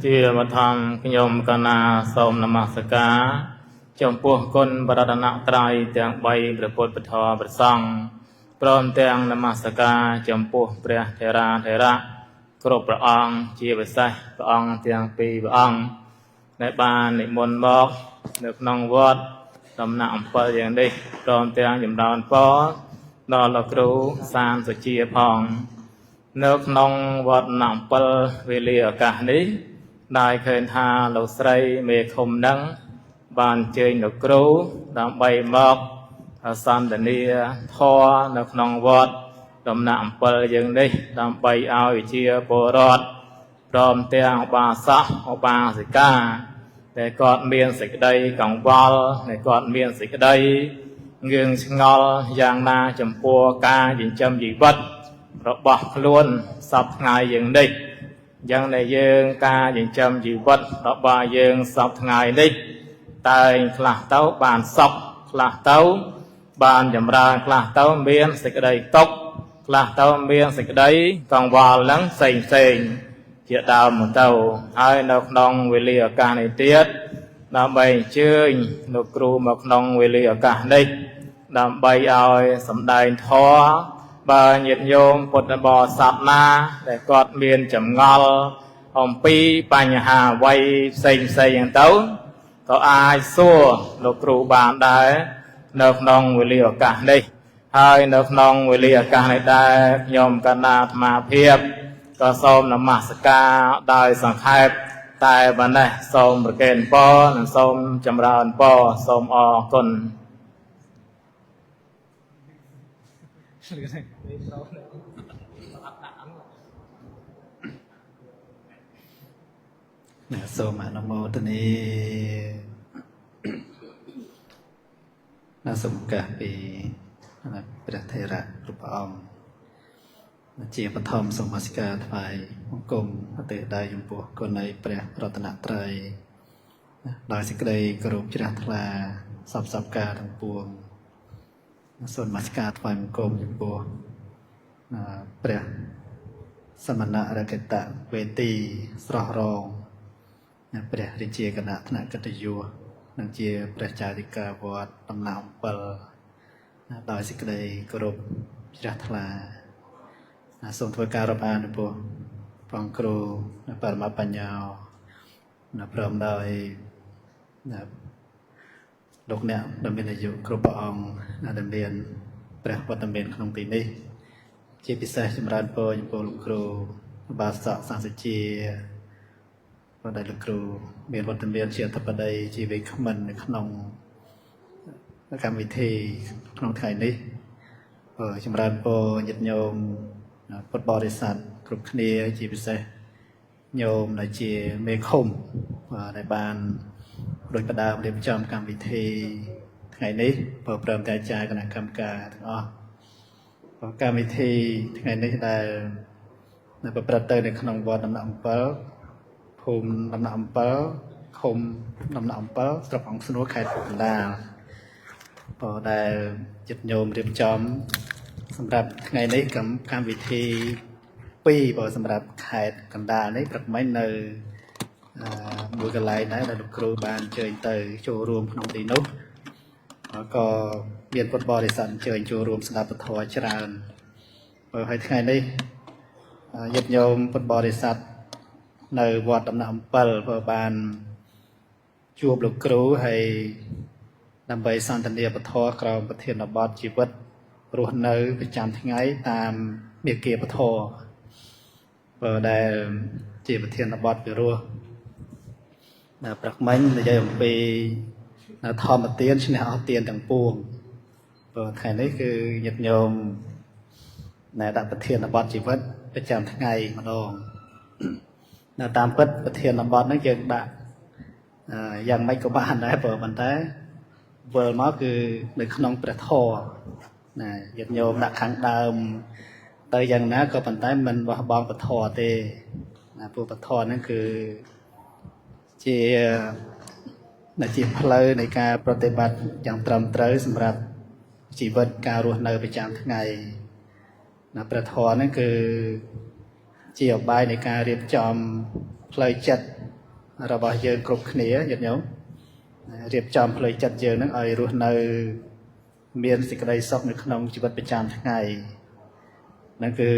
ជាបឋមខ្ញុំកណាសូមនមស្ការចំពោះគុណបរតនត្រ័យទាំង3ព្រះពុទ្ធពធព្រះសង្ឃព្រមទាំងនមស្ការចំពោះព្រះថេរាធេរៈគ្រប់ព្រះអង្គជាពិសេសព្រះអង្គទាំងពីរព្រះអង្គដែលបាននិមន្តមកនៅក្នុងវត្តដំណាក់អំពិលយ៉ាងនេះព្រមទាំងចម្រើនពរដល់លោកគ្រូសានសុជាផងនៅក្នុងវត្តដំណាក់អំពិលវេលាឱកាសនេះដែលឃើញថាលោកស្រីមេឃុំនឹងបានអញ្ជើញលោកគ្រូដើម្បីមកសន្ទនាធម៌នៅក្នុងវត្តដំណាក់អំពិលយើងនេះដើម្បីឲ្យជាពលរដ្ឋព្រមទាំងឧបាសកឧបាសិកាដែលគាត់មានសេចក្តីកង្វល់ដែលគាត់មានសេចក្តីងឿងឆ្ងល់យ៉ាងណាចំពោះការចិញ្ចឹមជីវិតរបស់ខ្លួនសពថ្ងៃយើងនេះយ៉ាងដែលយើងការចិញ្ចឹមជីវិតរបស់យើងសពថ្ងៃនេះតែខ្លះទៅបានសុខខ្លះទៅបានចម្រើនខ្លះទៅមានសេចក្តីទុក្ខខ្លះទៅមានសេចក្តីកង្វល់នឹងផ្សេងជាដើមទៅហើយនៅក្នុងវេលាឱកាសនេះទៀតដើម្បីអញ្ជើញលោកគ្រូមកក្នុងវេលាឱកាសនេះដើម្បីឲ្យសម្ដែងធម៌បើញាតិញោមពុទ្ធបរិស័ទណាដែលគាត់មានចម្ងល់អំពីបញ្ហាអ្វីផ្សេងហ្នឹងទៅក៏អាចសួរលោកគ្រូបានដែរនៅក្នុងវេលាឱកាសនេះហើយនៅក្នុងវេលាឱកាសនេះដែរខ្ញុំកណ្ដាអាត្មាភាពក៏សូមនមស្ការដោយសង្ខេបតែប៉ុណ្ណេះសូមប្រគេនពរនិងសូមចម្រើនពរសូមអរគុណសូមអនុមោទនាសូមកាសពីព្រះថេរៈគ្រប់ព្រះអង្គជាបឋមសូមនមស្ការថ្វាយបង្គំឧទ្ទិសដៃចំពោះគុណនៃព្រះរតនត្រ័យដោយសេចក្តីគោរពជ្រះថ្លាសពការទាំងពួងសូមនមស្ការថ្វាយបង្គំចំពោះព្រះសមណរកតវេទីស្រស់រងព្រះរាជាគណៈថ្នាក់កិត្តិយសនិងជាព្រះចារិកាវត្តដំណាក់អំពិលដោយសេចក្តីគោរពជ្រះថ្លាសូមធ្វើការរាប់អានចំពោះព្រះគ្រូបរមបញ្ញោព្រមដោយលោកអ្នកដែលមានអាយុគ្រប់ព្រះអង្គដែលមានព្រះវត្តមានក្នុងទីនេះជាពិសេសចម្រើនពរចំពោះលោកគ្រូបាសកសាសុជាបណ្ដៃលោកគ្រូមានវត្តមានជាអធិបតីជាវិក្មិននៅក្នុងកម្មវិធីក្នុងថ្ងៃនេះចម្រើនពរញាតិញោមពុទ្ធបរិស័ទគ្រប់គ្នាជាពិសេសញោមដែលជាមេឃុំដែលបានដោយផ្ដើមរៀបចំកម្មវិធីថ្ងៃនេះព្រមទាំងអាចារ្យគណៈកម្មការទាំងអស់កម្មវិធីថ្ងៃនេះដែលប្រព្រឹត្តទៅនៅក្នុងវត្តដំណាក់អំពិលភូមិដំណាក់អំពិលឃុំដំណាក់អំពិលស្រុកអង្គស្នួរខេត្តពោធិ៍កណ្ដាលដែលចិត្តញោមរៀបចំសម្រាប់ថ្ងៃនេះកម្មវិធី2សម្រាប់ខេត្តកណ្ដាលនេះព្រឹកមិញនៅមួយកន្លែងដែរដែលលោកគ្រូបានអញ្ជើញទៅចូលរួមក្នុងទីនោះក៏មានពុទ្ធបរិស័ទអញ្ជើញចូលរួមស្ដាប់ពធច្រើនហើយថ្ងៃនេះញាតិញោមពុទ្ធបរិស័ទនៅវត្តដំណាក់អំពិលបានជួបលោកគ្រូហើយដើម្បីសន្ទនាពធក្រោមប្រធានបទជីវិតរស់នៅប្រចាំថ្ងៃតាមមាគ៌ាពធដែលជាប្រធានបទពិរោះព្រឹកមិញនិយាយអំពីធម្មទានឈ្នះអស់ទានទាំងពួងថ្ងៃនេះគឺញាតិញោមដាក់ប្រធានបទជីវិតប្រចាំថ្ងៃម្ដងតាមពិតប្រធានបទហ្នឹងយើងដាក់យ៉ាងម៉េចក៏បានដែរប៉ុន្តែវិលមកគឺនៅក្នុងព្រះធម៌ញាតិញោមដាក់ខាងដើមទៅយ៉ាងណាក៏ប៉ុន្តែមិនបោះបង់ពធទេព្រោះពធហ្នឹងគឺជាផ្លូវនៃការប្រតិបត្តិយ៉ាងត្រឹមត្រូវសម្រាប់ជីវិតការរស់នៅប្រចាំថ្ងៃព្រះធម៌ហ្នឹងគឺជាឧបាយនៃការរៀបចំ ផ្លូវចិត្តរបស់យើងគ្រប់គ្នាញាតិញោមរៀបចំផ្លូវចិត្តយើងនឹងឲ្យរស់នៅមានសេចក្តីសុខនៅក្នុងជីវិតប្រចាំថ្ងៃហ្នឹងគឺ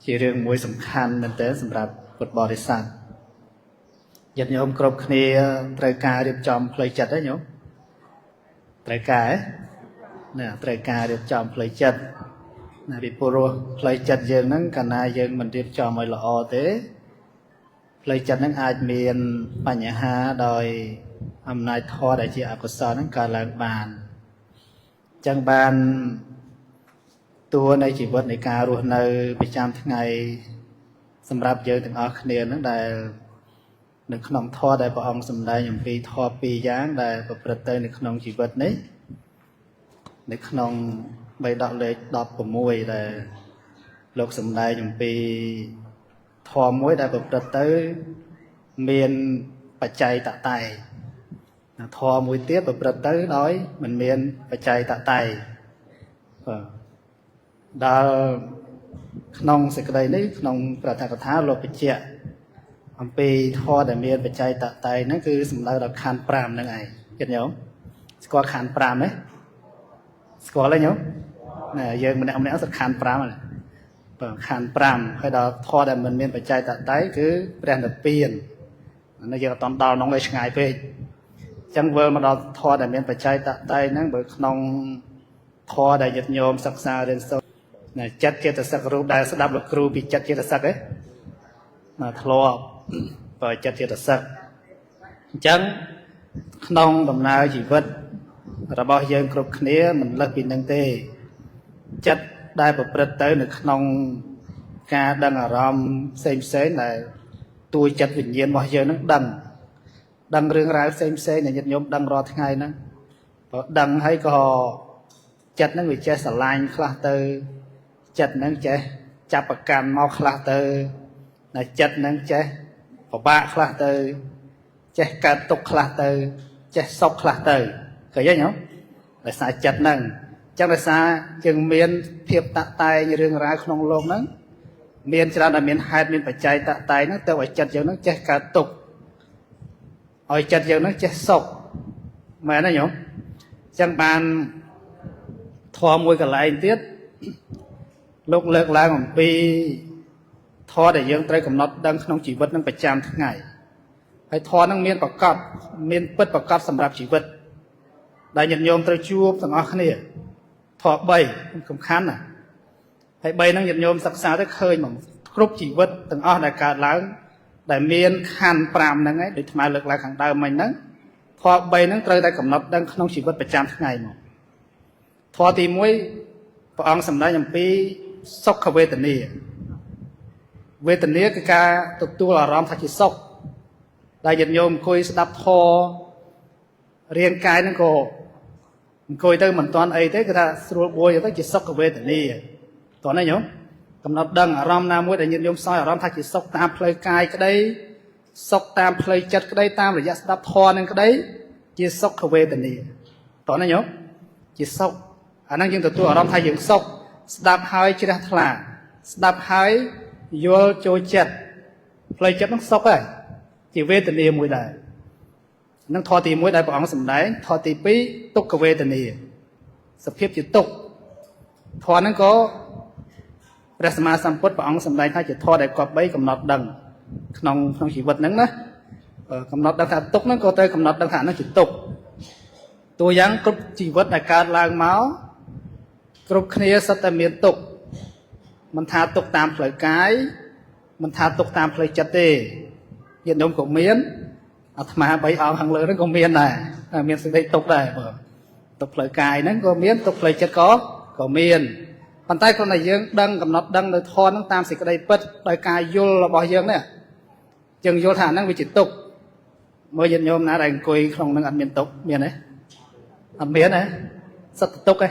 ជារឿងមួយសំខាន់មែនទែនសម្រាប់ពុទ្ធបរិស័ទញាតិញោមគ្រប់គ្នាត្រូវការរៀបចំផ្លូវចិត្តទេញោមត្រូវការណាត្រូវការរៀបចំផ្លូវចិត្តណាពីព្រោះផ្លូវចិត្តយើងហ្នឹងកាលណាយើងមិនរៀបចំឲ្យល្អទេផ្លូវចិត្តហ្នឹងអាចមានបញ្ហាដោយអំណាចធម៌ដែលជាអកុសលហ្នឹងកើតឡើងបានអញ្ចឹងបានតួនៃជីវិតនៃការរស់នៅប្រចាំថ្ងៃសម្រាប់យើងទាំងអស់គ្នាហ្នឹងដែលនៅក្នុងធម៌ដែលព្រះអង្គសម្ដែងអំពីធម៌ពីរយ៉ាងដែលប្រព្រឹត្តទៅនៅក្នុងជីវិតនេះនៅក្នុងបៃដកលេខ16ដែលលោកសម្ដែងអំពីធម៌មួយដែលប្រព្រឹត្តទៅមានបច្ច័យតតែធម៌មួយទៀតប្រព្រឹត្តទៅដោយមិនមានបច្ច័យតតែដល់ក្នុងសេចក្តីនេះក្នុងប្រតិកថាលោកបញ្ជាក់អំពីធម៌ដែលមានបច្ច័យតតែហ្នឹងគឺសំដៅដល់ខណ្ឌ5ហ្នឹងឯងគិតញោមស្គាល់ខណ្ឌ5ទេស្គាល់ទេញោមណែយើងម្នាក់ម្នាក់សិតខណ្ឌ5ហ្នឹងបើខណ្ឌ5ហើយដល់ធម៌ដែលមិនមានបច្ច័យតតែគឺព្រះនិព្វាននេះយើងអត់តន់ដល់ក្នុងឯឆ្ងាយពេកអញ្ចឹងវិលមកដល់ធម៌ដែលមានបច្ច័យតតែហ្នឹងបើក្នុងធម៌ដែលញាតិញោមសិក្សារៀនសូត្រចិត្តចេតសិករូបដែលស្ដាប់លោកគ្រូពីចិត្តចេតសិកឯងធ្លាប់បើចិត្តចេតសិកអញ្ចឹងក្នុងដំណើរជីវិតរបស់យើងគ្រប់គ្នាមិនលើសពីនឹងទេចិត្តដែលប្រព្រឹត្តទៅនៅក្នុងការដឹងអារម្មណ៍ផ្សេងផ្សេងដែលទួយចិត្តវិញ្ញាណរបស់យើងនឹងដឹងរឿងរ៉ាវផ្សេងផ្សេងដែលញាតិញោមដឹងរាល់ថ្ងៃហ្នឹងបើដឹងហើយក៏ចិត្តហ្នឹងវាចេះស្រឡាញ់ខ្លះទៅចិត្តហ្នឹងចេះចាប់ប្រកាន់មកខ្លះទៅតែចិត្តហ្នឹងចេះពិបាកខ្លះទៅចេះកើតទុក្ខខ្លះទៅចេះសុខខ្លះទៅឃើញទេញោមដោយសារចិត្តហ្នឹងអញ្ចឹងដោយសារយើងមានភាពតាក់តែងរឿងរ៉ាវក្នុងโลกហ្នឹងមានច្រើនតែមានហេតុមានបច្ច័យតាក់តែងហ្នឹងទៅឲ្យចិត្តយើងហ្នឹងចេះកើតទុក្ខឲ្យចិត្តយើងហ្នឹងចេះសុខមែនទេញោមអញ្ចឹងបានធម៌មួយកន្លែងទៀតលោកលើកឡើងអំពីធម៌ដែលយើងត្រូវកំណត់ដឹងក្នុងជីវិតនឹងប្រចាំថ្ងៃហើយធម៌នឹងមានប្រកបមានពិតប្រកបសម្រាប់ជីវិតដែលញាតិញោមត្រូវជួបទាំងអស់គ្នាធម៌3សំខាន់ណាហើយ3ហ្នឹងញាតិញោមសិក្សាទៅឃើញមកគ្រប់ជីវិតទាំងអស់ដែលកើតឡើងដែលមានខណ្ឌ5ហ្នឹងឯងដូចថ្មលើកឡើងខាងដើមមិញហ្នឹងធម៌3ហ្នឹងត្រូវតែកំណត់ដឹងក្នុងជីវិតប្រចាំថ្ងៃមកធម៌ទី1ព្រះអង្គសម្ដែងអំពីសុខវេទនាវេទនាគឺការទទួលអារម្មណ៍ថាជាសុខដែលញាតិញោមអង្គុយស្ដាប់ធម៌រាងកាយហ្នឹងក៏អង្គុយទៅមិនទាន់អីទេគឺថាស្រួលបួយទៅជាសុខវេទនាតោះណាញោមកំណត់ដឹងអារម្មណ៍ណាមួយដែលញាតិញោមសោយអារម្មណ៍ថាជាសុខតាមផ្លូវកាយក្តីសុខតាមផ្លូវចិត្តក្តីតាមរយៈស្ដាប់ធម៌នឹងក្តីជាសុខវេទនាតោះណាញោមជាសុខអាហ្នឹងយើងទទួលអារម្មណ៍ថាយើងសុខស្ដាប់ហើយជ្រះថ្លាស្ដាប់ហើយយល់ចូលចិត្តផ្លូវចិត្តហ្នឹងសុខហើយជាវេទនាមួយដែរនឹងធម៌ទី1ដែលព្រះអង្គសម្ដែងធម៌ទី2ទុក្ខវេទនាសភាពជាទុក្ខធម៌ហ្នឹងក៏ព្រះសម្មាសម្ពុទ្ធព្រះអង្គសម្ដែងថាជាធម៌ដែលគប្បីកំណត់ដឹងក្នុងជីវិតហ្នឹងណាកំណត់ដឹងថាទុក្ខហ្នឹងក៏ត្រូវកំណត់ដឹងថាហ្នឹងជាទុក្ខតួយ៉ាងគ្រប់ជីវិតដែលកើតឡើងមកគ្រប់គ្នាសុទ្ធតែមានទុក្ខមិនថាទុក្ខតាមផ្លូវកាយមិនថាទុក្ខតាមផ្លូវចិត្តទេញាតិញោមក៏មានអាត្មា3អង្គខាងលើហ្នឹងក៏មានដែរមានសេចក្តីទុក្ខដែរបើទុក្ខផ្លូវកាយហ្នឹងក៏មានទុក្ខផ្លូវចិត្តក៏មានប៉ុន្តែគ្រាន់តែយើងដឹងកំណត់ដឹងនៅធម៌ហ្នឹងតាមសេចក្តីពិតដោយការយល់របស់យើងនេះយើងយល់ថាហ្នឹងវាជាទុក្ខមើលញាតិញោមណាដែលអង្គុយក្នុងហ្នឹងអត់មានទុក្ខមានទេអត់មានទេសិតទុក្ខទេ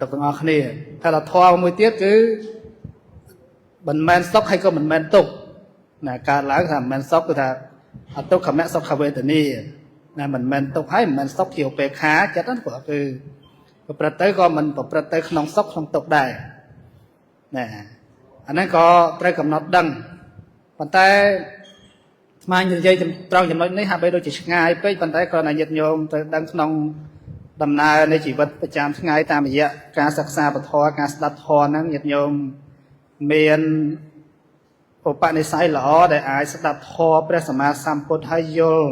ទុក្ខទាំងអស់គ្នាតែធម៌មួយទៀតគឺមិនមែនសុខហើយក៏មិនមែនទុក្ខណាកើតឡើងថាមិនមែនសុខគឺថាអទុក្ខមសុខវេទនាណាមិនមែនទុក្ខហើយមិនមែនសុខជាឧបេក្ខាចិត្តហ្នឹងព្រោះគឺប្រព្រឹត្តទៅក៏មិនប្រព្រឹត្តទៅក្នុងសុខក្នុងទុក្ខដែរណាអាហ្នឹងក៏ត្រូវកំណត់ដឹងប៉ុន្តែ mà như vậy trongចំណុចនេះហាក់បីដូចជាឆ្ងាយពេកប៉ុន្តែគ្រាន់តែញាតិញោមទៅដឹងក្នុងដំណើរនៃជីវិតប្រចាំថ្ងៃតាមរយៈការសិក្សាពធការស្ដាប់ធម៌ហ្នឹងញាតិញោមមានឧបនិស្ស័យល្អដែលអាចស្ដាប់ធម៌ព្រះសម្មាសម្ពុទ្ធហើយយល់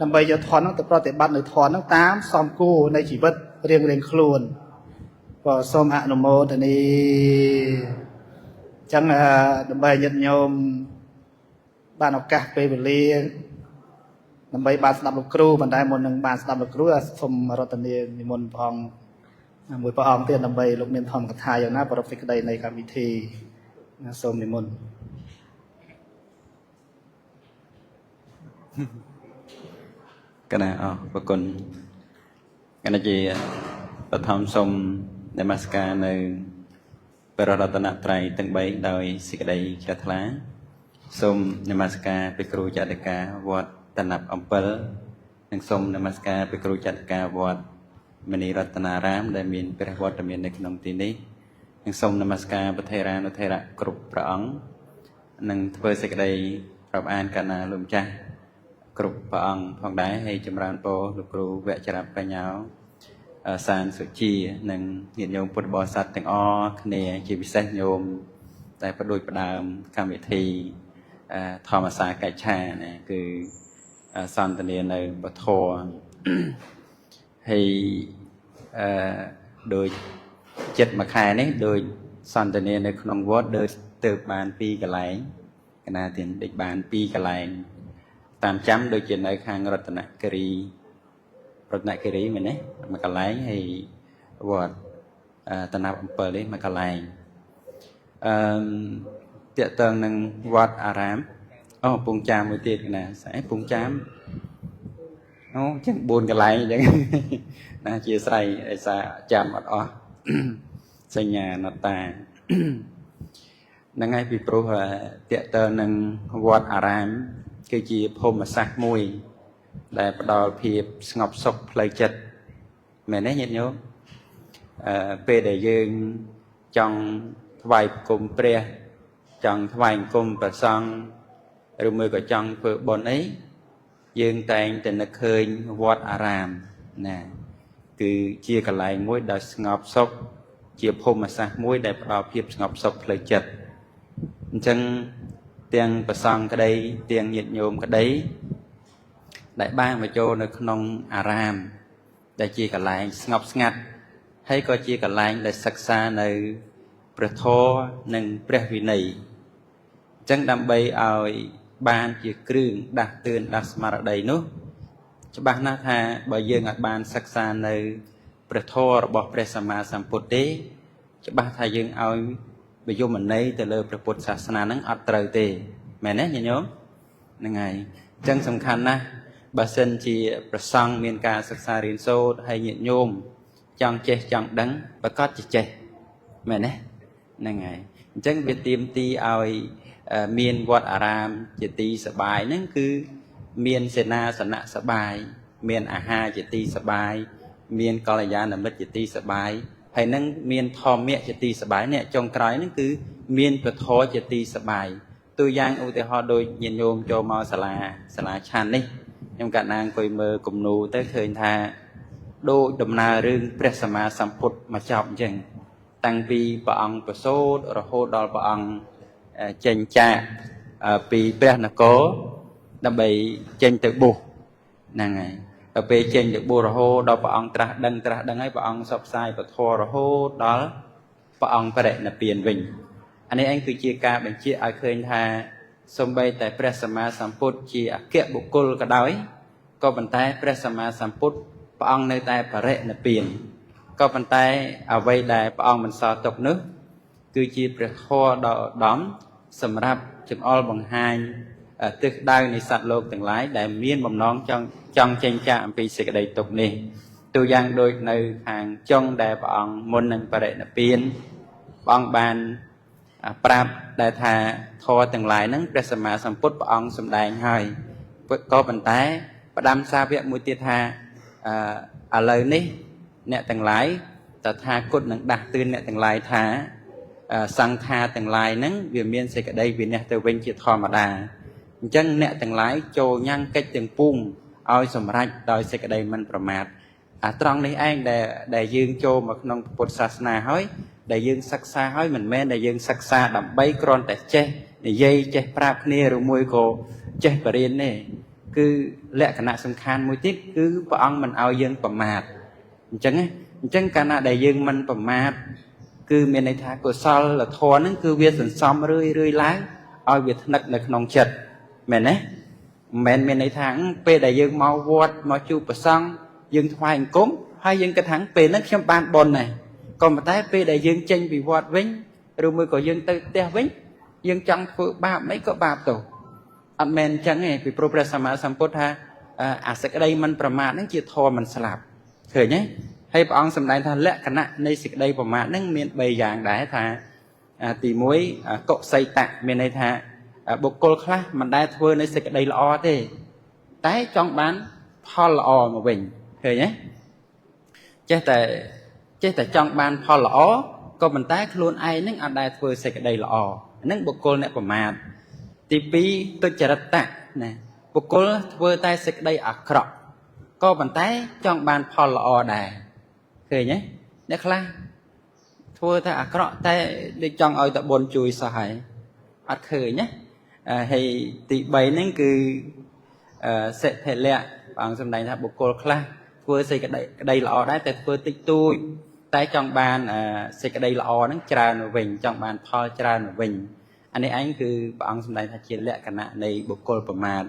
ដើម្បីយកធម៌ហ្នឹងទៅប្រតិបត្តិនៅធម៌ហ្នឹងតាមសមគួរនៃជីវិតរៀងៗខ្លួនក៏សូមអនុមោទនីចឹងដើម្បីញាតិញោមបានឱកាសពេលវេលាដើម្បីបានស្ដាប់លោកគ្រូប៉ុន្តែមុននឹងបានស្ដាប់លោកគ្រូសូមរតនានិមន្តព្រះអង្គមួយព្រះអង្គទៀតដើម្បីលោកមានធម្មកថាយ៉ាងណាប្រពៃសេចក្តីនៃកម្មវិធីសូមនិមន្តកណាអរគុណកណាជាបឋមសូមនមស្ការនៅព្រះរតនត្រ័យទាំង3ដោយសេចក្តីជ្រះថ្លាសូមនមស្ការព្រះគ្រូចតិកាវត្តតណាប់អំពិលនិងសូមនមស្ការព្រះគ្រូចតិកាវត្តមនីរតនារាមដែលមានព្រះវត្តមាននៅក្នុងទីនេះនិងសូមនមស្ការព្រះថេរានុថេរៈគ្រប់ព្រះអង្គនិងធ្វើសេចក្តីរាប់អានកណាលោកម្ចាស់គ្រប់ព្រះអង្គផងដែរហើយចម្រើនពរលោកគ្រូវគ្គចរបញ្ញោសានសុជានិងញាតិញោមពុទ្ធបរិស័ទទាំងអស់គ្នាជាពិសេសញោមតែបដូចផ្ដើមកម្មវិធីធម្មសាកិច្ឆាណាគឺសន្តានានៅពធហើយដោយចិត្តមួយខែនេះដោយសន្តានានៅក្នុងវត្តដូចទៅបាន2កន្លែងកណាទៀតដូចបាន2កន្លែងតាមចាំដូចជានៅខាងរតនគិរីមែនទេមួយកន្លែងហើយវត្តតណាប់អំពិលនេះមួយកន្លែងតាក់ទងនឹងវត្តអារាមពងចាមមួយទៀតណាស្អីពងចាមចឹង4កន្លែងអញ្ចឹងណាជាស្រ័យឯសាចាំអត់អស់សញ្ញាណតាហ្នឹងហើយពីព្រោះតាក់ទងនឹងវត្តអារាមគឺជាភូមិសាស្ត្រមួយដែលផ្ដល់ភាពស្ងប់សុខផ្លូវចិត្តមែនទេញាតិញោមពេលដែលយើងចង់ថ្វាយបង្គំព្រះចង់ថ្វាយបង្គំព្រះសង្ឃឬមួយក៏ចង់ធ្វើបុណ្យអីយើងតែងតែនឹកឃើញវត្តអារាមណាគឺជាកន្លែងមួយដែលស្ងប់សុខជាភូមិសាស្ត្រមួយដែលផ្ដល់ភាពស្ងប់សុខផ្លូវចិត្តអញ្ចឹងទាំងព្រះសង្ឃក្តីទាំងញាតិញោមក្តីដែលបានមកចូលនៅក្នុងអារាមដែលជាកន្លែងស្ងប់ស្ងាត់ហើយក៏ជាកន្លែងដែលសិក្សានៅព្រះធម៌និងព្រះវិន័យអញ្ចឹងដើម្បីឲ្យបានជាគ្រឿងដាស់តឿនដាស់ស្មារតីនោះច្បាស់ណាស់ថាបើយើងអាចបានសិក្សានៅព្រះធម៌របស់ព្រះសម្មាសម្ពុទ្ធទេច្បាស់ថាយើងឲ្យវិយមន័យទៅលើព្រះពុទ្ធសាសនាហ្នឹងអត់ត្រូវទេមែនទេញាតិញោមហ្នឹងហើយអញ្ចឹងសំខាន់ណាស់បើសិនជាប្រសង់មានការសិក្សារៀនសូត្រហើយញាតិញោមចង់ចេះចង់ដឹងប្រកាសជាចេះមែនទេហ្នឹងហើយអញ្ចឹងវាទាមទីឲ្យមានវត្តអារាមជាទីសបាយហ្នឹងគឺមានសេនាសនៈសបាយមានអាហារជាទីសបាយមានកល្យាណមិត្តជាទីសបាយហើយនឹងមានធម្មៈជាទីសបាយនេះចុងក្រោយហ្នឹងគឺមានពធជាទីសបាយទូយ៉ាងឧទាហរណ៍ដូចញាតិញោមចូលមកសាលាឆាននេះខ្ញុំកាត់ណាអង្គុយមើលគំនូទៅឃើញថាដូចដំណើររឿងព្រះសម្មាសម្ពុទ្ធមកចប់អញ្ចឹងតាំងពីព្រះអង្គប្រសូតរហូតដល់ព្រះអង្គចេញចាកពីព្រះនគរដើម្បីចេញទៅបុស្សហ្នឹងហើយដល់ពេលចេញទៅបុស្សរហូតដល់ព្រះអង្គត្រាស់ដឹងហើយព្រះអង្គសពផ្សាយពធរហូតដល់ព្រះអង្គបរិនិព្វានវិញអានេះឯងគឺជាការបញ្ជាក់ឲ្យឃើញថាសូម្បីតែព្រះសម្មាសម្ពុទ្ធជាអគ្គបុគ្គលក៏ដោយក៏ប៉ុន្តែព្រះសម្មាសម្ពុទ្ធព្រះអង្គនៅតែបរិនិព្វានក៏ប៉ុន្តែអ្វីដែលព្រះអង្គមិនសល់ទុកនោះគឺជាព្រះធម៌ដ៏ឧត្តមសម្រាប់ចង្អុលបង្ហាញទិសដៅនៃសត្វលោកទាំងឡាយដែលមានបំណងចង់ចេញចាកអំពីសេចក្តីទុក្ខនេះទូយ៉ាងដូចនៅខាងចុងដែលព្រះអង្គមុននឹងបរិនិព្វានព្រះអង្គបានប្រាប់ដែលថាធម៌ទាំងឡាយហ្នឹងព្រះសម្មាសម្ពុទ្ធព្រះអង្គសម្ដែងហើយក៏ប៉ុន្តែផ្ដាំសាវកមួយទៀតថាឥឡូវនេះអ្នកទាំងឡាយតថាគតនឹងដាស់តឿនអ្នកទាំងឡាយថាសង្ខារទាំងឡាយហ្នឹងវាមានសេចក្តីវិន័យទៅវិញជាធម្មតាអ ចឹងអ្នកទាំងឡាយចូលញ៉ាំងកិច្ចទាំងពុំឲ្យសម្រេចដោយសេចក្តីមិនប្រមាទត្រង់នេះឯងដែលយើងចូលមកក្នុងពុទ្ធសាសនាហើយដែលយើងសិក្សាហើយមិនមែនដែលយើងសិក្សាដើម្បីគ្រាន់តែចេះនិយាយចេះប្រាប់គ្នាឬមួយក៏ចេះបរៀនទេគឺលក្ខណៈសំខាន់មួយទៀតគឺព្រះអង្គមិនឲ្យយើងប្រមាទអញ្ចឹងកាលណាដែលយើងមិនប្រមាទគឺមានន័យថាកុសលធម៌ហ្នឹងគឺវាសន្សំរឿយឡើងឲ្យវាថ្នឹកនៅក្នុងចិត្តមែនទេមិនមែនមានន័យថាពេលដែលយើងមកវត្តមកជួបព្រះសង្ឃយើងថ្វាយអង្គមហើយយើងគិតថាពេលហ្នឹងខ្ញុំបានបុណ្យដែរក៏ប៉ុន្តែពេលដែលយើងចេញពីវត្តវិញឬមួយក៏យើងទៅផ្ទះវិញយើងចង់ធ្វើបាបអីក៏បាបទៅអត់មែនអញ្ចឹងទេពីព្រោះព្រះសម្មាសម្ពុទ្ធថាអាសេចក្តីមិនប្រមាទហ្នឹងជាធម៌មិនស្លាប់ឃើញទេហើយព្រះអង្គសម្ដែងថាលក្ខណៈនៃសេចក្តីប្រមាទហ្នឹងមាន3យ៉ាងដែរថាទី1កុសីតៈមានន័យថាបុគ្គលខ្លះមិនដែលធ្វើនៅសេចក្តីល្អទេតែចង់បានផលល្អមកវិញឃើញទេចេះតែចង់បានផលល្អក៏ប៉ុន្តែខ្លួនឯងនឹងអត់ដែលធ្វើសេចក្តីល្អហ្នឹងបុគ្គលអ្នកប្រមាទទី2ទុច្ចរិតៈណាបុគ្គលធ្វើតែសេចក្តីអាក្រក់ក៏ប៉ុន្តែចង់បានផលល្អដែរឃើញទេអ្នកខ្លះធ្វើតែអាក្រក់តែដូចចង់ឲ្យតែបុណ្យជួយសោះហើយអត់ឃើញណាហើយទី3ហ្នឹងគឺសិទ្ធិលៈព្រះអង្គសម្ដែងថាបុគ្គលខ្លះធ្វើសេចក្តីល្អដែរតែធ្វើតិចតួចតែចង់បានសេចក្តីល្អហ្នឹងច្រើនទៅវិញចង់បានផលច្រើនទៅវិញអានេះឯងគឺព្រះអង្គសម្ដែងថាជាលក្ខណៈនៃបុគ្គលប្រមាទ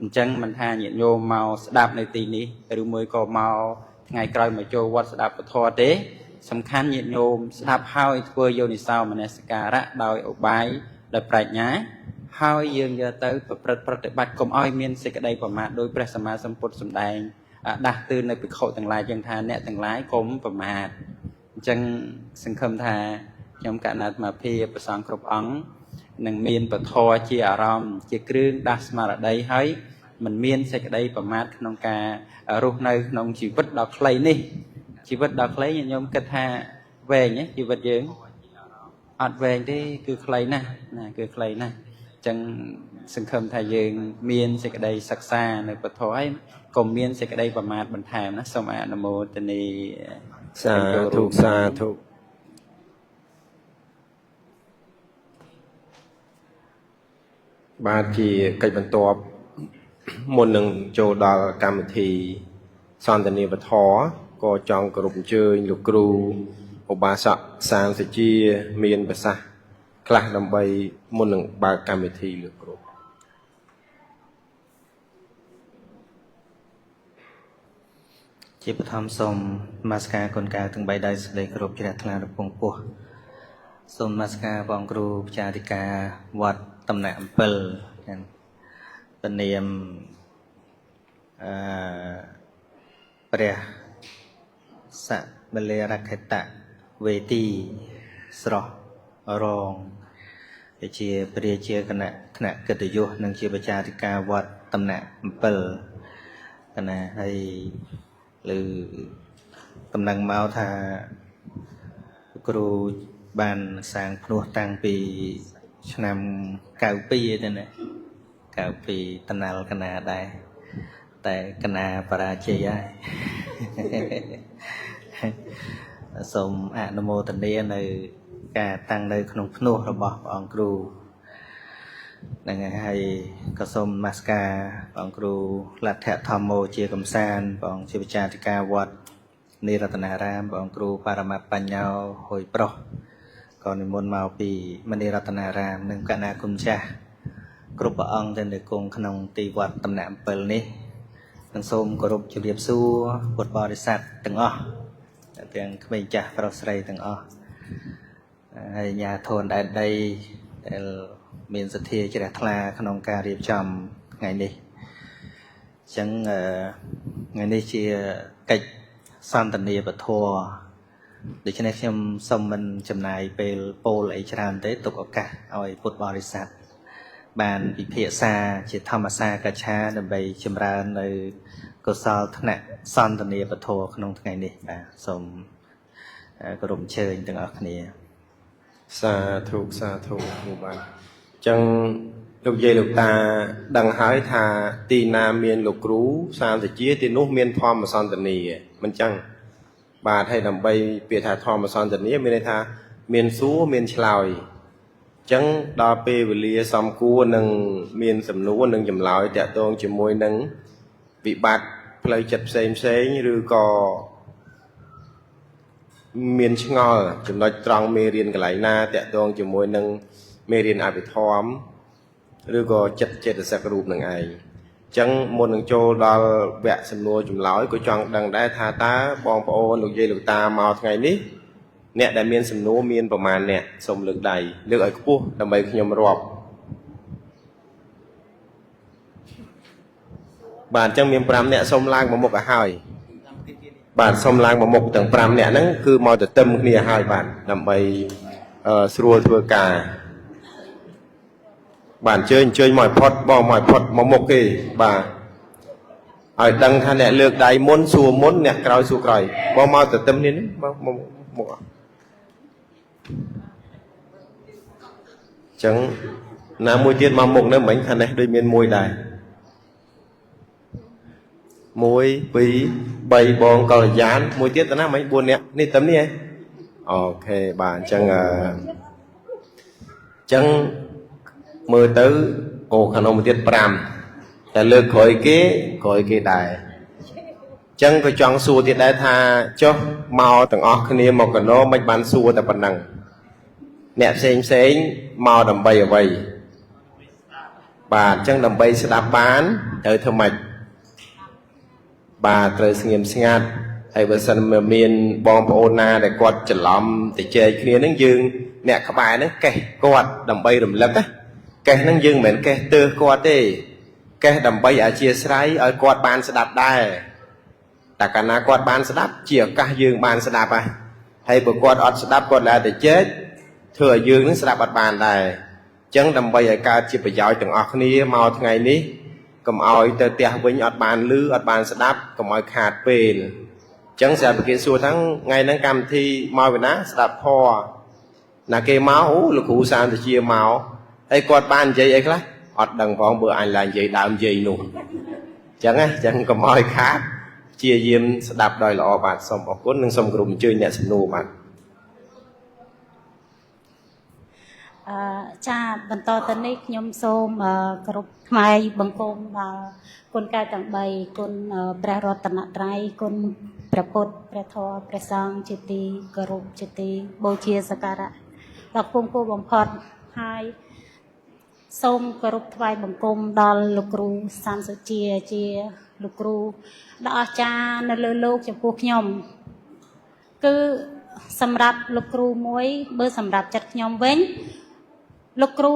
អញ្ចឹងមិនថាញាតិញោមមកស្ដាប់នៅទីនេះឬមួយក៏មកថ្ងៃក្រោយមកចូលវត្តស្ដាប់ពធទេសំខាន់ញាតិញោមស្ដាប់ហើយធ្វើយោនិសោមនសិការៈដោយឧបាយដោយប្រាជ្ញាហើយយើងយកទៅប្រព្រឹត្តប្រតិបត្តិកុំឲ្យមានសេចក្តីប្រមាទដោយព្រះសម្មាសម្ពុទ្ធសម្ដែងដាស់តឿននៅភិក្ខុទាំងឡាយចឹងថាអ្នកទាំងឡាយកុំប្រមាទអញ្ចឹងសង្ឃឹមថាខ្ញុំកណ្ណាអាត្មាភាពព្រះសង្ឃគ្រប់អង្គនឹងមានពធជាអារម្មណ៍ជាគ្រឿងដាស់ស្មារតីហើយមិនមានសេចក្តីប្រមាទក្នុងការរស់នៅក្នុងជីវិតដ៏ខ្លីនេះជីវិតដ៏ខ្លីខ្ញុំគិតថាវែងជីវិតយើងអត់វែងទេគឺខ្លីណាស់គឺខ្លីណាស់អញ្ចឹងសង្ឃឹមថាយើងមានសេចក្តីសិក្សានៅពធហើយកុំមានសេចក្តីប្រមាទបន្ថែមណាសូមអនុមោទនីសាធុបាទជាកិច្ចបន្ទាប់មុននឹងចូលដល់កម្មវិធីសន្ទនាវធក៏ចង់គោរពអញ្ជើញលោកគ្រូឧបាសកសាមសជាមានប្រសាសន៍ខ្លះដើម្បីមុននឹងបើកកម្មវិធីលោកគ្រូជាបឋមសូមនមស្ការគុណកៅទាំង3ដោយសេចក្តីគោរពជ្រះថ្លារពងពោះសូមនមស្ការបងគ្រូផ្ចាតិកាវត្តតំណាក់អំពិលពនាមព្រះសបលិរខតៈវេទីស្រស់រងជាព្រះជាគណៈថ្នាក់កិត្តិយសនិងជាប្រជាធិការវត្តតំណាក់អំពិលកណាហើយឬតំណែងមកថាគ្រូបានសាងភ្នោះតាំងពីឆ្នាំ92ទេណា92តំណាល់កណាដែរតែកណាបរាជ័យហើយសូមអនុមោទនានៅការតាំងនៅក្នុងភ្នោះរបស់ព្រះអង្គគ្រូហ្នឹងហើយក៏សូមនមស្ការព្រះអង្គគ្រូលទ្ធធម្មោជាកំសាន្តព្រះអង្គជាវិចារធិការវត្តនិរតនារាមព្រះអង្គគ្រូបរមត្តបញ្ញោហួយប្រុសក៏និមន្តមកពីមនីរតនារាមនិងគណៈគុណចាស់គ្រប់ព្រះអង្គដែលនៅគង់ក្នុងទីវត្តតំណាក់អំពិលនេះនិងសូមគោរពជម្រាបសួរពុទ្ធបរិស័ទទាំងអស់ទាំងក្មេងចាស់ប្រុសស្រីទាំងអស់ហើយញាធនដែនដីដែលមានសទ្ធាជ្រះថ្លាក្នុងការរៀបចំថ្ងៃនេះអញ្ចឹងថ្ងៃនេះជាកិច្ចសន្ទនាពធដូច្នេះខ្ញុំសូមមិនចំណាយពេលពោលអីច្រើនទេទុកឱកាសឲ្យពុទ្ធបរិស័ទបានពិភាក្សាជាធម្មសាកច្ឆាដើម្បីចម្រើននៅកុសលថ្នាក់សន្ទនាពធក្នុងថ្ងៃនេះបាទសូមគោរពអញ្ជើញទាំងអស់គ្នាសាធុគ្រូបាទអញ្ចឹង លោកយាយលោកតាដឹងហើយថាទីណាមានលោកគ្រូសាមតិជាទីនោះមានធម្មសន្តានាមិនចឹងបាទហើយដើម្បីពាក្យថាធម្មសន្តានាមានន័យថាមានសួរមានឆ្លើយចឹងដល់ពេលវេលាសំគួរនឹងមានសំណួរនឹងចម្លើយតាក់ទងជាមួយនឹងវិបត្តិផ្លូវចិត្តផ្សេងឬក៏មានឆ្ងល់ចំណុចត្រង់មេរៀនកន្លែងណាតាក់ទងជាមួយនឹងមេរៀនអភិធម្មឬក៏ចិត្តចេតសិករូបនឹងឯងអញ្ចឹងមុននឹងចូលដល់វគ្គសំណួរចម្លើយក៏ចង់ដឹងដែរថាតើបងប្អូនលោកយាយលោកតាមកថ្ងៃនេះអ្នកដែលមានសំណួរមានប្រមាណអ្នកសូមលើកដៃលើកឲ្យខ្ពស់ដើម្បីខ្ញុំរាប់បាទអញ្ចឹងមាន5អ្នកសូមឡើងមកមុខឲ្យហើយបាទសូមឡើងមកមុខទាំង5អ្នកហ្នឹងគឺមកទៅទឹមគ្នាឲ្យបាទដើម្បីស្រួលធ្វើការបាទអញ្ជើញមកផុតបងមកផុតមកមុខគេបាទឲ្យដឹងថាអ្នកលើកដៃមុនសួរមុនអ្នកក្រោយសួរក្រោយបងមកទៅទឹមនេះមកមុខអញ្ចឹងណាមួយទៀតមកមុខនៅមិញថានេះដូចមានមួយដែរ1 2 3បងកល្យានមួយទៀតទៅណាមិញ4នាក់នេះទឹមនេះហ៎អូខេបាទអញ្ចឹងមើលទៅអូខាងនោះមួយទៀត5តែលើកក្រោយគេដែរអញ្ចឹងក៏ចង់សួរទៀតដែរថាចុះមកទាំងអស់គ្នាមកកណោមិនបានសួរតែប៉ុណ្ណឹងអ្នកផ្សេងមកដើម្បីអ្វីបាទអញ្ចឹងដើម្បីស្ដាប់បានត្រូវធ្វើម៉េចបាទត្រូវស្ងៀមស្ងាត់ហើយបើសិនមានបងប្អូនណាដែលគាត់ច្រឡំទៅជែកគ្នាហ្នឹងយើងអ្នកក្បែរហ្នឹងកេះគាត់ដើម្បីរំលឹកណាកេះហ្នឹងយើងមិនមែនកេះទើសគាត់ទេកេះដើម្បីអធិស្ឋានឲ្យគាត់បានស្ដាប់ដែរតែកាលណាគាត់បានស្ដាប់ជាឱកាសយើងបានស្ដាប់ហើយបើគាត់អត់ស្ដាប់គាត់ឡើងតែជែកធ្វើឲ្យយើងនឹងស្ដាប់អត់បានដែរអញ្ចឹងដើម្បីឲ្យកើតជាប្រយោជន៍ទាំងអស់គ្នាមកថ្ងៃនេះកុំឲ្យទៅផ្ទះវិញអត់បានឮអត់បានស្ដាប់កុំឲ្យខាតពេលអញ្ចឹងស្រាប់គេសួរថាថ្ងៃហ្នឹងកម្មវិធីមកពីណាស្ដាប់ធម៌ណាគេមកអូលោកគ្រូសាមតិជាមកហើយគាត់បាននិយាយអីខ្លះអត់ដឹងផងបើអញឡើងនិយាយដើមនិយាយនោះអញ្ចឹងកុំឲ្យខាតព្យាយាមស្ដាប់ដោយល្អបាទសូមអរគុណនិងសូមគោរពអញ្ជើញអ្នកសំណួរបាទចាបន្តទៅនេះខ្ញុំសូមគ្រប់ថ្វាយបង្គំដល់គុណកែទាំង3គុណព្រះរតនត្រ័យគុណព្រះពុទ្ធព្រះធម៌ព្រះសង្ឃជាទីគោរពជាទីបូជាសក្ការៈដល់គង់គូបំផុតហើយសូមគោរពថ្វាយបង្គំដល់លោកគ្រូសានសុជាជាលោកគ្រូដ៏អស្ចារ្យនៅលើលោកចំពោះខ្ញុំគឺសម្រាប់លោកគ្រូមួយបើសម្រាប់ចិត្តខ្ញុំវិញលោកគ្រូ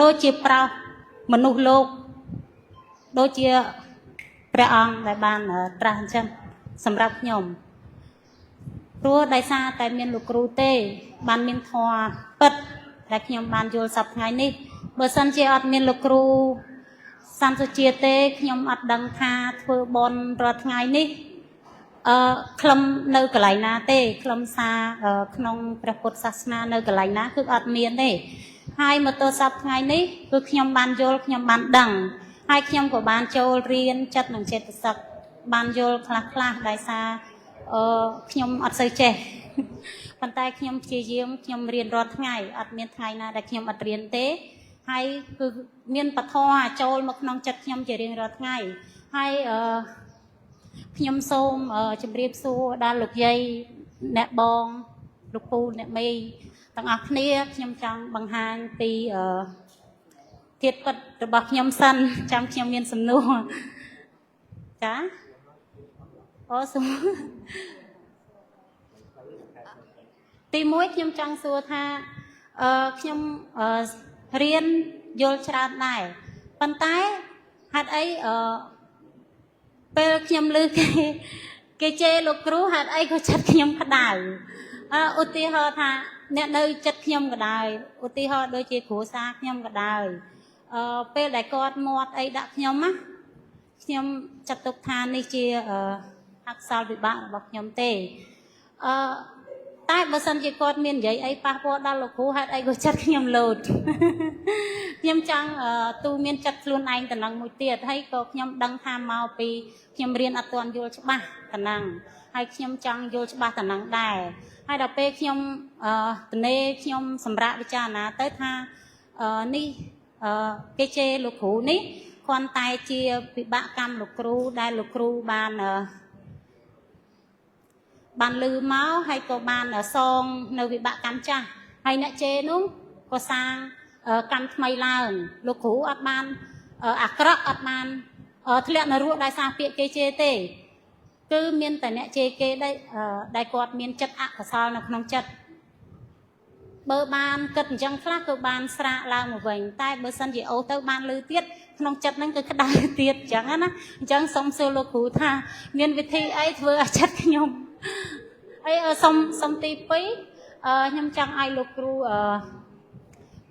ដូចជាប្រោសមនុស្សលោកដូចជាព្រះអង្គដែលបានត្រាស់អញ្ចឹងសម្រាប់ខ្ញុំព្រោះដោយសារតែមានលោកគ្រូទេបានមានធម៌ពិតដែលខ្ញុំបានយល់សប្តាហ៍ថ្ងៃនេះបើសិនជាអត់មានលោកគ្រូសាមសុជាទេខ្ញុំអត់ដឹងថាធ្វើបុណ្យរាល់ថ្ងៃនេះខ្លឹមនៅកន្លែងណាទេខ្លឹមសារក្នុងព្រះពុទ្ធសាសនានៅកន្លែងណាគឺអត់មានទេហើយមកទល់សប្តាហ៍ថ្ងៃនេះគឺខ្ញុំបានយល់ខ្ញុំបានដឹងហើយខ្ញុំក៏បានចូលរៀនចិត្តនិងចេតសិកបានយល់ខ្លះដោយសារខ្ញុំអត់សូវចេះប៉ុន្តែខ្ញុំព្យាយាមខ្ញុំរៀនរាល់ថ្ងៃអត់មានថ្ងៃណាដែលខ្ញុំអត់រៀនទេហើយគឺមានពធចូលមកក្នុងចិត្តខ្ញុំជារៀងរាល់ថ្ងៃហើយខ្ញុំសូមជម្រាបសួរដល់លោកយាយអ្នកបងលោកពូអ្នកមេទាំងអស់គ្នាខ្ញុំចង់បង្ហាញពីធាតុពិតរបស់ខ្ញុំសិនចាំខ្ញុំមានសំណួរចាអូសូមទី1ខ្ញុំចង់សួរថាខ្ញុំរៀនយល់ច្រើនដែរប៉ុន្តែហេតុអីពេលខ្ញុំឮគេជេរលោកគ្រូហេតុអីក៏ចិត្តខ្ញុំក្តៅឧទាហរណ៍ថាអ្នកនៅចិត្តខ្ញុំក៏ដោយឧទាហរណ៍ដូចជាគ្រួសារខ្ញុំក៏ដោយពេលដែលគាត់មាត់អីដាក់ខ្ញុំណាខ្ញុំចាត់ទុកថានេះជាអកុសលវិបាករបស់ខ្ញុំទេ តែបើសិនជាគាត់មាននិយាយអីប៉ះពាល់ដល់លោកគ្រូហេតុអីក៏ចិត្តខ្ញុំលោតខ្ញុំចង់ទូមានចិត្តខ្លួនឯងតំណឹងមួយទៀតហើយក៏ខ្ញុំដឹងថាមកពីខ្ញុំរៀនអត់ទាន់យល់ច្បាស់តំណឹងហើយខ្ញុំចង់យល់ច្បាស់តំណឹងដែរហើយដល់ពេលខ្ញុំទនេខ្ញុំសម្រាប់វិចារណាទៅថានេះគេជេរលោកគ្រូនេះគ្រាន់តែជាវិបាកកម្មលោកគ្រូដែលលោកគ្រូបានលឺមកហើយក៏បានសងនៅវិបាកកម្មចាស់ហើយអ្នកជេរនោះក៏សាងកម្មថ្មីឡើងលោកគ្រូអត់បានអាក្រក់អត់បានធ្លាក់នរកដោយសារពាក្យគេជេរទេគឺមានតែអ្នកជេរគេដែលគាត់មានចិត្តអកុសលនៅក្នុងចិត្តបើបានគិតអញ្ចឹងខ្លះក៏បានស្រាកឡើងមកវិញតែបើសិនជាអូទៅបានលឺទៀតក្នុងចិត្តហ្នឹងគឺក្តៅទៀតអញ្ចឹងណាអញ្ចឹងសូមសួរលោកគ្រូថាមានវិធីអីធ្វើឲ្យចិត្តខ្ញុំហើយសុំទី2ខ្ញុំចង់ឲ្យលោកគ្រូ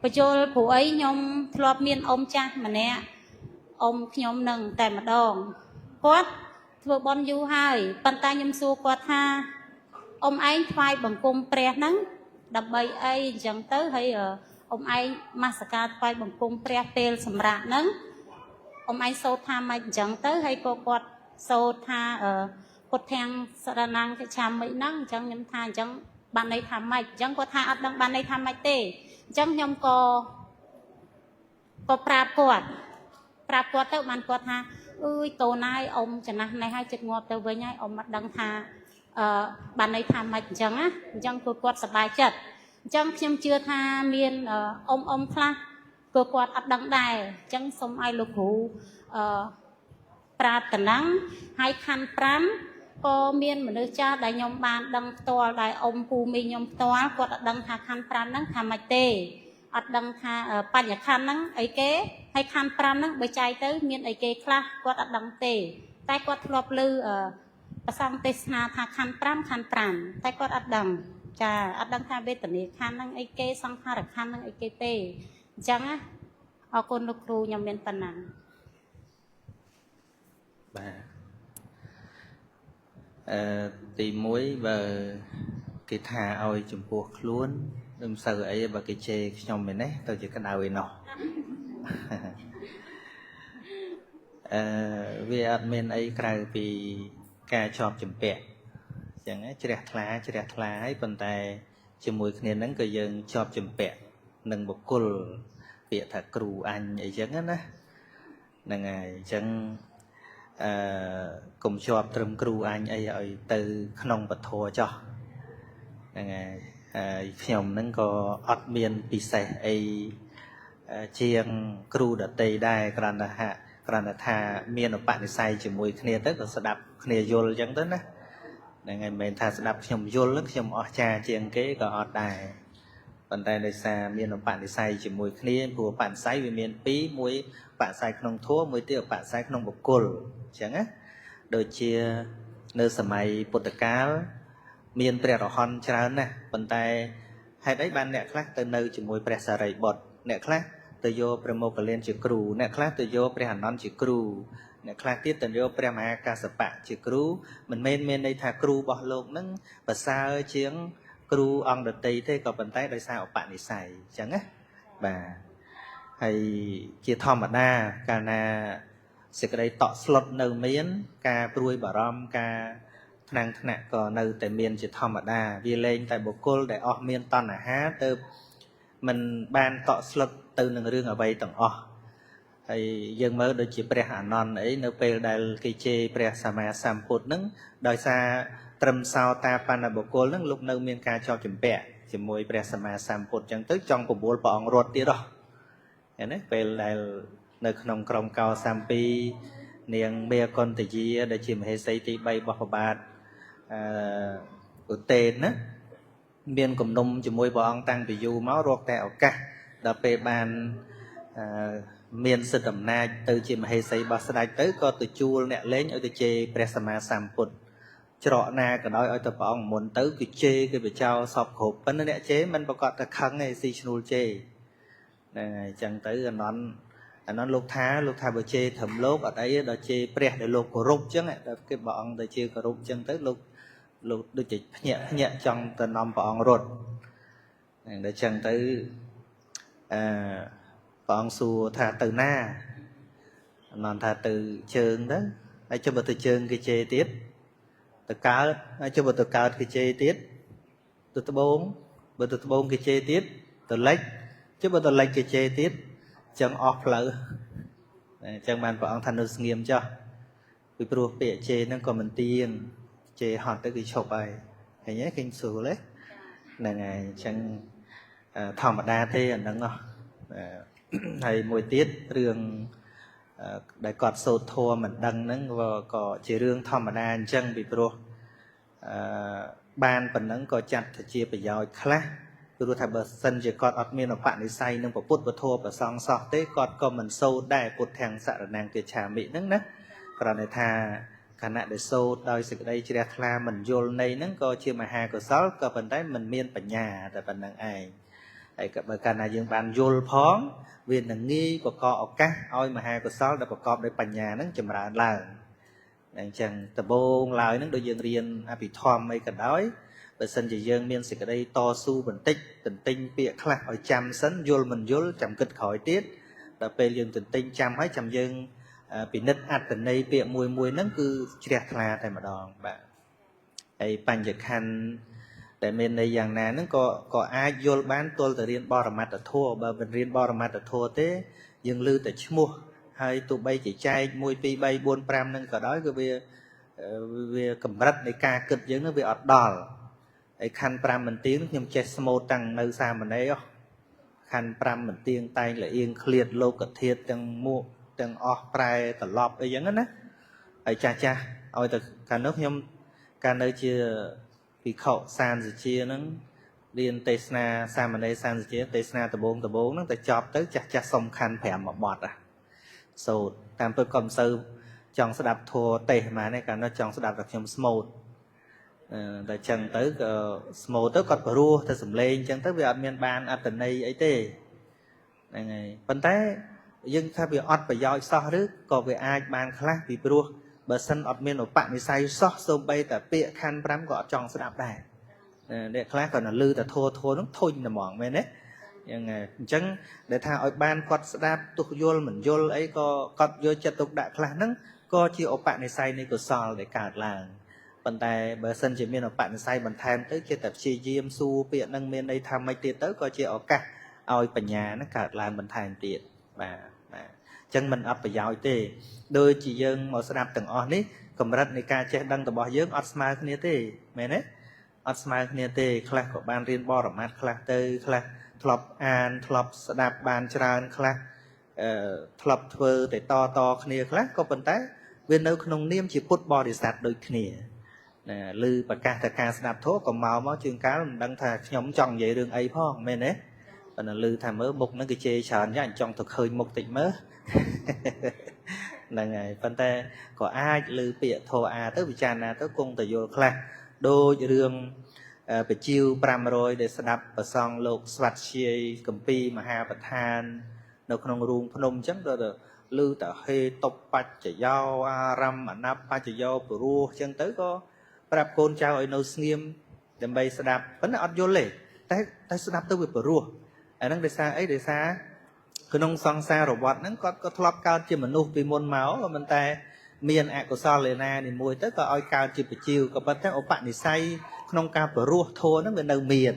បញ្យល់ព្រោះអីខ្ញុំធ្លាប់មានអ៊ំចាស់ម្នាក់អ៊ំខ្ញុំនឹងតែម្ដងគាត់ធ្វើបន់យូរហើយប៉ុន្តែខ្ញុំសួរគាត់ថាអ៊ំឯងថ្វាយបង្គំព្រះហ្នឹងដើម្បីអីអញ្ចឹងទៅហើយអ៊ំឯងមាសកាថ្វាយបង្គំព្រះពេលសម្រាប់ហ្នឹងអ៊ំឯងសូត្រថាម៉េចអញ្ចឹងទៅហើយក៏គាត់សូត្រថាពុទ្ធាំងសរណង្កច្ឆាមិហ្នឹងអញ្ចឹងខ្ញុំថាអញ្ចឹងបានន័យថាម៉េចអញ្ចឹងគាត់ថាអត់ដឹងបានន័យថាម៉េចទេអញ្ចឹងខ្ញុំក៏ប្រាប់គាត់ទៅបានគាត់ថាអើយកូនហើយអ៊ំចំណាស់នេះហើយចិត្តងាប់ទៅវិញហើយអ៊ំអត់ដឹងថាបានន័យថាម៉េចអញ្ចឹងណាអញ្ចឹងគាត់សប្បាយចិត្តអញ្ចឹងខ្ញុំជឿថាមានអ៊ំខ្លះក៏គាត់អត់ដឹងដែរអញ្ចឹងសូមឲ្យលោកគ្រូប្រាថ្នាហើយខណ្ឌ5ក៏មានមនុស្សចាស់ដែលខ្ញុំបានដឹងផ្ទាល់ដែលអ៊ំពូមីខ្ញុំផ្ទាល់គាត់អត់ដឹងថាខណ្ឌ5ហ្នឹងថាម៉េចទេអត់ដឹងថាបញ្ញខណ្ឌហ្នឹងអីគេហើយខណ្ឌ5ហ្នឹងបើចែកទៅមានអីគេខ្លះគាត់អត់ដឹងទេតែគាត់ធ្លាប់ឮប្រសង្ឃទេសនាថាខណ្ឌ5តែគាត់អត់ដឹងចាអត់ដឹងថាវេទនាខណ្ឌហ្នឹងអីគេសង្ខារខណ្ឌហ្នឹងអីគេទេអញ្ចឹងណាអរគុណលោកគ្រូខ្ញុំមានប៉ុណ្ណាបាទទី1បើគេថាឲ្យចំពោះខ្លួនមិនសូវអីបើគេជេរខ្ញុំឯនេះទៅជាក្តៅឯណោះវាអត់មានអីក្រៅពីការជាប់ចម្ពាក់អញ្ចឹងជ្រះថ្លាហើយប៉ុន្តែជាមួយគ្នាហ្នឹងក៏យើងជាប់ចម្ពាក់នឹងបុគ្គលពាក្យថាគ្រូអញអីចឹងណាហ្នឹងហើយអញ្ចឹងកុំជាប់ត្រឹមគ្រូអញអីឲ្យទៅក្នុងពធចោះហ្នឹងហើយខ្ញុំហ្នឹងក៏អត់មានពិសេសអីជាងគ្រូដតីដែរគ្រាន់តែថាមានឧបនិស្ស័យជាមួយគ្នាទៅក៏ស្ដាប់គ្នាយល់អញ្ចឹងទៅណាហ្នឹងហើយមិនមែនថាស្ដាប់ខ្ញុំយល់ខ្ញុំអស្ចារ្យជាងគេក៏អត់ដែរប៉ុន្តែដោយសារមានឧបនិស្ស័យជាមួយគ្នាព្រោះឧបនិស្ស័យវាមាន2មួយឧបនិស្ស័យក្នុងធម៌មួយទៀតឧបនិស្ស័យក្នុងបុគ្គលអញ្ចឹងណាដូចជានៅសម័យពុទ្ធកាលមានព្រះរហន្តច្រើនណាស់ប៉ុន្តែហេតុអីបានអ្នកខ្លះទៅនៅជាមួយព្រះសារីបុត្រអ្នកខ្លះទៅយកព្រះមុគលានជាគ្រូអ្នកខ្លះទៅយកព្រះអានន្ទជាគ្រូអ្នកខ្លះទៀតទៅយកព្រះមហាកាសបៈជាគ្រូមិនមែនមានន័យថាគ្រូរបស់លោកនឹងប្រសើរជាងគ្រូអង្គដតីទេក៏ប៉ុន្តែដោយសារឧបនិស្ស័យអញ្ចឹងណាបាទហើយជាធម្មតាកាលណាសេចក្តីតក់ស្លុតនៅមានការព្រួយបារម្ភការថ្នាំងថ្នាក់ក៏នៅតែមានជាធម្មតាវាលែងតែបុគ្គលដែលអស់មានតណ្ហាទៅមិនបានតក់ស្លុតទៅនឹងរឿងអ្វីទាំងអស់ហើយយើងមើលដូចជាព្រះអានន្ទអីនៅពេលដែលគេជេរព្រះសម្មាសម្ពុទ្ធហ្នឹងដោយសារត្រឹមសោតាបណ្ឌបុគ្គលហ្នឹងលោកនៅមានការជាប់ចម្ពាក់ជាមួយព្រះសម្មាសម្ពុទ្ធអញ្ចឹងទៅចង់ប្រមូលព្រះអង្គរត់ទៀតហ៎ឃើញទេពេលដែលនៅក្នុងក្រុមកោសាំពីនាងមេកុនតយាដែលជាមហេសីទី3របស់ព្រះបាទឧទេនណាមានគំនុំជាមួយព្រះអង្គតាំងពីយូរមករកតែឱកាសដល់ពេលបានមានសិទ្ធិអំណាចទៅជាមហេសីរបស់ស្ដេចទៅក៏ទៅជួលអ្នកលេងឲ្យទៅជេរព្រះសម្មាសម្ពុទ្ធច្រកណាក៏ដោយឲ្យទៅព្រះអង្គមុនទៅគឺជេរគេបចោសពគ្រប់ប៉ុន្តែអ្នកជេរមិនប្រកាសតែខឹងឯស៊ីឈ្នួលជេរហ្នឹងហើយអញ្ចឹងទៅអានន់លោកថាបើជេរត្រឹមលោកអត់អីដល់ជេរព្រះដែលលោកគោរពអញ្ចឹងដល់គេព្រះអង្គទៅជេរគោរពអញ្ចឹងទៅ លោកដូចជាភ្ញាក់ចង់ទៅនាំព្រះអង្គរត់ដល់ចឹងទៅព្រះអង្គសួរថាទៅណាអនន្តថាទៅជើងទៅហើយចុះបើទៅជើងគេជេរទៀតទៅកើតហើយចុះបើទៅកើតគេជេរទៀតទៅត្បូងបើទៅត្បូងគេជេរទៀតទៅលិចចុះបើទៅលិចគេជេរទៀតចឹងអស់ផ្លូវអញ្ចឹងបានព្រះអង្គថានៅស្ងៀមចុះពីព្រោះពាក្យជេរហ្នឹងក៏មិនទៀងជេរហត់ទៅគឺឈប់ហើយឃើញទេឃើញស្រួលទេហ្នឹងហើយអញ្ចឹងធម្មតាទេអាហ្នឹងហើយមួយទៀតរឿងដែលគាត់សូត្រធម៌មិនដឹងហ្នឹងក៏ជារឿងធម្មតាអញ្ចឹងពីព្រោះបានប៉ុណ្ណឹងក៏ចាត់ជាប្រយោជន៍ខ្លះព្រោះថាបើសិនជាគាត់អត់មានឧបនិស្ស័យនឹងពុទ្ធពធប្រសង្ឃសោះទេគាត់ក៏មិនសូត្រដែរពុទ្ធាំងសរណង្គកិច្ឆាមិហ្នឹងណាគ្រាន់តែថាខណៈដែលសូត្រដោយសេចក្តីជ្រះថ្លាមិនយល់ន័យហ្នឹងក៏ជាមហាកុសលក៏ប៉ុន្តែមិនមានបញ្ញាតែប៉ុណ្្នឹងឯងហើយក៏បើកាលណាយើងបានយល់ផងវានឹងងាយបកកឱកាសឲ្យមហាកុសលដែលប្រកបដោយបញ្ញាហ្នឹងចម្រើនឡើងអញ្ចឹងដំបូងឡើយហ្នឹងដូចយើងរៀនអភិធម្មអីក៏ដោយបើសិនជាយើងមានសេចក្តីតស៊ូបន្តិចទន្ទិញពាក្យខ្លះឲ្យចាំសិនយល់មិនយល់ចាំគិតក្រោយទៀតដល់ពេលយើងទន្ទិញចាំហើយចាំយើងពិនិត្យអត្ថន័យពាក្យមួយហ្នឹងគឺជ្រះថ្លាតែម្ដងបាទហើយបញ្ញខណ្ឌដែលមានន័យយ៉ាងណាហ្នឹងក៏អាចយល់បានទល់តែរៀនបរមត្ថធម៌បើមិនរៀនបរមត្ថធម៌ទេយើងឮតែឈ្មោះហើយទោះបីជាចែក1 2 3 4 5ហ្នឹងក៏ដោយគឺវាកម្រិតនៃការគិតយើងហ្នឹងវាអត់ដល់ហើយខណ្ឌ5មិនទៀងខ្ញុំចេះស្មូតតាំងនៅសាមណេរខណ្ឌ5មិនទៀងតែងលៀងឃ្លាតលោកធាតុទាំងមួកទាំងអស់ប្រែត្រឡប់អីចឹងណាហើយចាស់ឲ្យទៅកាលនោះខ្ញុំកាលនៅជាភិក្ខុសានសុជាហ្នឹងរៀនទេសនាសាមណេរសានសុជាទេសនាដំបូងហ្នឹងតែចប់ទៅចាស់សុំខណ្ឌ5មួយបទសូត្រតាមពិតក៏មិនសូវចង់ស្ដាប់ធម៌ទេសហ្មងទេកាលនោះចង់ស្ដាប់តែខ្ញុំស្មូតតែចឹងទៅក៏ស្មូតទៅគាត់ព្រោះទៅសំឡេងចឹងទៅវាអត់មានបានអត្តន័យអីទេហ្នឹងហើយប៉ុន្តែយើងថាវាអត់ប្រយោជន៍សោះឬក៏វាអាចបានខ្លះពីព្រោះបើសិនអត់មានឧបនិស្ស័យសោះសូម្បីតែពាក្យខណ្ឌ5ក៏អត់ចង់ស្ដាប់ដែរអ្នកខ្លះក៏នៅលឺតែធัวនោះធុញតែហ្មងមែនទេយ៉ាងអញ្ចឹងដែលថាឲ្យបានគាត់ស្ដាប់ទុះយល់មិនយល់អីក៏គាត់យកចិត្តទុកដាក់ខ្លះហ្នឹងក៏ជាឧបនិស្ស័យនៃកុសលដែលកើតឡើងប៉ុន្តែបើសិនជាមានឧបនិស្ស័យបន្ថែមទៅជាតែព្យាយាមសួរពាក្យហ្នឹងមានន័យថាម៉េចទៀតទៅក៏ជាឱកាសឲ្យបញ្ញាហ្នឹងកើតឡើងបន្ថែមទៀតបាទអញ្ចឹងมันអត់ប្រយោជន៍ទេដូចជាយើងមកស្ដាប់ទាំងអស់នេះកម្រិតនៃការចេះដឹងរបស់យើងអត់ស្មើគ្នាទេមែនទេអត់ស្មើគ្នាទេខ្លះក៏បានរៀនបរមត្ថខ្លះទៅខ្លះធ្លាប់អានធ្លាប់ស្ដាប់បានច្រើនខ្លះធ្លាប់ធ្វើតែតគ្នាខ្លះក៏ប៉ុន្តែវានៅក្នុងនាមជាពុទ្ធបរិស័ទដូចគ្នាណាឬប្រកាសតែការស្ដាប់ធម៌ក៏មកជាងកាលមិនដឹងថាខ្ញុំចង់និយាយរឿងអីផងមែនទេប៉ុន្តែឮថាមើលមុខហ្នឹងគេជេរច្រើនយ៉ាងចង់ទៅឃើញមុខតិចមើលហ្នឹងហើយប៉ុន្តែក៏អាចឮពាក្យធម៌ទៅពិចារណាទៅគង់តែយល់ខ្លះដូចរឿងបជាវ500ដែលស្ដាប់ប្រសងលោកស្វាត់ជាយគម្ពីរមហាប្រធាននៅក្នុងរូងភ្នំអញ្ចឹងក៏ឮតែហេតុបច្ចយោអារម្មណ៍អនបច្ចយោព្រោះអញ្ចឹងទៅក៏ប្រាប់កូនចៅឲ្យនៅស្ងៀមដើម្បីស្ដាប់ប៉ុន្តែអត់យល់ទេតែស្ដាប់ទៅវាព្រោះអាហ្នឹងដោយសារអីដោយសារក្នុងសង្សារវដ្តហ្នឹងគាត់ក៏ធ្លាប់កើតជាមនុស្សពីមុនមកក៏មិនតែមានអកុសលលេណានីមួយទៅក៏ឲ្យកើតជាបជាវក៏ប៉ុន្តែឧបនិស្ស័យក្នុងការព្រោះធម៌ហ្នឹងវានៅមាន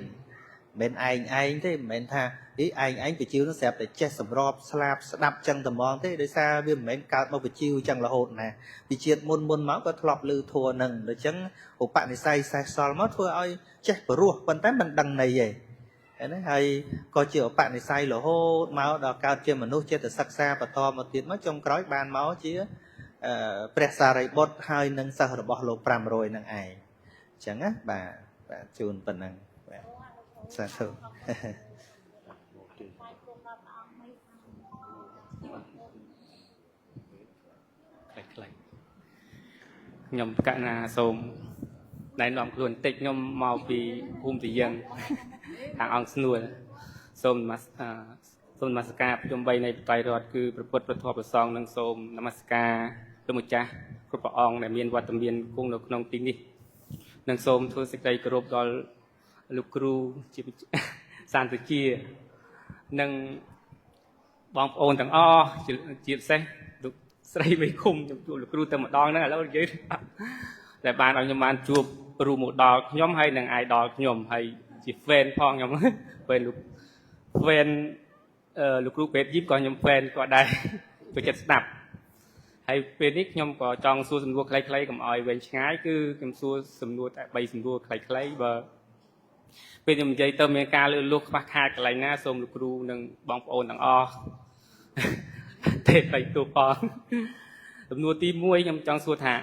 មិនឯងទេមិនមែនថាឯងបជាវហ្នឹងស្រាប់តែចេះសម្របស្លាប់ស្ដាប់ចឹងតែហ្មងទេដោយសារវាមិនមែនកើតមកបជាវចឹងរហូតណាពីជាតិមុនមកក៏ធ្លាប់ឮធម៌ហ្នឹងដូច្នេះឧបនិស្ស័យសេះសល់មកធ្វើឲ្យចេះព្រោះប៉ុន្តែមិនដឹងន័យទេហ្នឹងហើយក៏ជាឧបនិស្ស័យរហូតមកដល់កើតជាមនុស្សចេះតែសិក្សាបន្តមកទៀតមកចុងក្រោយបានមកជាព្រះសារីបុត្រហើយនឹងសិស្សរបស់លោក500ហ្នឹងឯងអញ្ចឹងណាបាទជូនប៉ុណ្ណឹងបាទសាធុខ្ញុំកណាសូមណែនាំខ្លួនបន្តិចខ្ញុំមកពីភូមិទីយើងខាងអង្គស្នួលសូមនមស្ការប្រជុំ3នៃបត្រៃរតគឺព្រះពុទ្ធព្រះធម៌ព្រះសង្ឃនិងសូមនមស្ការលោកម្ចាស់គ្រប់ព្រះអង្គដែលមានវត្តមានគង់នៅក្នុងទីនេះ នឹងសូមធ្វើសេចក្តីគោរពដល់លោកគ្រូជាសន្តិជានិងបងប្អូនទាំងអស់ជាពិសេសលោកស្រីមេឃុំជួបលោកគ្រូតែម្ដងហ្នឹងឥឡូវនិយាយតែបានឲ្យខ្ញុំបានជួបរូបមកដល់ខ្ញុំហើយនឹងអាយដល់ខ្ញុំហើយជា fan ផងខ្ញុំ fan លោក fan លោកគ្រូពេទ្យយីបក៏ខ្ញុំ fan គាត់ដែរចូលចិត្តស្ដាប់ហើយពេលនេះខ្ញុំក៏ចង់សួរសំណួរខ្លីៗកុំឲ្យវែងឆ្ងាយគឺខ្ញុំសួរសំណួរតែ3សំណួរខ្លីៗបើពេលខ្ញុំនិយាយទៅមានការលើសលុះខ្វះខាតកន្លែងណាសូមលោកគ្រូនិងបងប្អូនទាំងអស់ទេបៃទូផងសំណួរទី1ខ្ញុំចង់សួរថា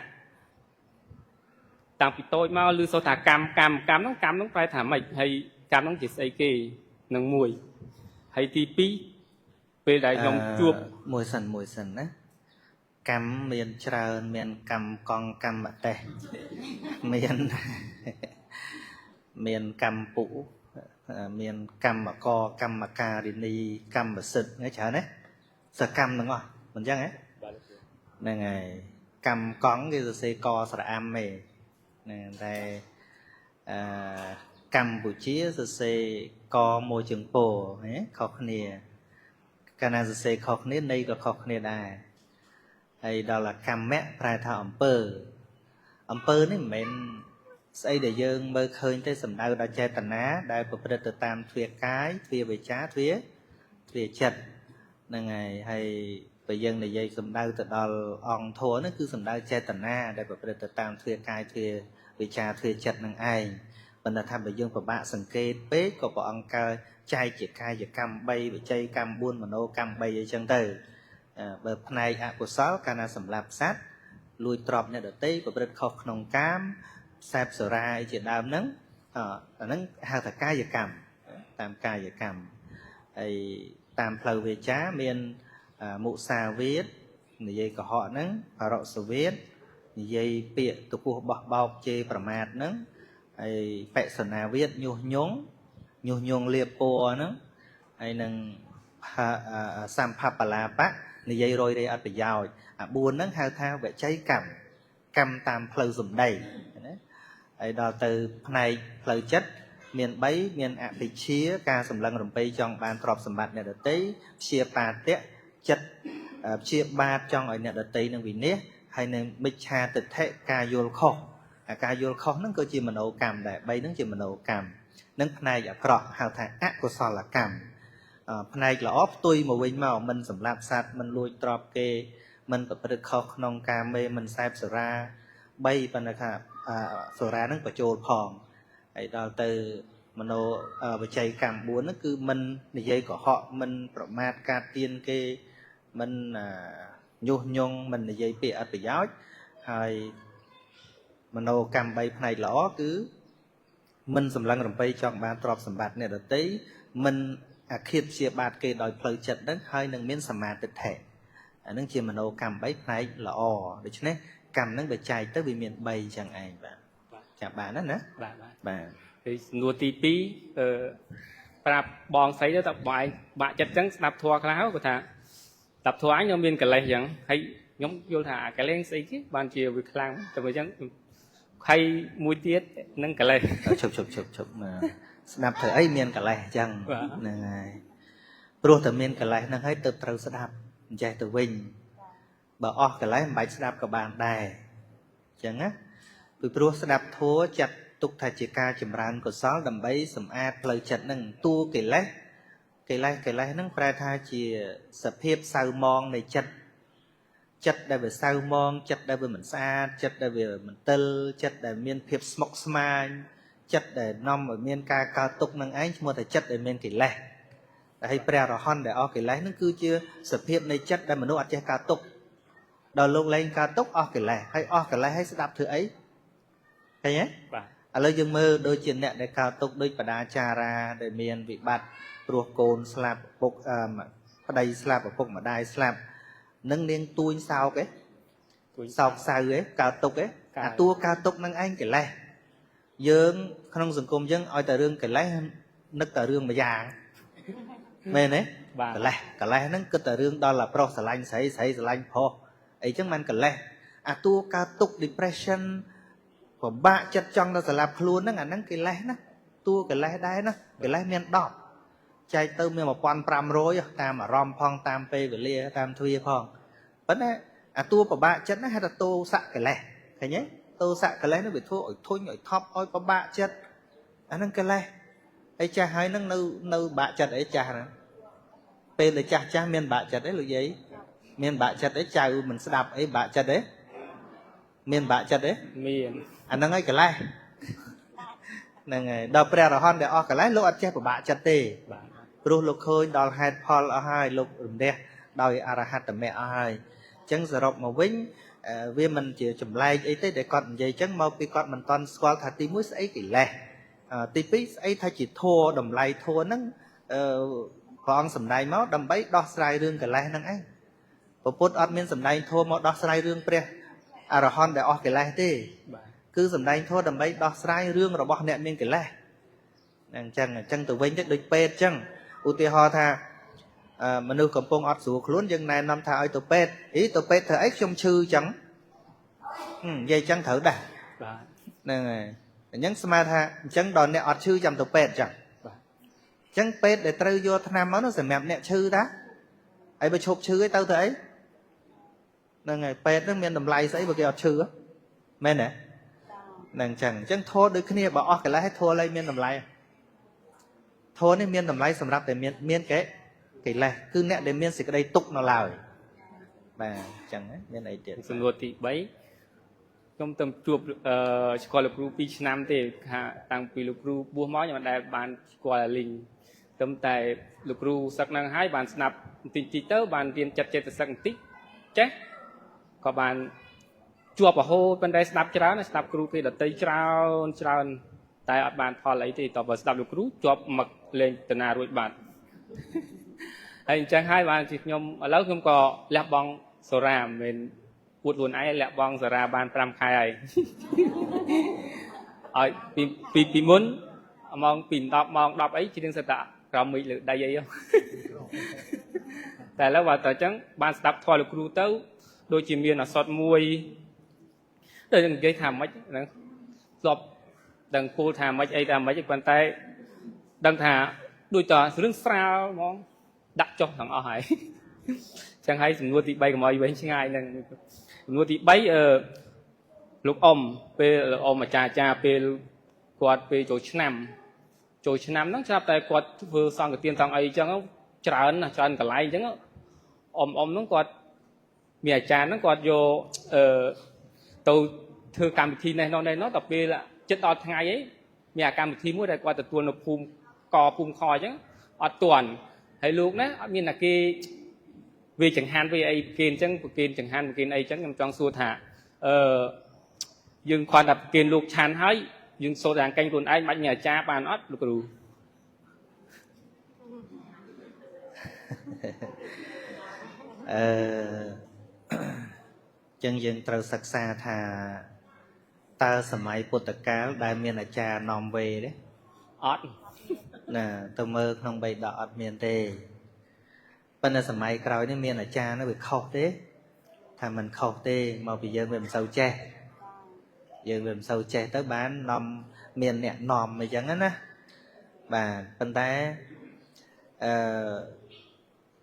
តាំងពីតូចមកឮសូរថាកម្មហ្នឹងប្រែថាម៉េចហើយកម្មហ្នឹងជាស្អីគេនឹងមួយហើយទី2ពេលដែលខ្ញុំជួបមួយសិនណាកម្មមានច្រើនមានកម្មកងកម្មតេះមានកម្មពុមានកម្មកកម្មការិនីកម្មសិទ្ធហ្នឹងច្រើនណាសកម្មទាំងអស់មិនអញ្ចឹងហ៎ហ្នឹងហើយកម្មកងគេសរសេរកស្រអាំឯងណាតែកម្ពុជាសរសេរកមួយជើងពោហ៎ខុសគ្នាកាលណាសរសេរខុសគ្នាន័យក៏ខុសគ្នាដែរហើយដល់កម្មៈប្រែថាអំពើនេះមិនមែនស្អីដែលយើងមើលឃើញទេសំដៅដល់ចេតនាដែលប្រព្រឹត្តទៅតាមទ្វាកាយទ្វាវិចាទ្វាចិត្តហ្នឹងហើយបើយើងនិយាយសំដៅទៅដល់អង្គធម៌ហ្នឹងគឺសំដៅចេតនាដែលប្រព្រឹត្តទៅតាមទ្វាកាយទ្វាវិចាទ្វាចិត្តនឹងឯងប៉ុន្តែថាបើយើងពិបាកសង្កេតពេកក៏ព្រះអង្គកើចែកជាកាយកម្ម3វិច័យកម្ម4មនោកម្ម3អីចឹងទៅបើផ្នែកអកុសលកាលណាសម្លាប់សត្វលួចទ្រព្យអ្នកដទៃប្រព្រឹត្តខុសក្នុងកាមសែបសរាអីជាដើមហ្នឹងអាហ្នឹងហៅថាកាយកម្មតាមកាយកម្មហើយតាមផ្លូវវាចាមានមុសាវាទនិយាយកុហកហ្នឹងបរសវាទនិយាយពាក្យទពោះបោះបោកជេរប្រមាថហ្នឹងហើយបិសនាវាទញុះញង់លៀបពោហ្នឹងហើយនឹងសម្ភបលាបៈនិយាយរយរៃអត់ប្រយោជន៍អា4ហ្នឹងហៅថាវិច័យកម្មតាមផ្លូវសម្ដីណាហើយដល់ទៅផ្នែកផ្លូវចិត្តមាន3មានអភិជាការសម្លឹងរំពៃចង់បានទ្រព្យសម្បត្តិអ្នកដទៃព្យាបាទៈចិត្តព្យាបាទចង់ឲ្យអ្នកដទៃនឹងវិនិច្ឆ័យហើយនឹងមិច្ឆាទិដ្ឋិការយល់ខុសការយល់ខុសហ្នឹងក៏ជាមនោកម្មដែរ3ហ្នឹងជាមនោកម្មនឹងផ្នែកអាក្រក់ហៅថាអកុសលកម្មផ្នែកល្អផ្ទុយមកវិញមកមិនសម្លាប់សត្វមិនលួចទ្រព្យគេមិនប្រព្រឹត្តខុសក្នុងកាមេមិនសែបសរា3ប៉ុន្តែថាសរាហ្នឹងបញ្ចូលផងហើយដល់ទៅមនោវិច័យកម្ម4ហ្នឹងគឺមិននិយាយកុហកមិនប្រមាថកាត់ទៀនគេមិនញុះញង់មិននិយាយពាក្យអត់ប្រយោជន៍ហើយមនោកម្ម3ផ្នែកល្អគឺមិនសម្លឹងរំពៃចង់បានទ្រព្យសម្បត្តិអ្នកដទៃមិនអាឃាតព្យាបាទគេដោយផ្លូវចិត្តហ្នឹងហើយនឹងមានសមាទិដ្ឋិអានឹងជាមនោកម្ម3ផ្នែកល្អដូច្នេះកម្មហ្នឹងបើចែកទៅវាមាន3អញ្ចឹងឯងបាទចាំបានណាបាទហើយសំណួរទី2ប្រាប់បងស្រីទៅបងឯងបាក់ចិត្តអញ្ចឹងស្ដាប់ធัวខ្លះគាត់ថាស្ដាប់ធัวអញខ្ញុំមានកលេសអញ្ចឹងហើយខ្ញុំយល់ថាកលេសស្អីគេបានជាវាខ្លាំងតែអញ្ចឹងហើយមួយទៀតនឹងកលេសឈប់ស្ដាប់ធ្វើអីមានកលេសអញ្ចឹងហ្នឹងហើយព្រោះតែមានកលេសហ្នឹងហើយទៅត្រូវស្ដាប់អញ្ចេះទៅវិញបើអស់កលេសមិនបាច់ស្ដាប់ក៏បានដែរអញ្ចឹងណាពីព្រោះស្ដាប់ធัวចាត់ទុកថាជាការចម្រើនកុសលដើម្បីសម្អាតផ្លូវចិត្តហ្នឹងតួកិលេសហ្នឹងប្រែថាជាសភាពសៅមងនៃចិត្តដែលវាសៅមងចិត្តដែលវាមិនស្អាតចិត្តដែលវាមិនទិលចិត្តដែលមានភាពស្មុគស្មាញចិត្តដែលនាំឲ្យមានការកើតទុក្ខនឹងឯងឈ្មោះថាចិត្តដែលមានកិលេសហើយព្រះអរហន្តដែលអស់កិលេសហ្នឹងគឺជាសភាពនៃចិត្តដែលមនុស្សអត់ចេះកើតទុក្ខដល់លោកលែងកើតទុក្ខអស់កិលេសហើយអស់កិលេសហើយស្ដាប់ធ្វើអីឃើញទេបាទឥឡូវយើងមើលដូចជាអ្នកដែលកើតទុក្ខដូចបដាចារាដែលមានវិបត្តិព្រោះកូនស្លាប់ពុកប្តីស្លាប់ឪពុកម្ដាយស្លាប់នឹងនាងទួញសោកសោកសៅកើតទុក្ខអាតួកើតទុក្ខនឹងឯងកិលេសយើងក្នុងសង្គមយើងឲ្យតែរឿងកិលេសនឹកតែរឿងមួយយ៉ាងមែនទេកិលេសហ្នឹងគិតតែរឿងដល់ប្រុសស្រឡាញ់ស្រីស្រឡាញ់ប្រុសអីចឹងមិនកិលេសអាតួកើតទុក្ខ depression của bạ chất trong đó sẽ làm luôn nó ngắn cái lẽ nó tua cái lẽ đấy nó cái lẽ miền đỏ chạy từ miền một quan pram rối tam mà rom phong tam pe về lia tam thuê phong vấn đấy tua của bạ chất nó hay là tua sạ cái lẽ thấy nhé tua sạ cái lẽ nó bị thua ở thôi nhảy thop ôi có bạ chất nó cái lẽ ấy cha hai nó nâu bạ chất ấy cha nữa pe là cha miền bạ chất đấy là gì miền bạ chất đấy cha mình sẽ đạp ấy bạ chất đấy miền bạ chất đấy មាន anh đang ấy cái lai này đào pre rồi hòn để ở cái lai lúc ăn chơi của bạn chặt tê rồi lúc khơi đào hạt phol ở hai lúc đè đào arahat tầm mẹ ở hai chân giờ rộng mà vĩnh vì mình chỉ chùm lai ấy thế để con dây chân mau vì con mình toàn squat thà tí mũi ấy cái lai tí pí ấy thay chỉ thua đầm lai thua nắng con sầm này máu đầm bấy đo sai rương cái lai nắng ấy bộ phốt admin sầm này thua máu đo sai rương pre arahan để ở cái lai tê cứ sầm đây thôi đầm bấy đo sai rương rồi bỏ nẹt miên cái lẽ chẳng từ vinh chắc được pet chẳng ưu tiên ho tha mình nuôi cầm pong ọt sủa luôn dân này năm thà ai tụ pet ý tụ pet thở ấy trong chư chẳng dây chẳng thở đã nè nhấn smart tha chẳng đòn nẹt ọt chư chậm tụ pet chẳng chẳng pet để trêu vô tham máu nó sẽ mẹp nẹt chư đó ấy bị chụp chư ấy tao thấy nè ngày pet nó miên đầm lay sấy bờ kia ọt chư á men nè nàng chẳng thua đôi khi bảo cái lá hết thua lấy miên tầm lại thua nên miên tầm lại sầm rạp để miên cái là cứ nẹt để miên xịt cái đây tục nó lào mà chẳng ấy miên này tiền សំណួរទី3ខ្ញុំទៅជួបស្គាល់លោកគ្រូ2ឆ្នាំទេតាំងពីលោកគ្រូបួសមកខ្ញុំមិនដែលបានស្គាល់លីងតែតែលោកគ្រូសឹកនឹងហើយបានស្ដាប់បន្តិចទៅបានរៀនចិត្តចិត្តសឹកបន្តិចចេះក៏បាន ជួបរហូតប៉ុន្តែស្ដាប់ច្រើនស្ដាប់គ្រូគេដតីច្រើនតែអត់បានផលអីទេតើបើស្ដាប់លោកគ្រូជាប់មកលេងតាណារួចបាត់ហើយអញ្ចឹងហើយបានជាខ្ញុំឥឡូវខ្ញុំក៏លះបង់សូរ៉ាមិនមែនពួតខ្លួនឯងលះបង់សូរ៉ាបាន5ខែហើយឲ្យពីមុនម៉ោងពី10ម៉ោង10អីជារៀងសិតតែក្រោមមីលើដៃអីតែឥឡូវបើតើអញ្ចឹងបានស្ដាប់ធម៌លោកគ្រូទៅដូចជាមានអសត់មួយ đời những cái thảm mấy lọp đằng cô thảm mấy ấy thảm mấy quan tay đằng thả đôi trò sướng sao mong đặt cho thằng ở hải chẳng hay nuôi thì bay của mọi bên ngay nên nuôi thì bay ở lúc pe mà cha pe quạt pe chỗ năm nó chạp tại quạt vừa xong cái tiền thằng ấy chẳng tràn cả lại chẳng nó quạt mẹ cha nó quạt vô tôi thưa cam thị này nó tập về là chất đo ngày ấy nhà cam thị mỗi đại qua từ tuần nộp phum khoi chứ ở tuần hay lúc đấy miền là kia vì chẳng hạn vì ai kiên chẳng hạn kiên ai chẳng trong xua thả dừng khoan đập kiên lục chán hơi dừng số đàn canh tuần ai mạnh nhà cha bàn ót lục rù chân dân trâu sắc xa thà ta sớm mai bột cá đại miền là cha nòm về đấy ót nè tôi mơ không bay đọt miền tây bên là sớm mai cày nên miền là cha nó bị khâu thế thà mình khâu tê mà bây giờ mình sâu che giờ mình sâu che tới bán nòm miền nè nòm mày chẳng á và bên ta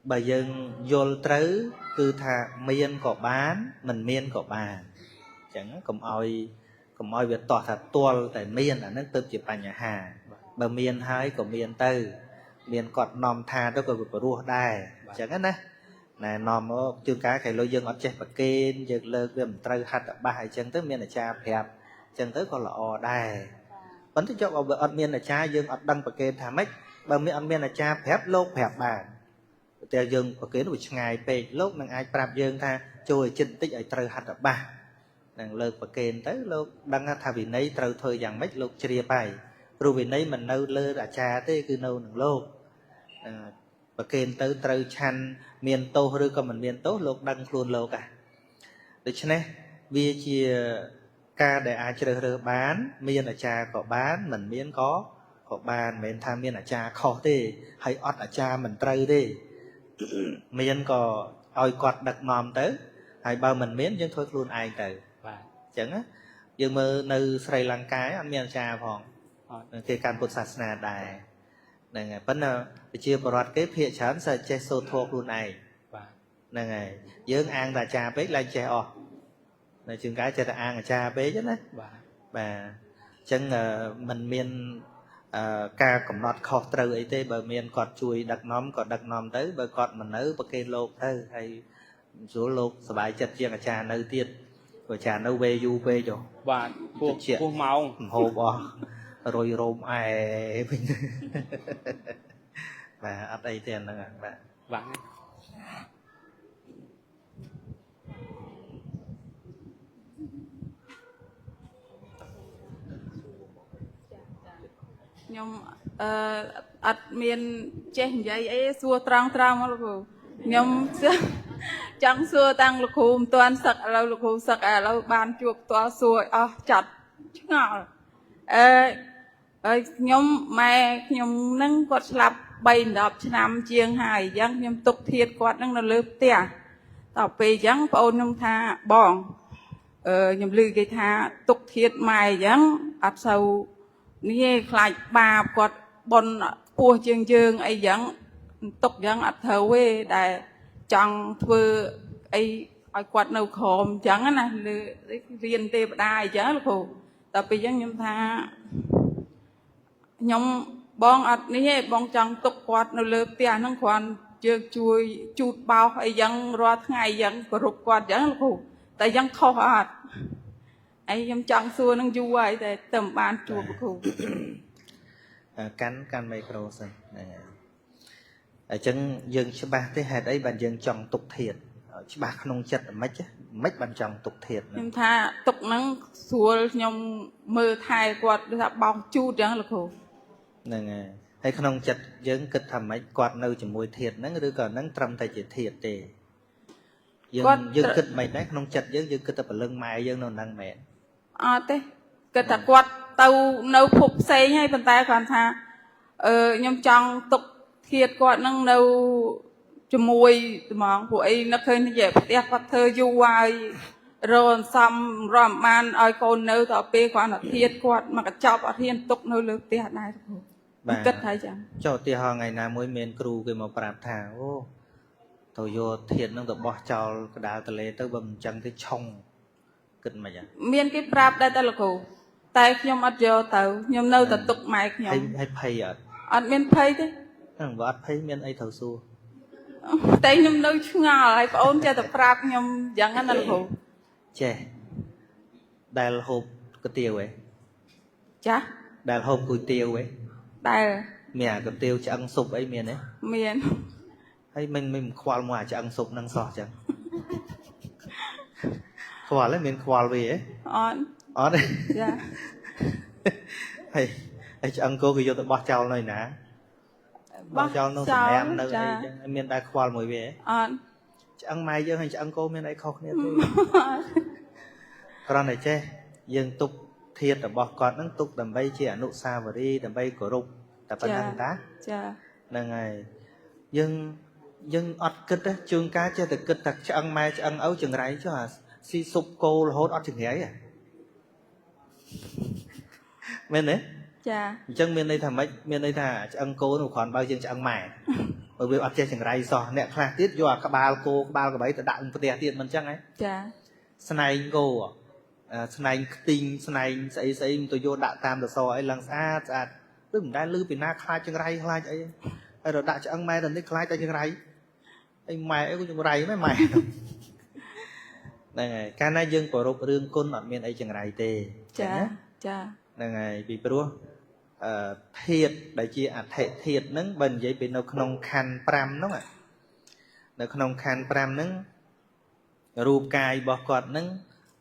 bà dân vô trứ cứ thà miên có bán mình miên có bàn chẳng cùng oi việc tỏ thật tuol tại miên là nó tự chỉ bàn nhà hà bà miên hai của miên tư miên cọt nòm tha đó có việc rùa đài chẳng á nè nòm chưa cá cái lôi dân ở trên bạc kên dân lơ gần trừ hạt bài chân tới miên là cha phèp chân tới còn là o đài vẫn thích cho ở miên là cha dân ở đăng bạc kên thà mấy bà miên là cha phèp lô phèp bànแต่យើងប្រកេនវាឆ្ងាយពេកលោកនឹងអាចប្រាប់យើងថាជួយចិត្តតិចឲ្យត្រូវហត្ថបាសនឹងលើកប្រកេនទៅលោកដឹងថាវិន័យត្រូវធ្វើយ៉ាងម៉េចលោកជ្រាបហើយព្រោះវិន័យមិននៅលើអាចារ្យទេគឺនៅនឹងលោកប្រកេនទៅត្រូវឆាន់មានទោសឬក៏មិនមានទោសលោកដឹងខ្លួនលោកហ่ะដូច្នេះវាជាការដែលអាចជ្រើសរើសបានមានអាចារ្យក៏បានមិនមានក៏បានមិនមែនថាមានអាចារ្យខុសទេហើយអត់អាចារ្យមិនត្រូវទេមានក៏ឲ្យគាត់ដឹកនាំទៅហើយបើមិនមានយើងធ្វើខ្លួនឯងទៅបាទអញ្ចឹង យើងមើលនៅស្រីលង្កាអត់មានអាចារ្យផងគេកាន់ពុទ្ធសាសនាដែរហ្នឹងហើយប៉ុន្តែប្រជាពលរដ្ឋគេភាគច្រើនសិតចេះសូត្រធម៌ខ្លួនឯង បាទ ហ្នឹងហើយយើងអាងតែអាចារ្យពេកឡើងចេះអស់នៅជាងកាយចេះតែអាងអាចារ្យពេកណា បាទ បាទអញ្ចឹងมันមានការកំណត់ខុសត្រូវអីទេបើមានគាត់ជួយដឹកនាំក៏ដឹកនាំទៅបើគាត់មិននៅប្រគេនលោកទៅហើយស្រួលលោកសប្បាយចិត្តជាងអាចារ្យនៅទៀតព្រោះអាចារ្យនៅវេយូរពេកចុះ បាទពោះម៉ោង ហូបអស់រុយរោមអែវិញបាទអត់អីទេហ្នឹងបាទ បាទ ខ្ញុំអត់មានចេះនិយាយអីសួរត្រង់មកលោកគ្រូខ្ញុំចង់សួរតាំងលោកគ្រូមិនទាន់សឹកឥឡូវលោកគ្រូសឹកឥឡូវបានជួបផ្ទាល់សួរអស់ចាត់ឆ្ងល់ហើយខ្ញុំម៉ែខ្ញុំនឹងគាត់ស្លាប់3-10ឆ្នាំជាងហើយអញ្ចឹងខ្ញុំទុកធាតគាត់នឹងនៅលើផ្ទះដល់ពេលអញ្ចឹងបងអូនខ្ញុំថាបងខ្ញុំឮគេថាទុកធាតម៉ែអញ្ចឹងអត់សូវនេះឯងខ្លាចបាបគាត់បនពោះជាងយើងអីចឹងទុកចឹងអត់ត្រូវទេដែលចង់ធ្វើអីឲ្យគាត់នៅក្រមចឹងណាលើរៀនទេវតាអីចឹងលោកគ្រូតែពេលចឹងខ្ញុំថាខ្ញុំបងអត់នេះទេបងចង់ទុកគាត់នៅលើផ្ទះហ្នឹងគ្រាន់យើងជួយជូតបោសអីចឹងរាល់ថ្ងៃចឹងគោរពគាត់ចឹងលោកគ្រូតែចឹងខុសអត់អីខ្ញុំចង់សួរនឹងយូរហើយតែតែមិនបានជួបលោកគ្រូ កាន់មីក្រូសិនហ្នឹងហើយអញ្ចឹងយើងច្បាស់ទេហេតុអីបានយើងចង់ទុកធាតច្បាស់ក្នុងចិត្តមិនបានចង់ទុកធាត ខ្ញុំថាទុកហ្នឹងស្រួលខ្ញុំមើលថែគាត់ថាបោសជូតចឹងលោកគ្រូ ហ្នឹងហើយក្នុងចិត្តយើងគិតថាម៉េចគាត់នៅជាមួយធាតហ្នឹងឬក៏ហ្នឹងត្រឹមតែជាធាតទេយើងគិតមិនដែរក្នុងចិត្តយើងគិតតែព្រលឹងម៉ែយើងនៅហ្នឹងមែនអត់ទេគិតថាគាត់ទៅនៅភពផ្សេងហើយប៉ុន្តែគាត់ថាខ្ញុំចង់ទុកធាតគាត់ហ្នឹងនៅជាមួយហ្មងពួកអីនឹកឃើញនិយាយផ្ទះគាត់ធ្វើយូរហើយរអន្សំរំបានឲ្យកូននៅដល់ពេលគាត់ថាធាតគាត់មកកញ្ចប់អត់ហ៊ានទុកនៅលើផ្ទះដែរគ្រូគិតថាចឹង ចុះឧទាហរណ៍ថ្ងៃណាមួយមានគ្រូគេមកប្រាប់ថាអូទៅយកធាតហ្នឹងទៅបោះចោលកដាលទលេទៅបើមិនចឹងទេឆុងគិតមិនយ៉ាងមានគេប្រាប់ដែរតែលោកគ្រូតែខ្ញុំអត់យកទៅខ្ញុំនៅតែទុកម៉ែខ្ញុំហើយភ័យអត់មានភ័យទេហ្នឹងបើអត់ភ័យមានអីត្រូវសួរ តែខ្ញុំនៅឆ្ងល់ហើយបងអូនចេះតែប្រាប់ខ្ញុំយ៉ាងហ្នឹងណាលោកគ្រូ ចេះដែលហូបគុយទាវឯង ចាស់ ដែលហូបគុយទាវឯង ដែល មានអាគុយទាវឆ្អឹងស៊ុបអីមានទេ មាន ហើយមិនខ្វល់មកអាឆ្អឹងស៊ុបហ្នឹងសោះចឹងខ្វល់ទេមានខ្វល់វាទេអត់ទេចាហើយឆ្អឹងគោគេយកទៅបោះចោលនៅណាបោះចោលនៅសម្រាប់នៅអីចឹងមានតែខ្វល់មួយវាអត់ឆ្អឹងម៉ែយើងហើយឆ្អឹងគោមានអីខុសគ្នាទេគ្រាន់តែចេះយើងទុកធាតុរបស់គាត់ហ្នឹងទុកដើម្បីជាអនុស្សាវរីយ៍ដើម្បីគោរពតែប៉ុណ្្នឹងតាចាហ្នឹងហើយយើងអត់គិតទេជួនកាលចេះតែគិតថាឆ្អឹងម៉ែឆ្អឹងឪចង្រៃចុះអាស៊ីស៊ុបគោរហូតអត់ចង្រៃហ៎មែនទេចាអញ្ចឹងមានន័យថាម៉េចមានន័យថាឆ្អឹងគោនោះគ្រាន់បើយើងឆ្អឹងម៉ែបើវាអត់ចេះចង្រៃសោះអ្នកខ្លះទៀតយកអាក្បាលគោក្បាលក្របីទៅដាក់ក្នុងផ្ទះទៀតមិនអញ្ចឹងហ៎ចាស្នែងគោស្នែងខ្ទីងស្នែងស្អីស្អីទៅយកដាក់តាមសសរអីឡើងស្អាតដូចមិនដែលឮពីណាខ្លាចចង្រៃខ្លាចអីហើយរដាក់ឆ្អឹងម៉ែទៅនេះខ្លាចតែចង្រៃអីម៉ែអីក៏ចង្រៃម៉ែហ្នឹងហើយកាលណាយើងគោរពរឿងគុណអត់មានអីចង្រៃទេចាហ្នឹងហើយពីព្រោះធាតុដែលជាអធិធាតុហ្នឹងបើនិយាយពីនៅក្នុងខណ្ឌ5ហ្នឹងនៅក្នុងខណ្ឌ5ហ្នឹងរូបកាយរបស់គាត់ហ្នឹង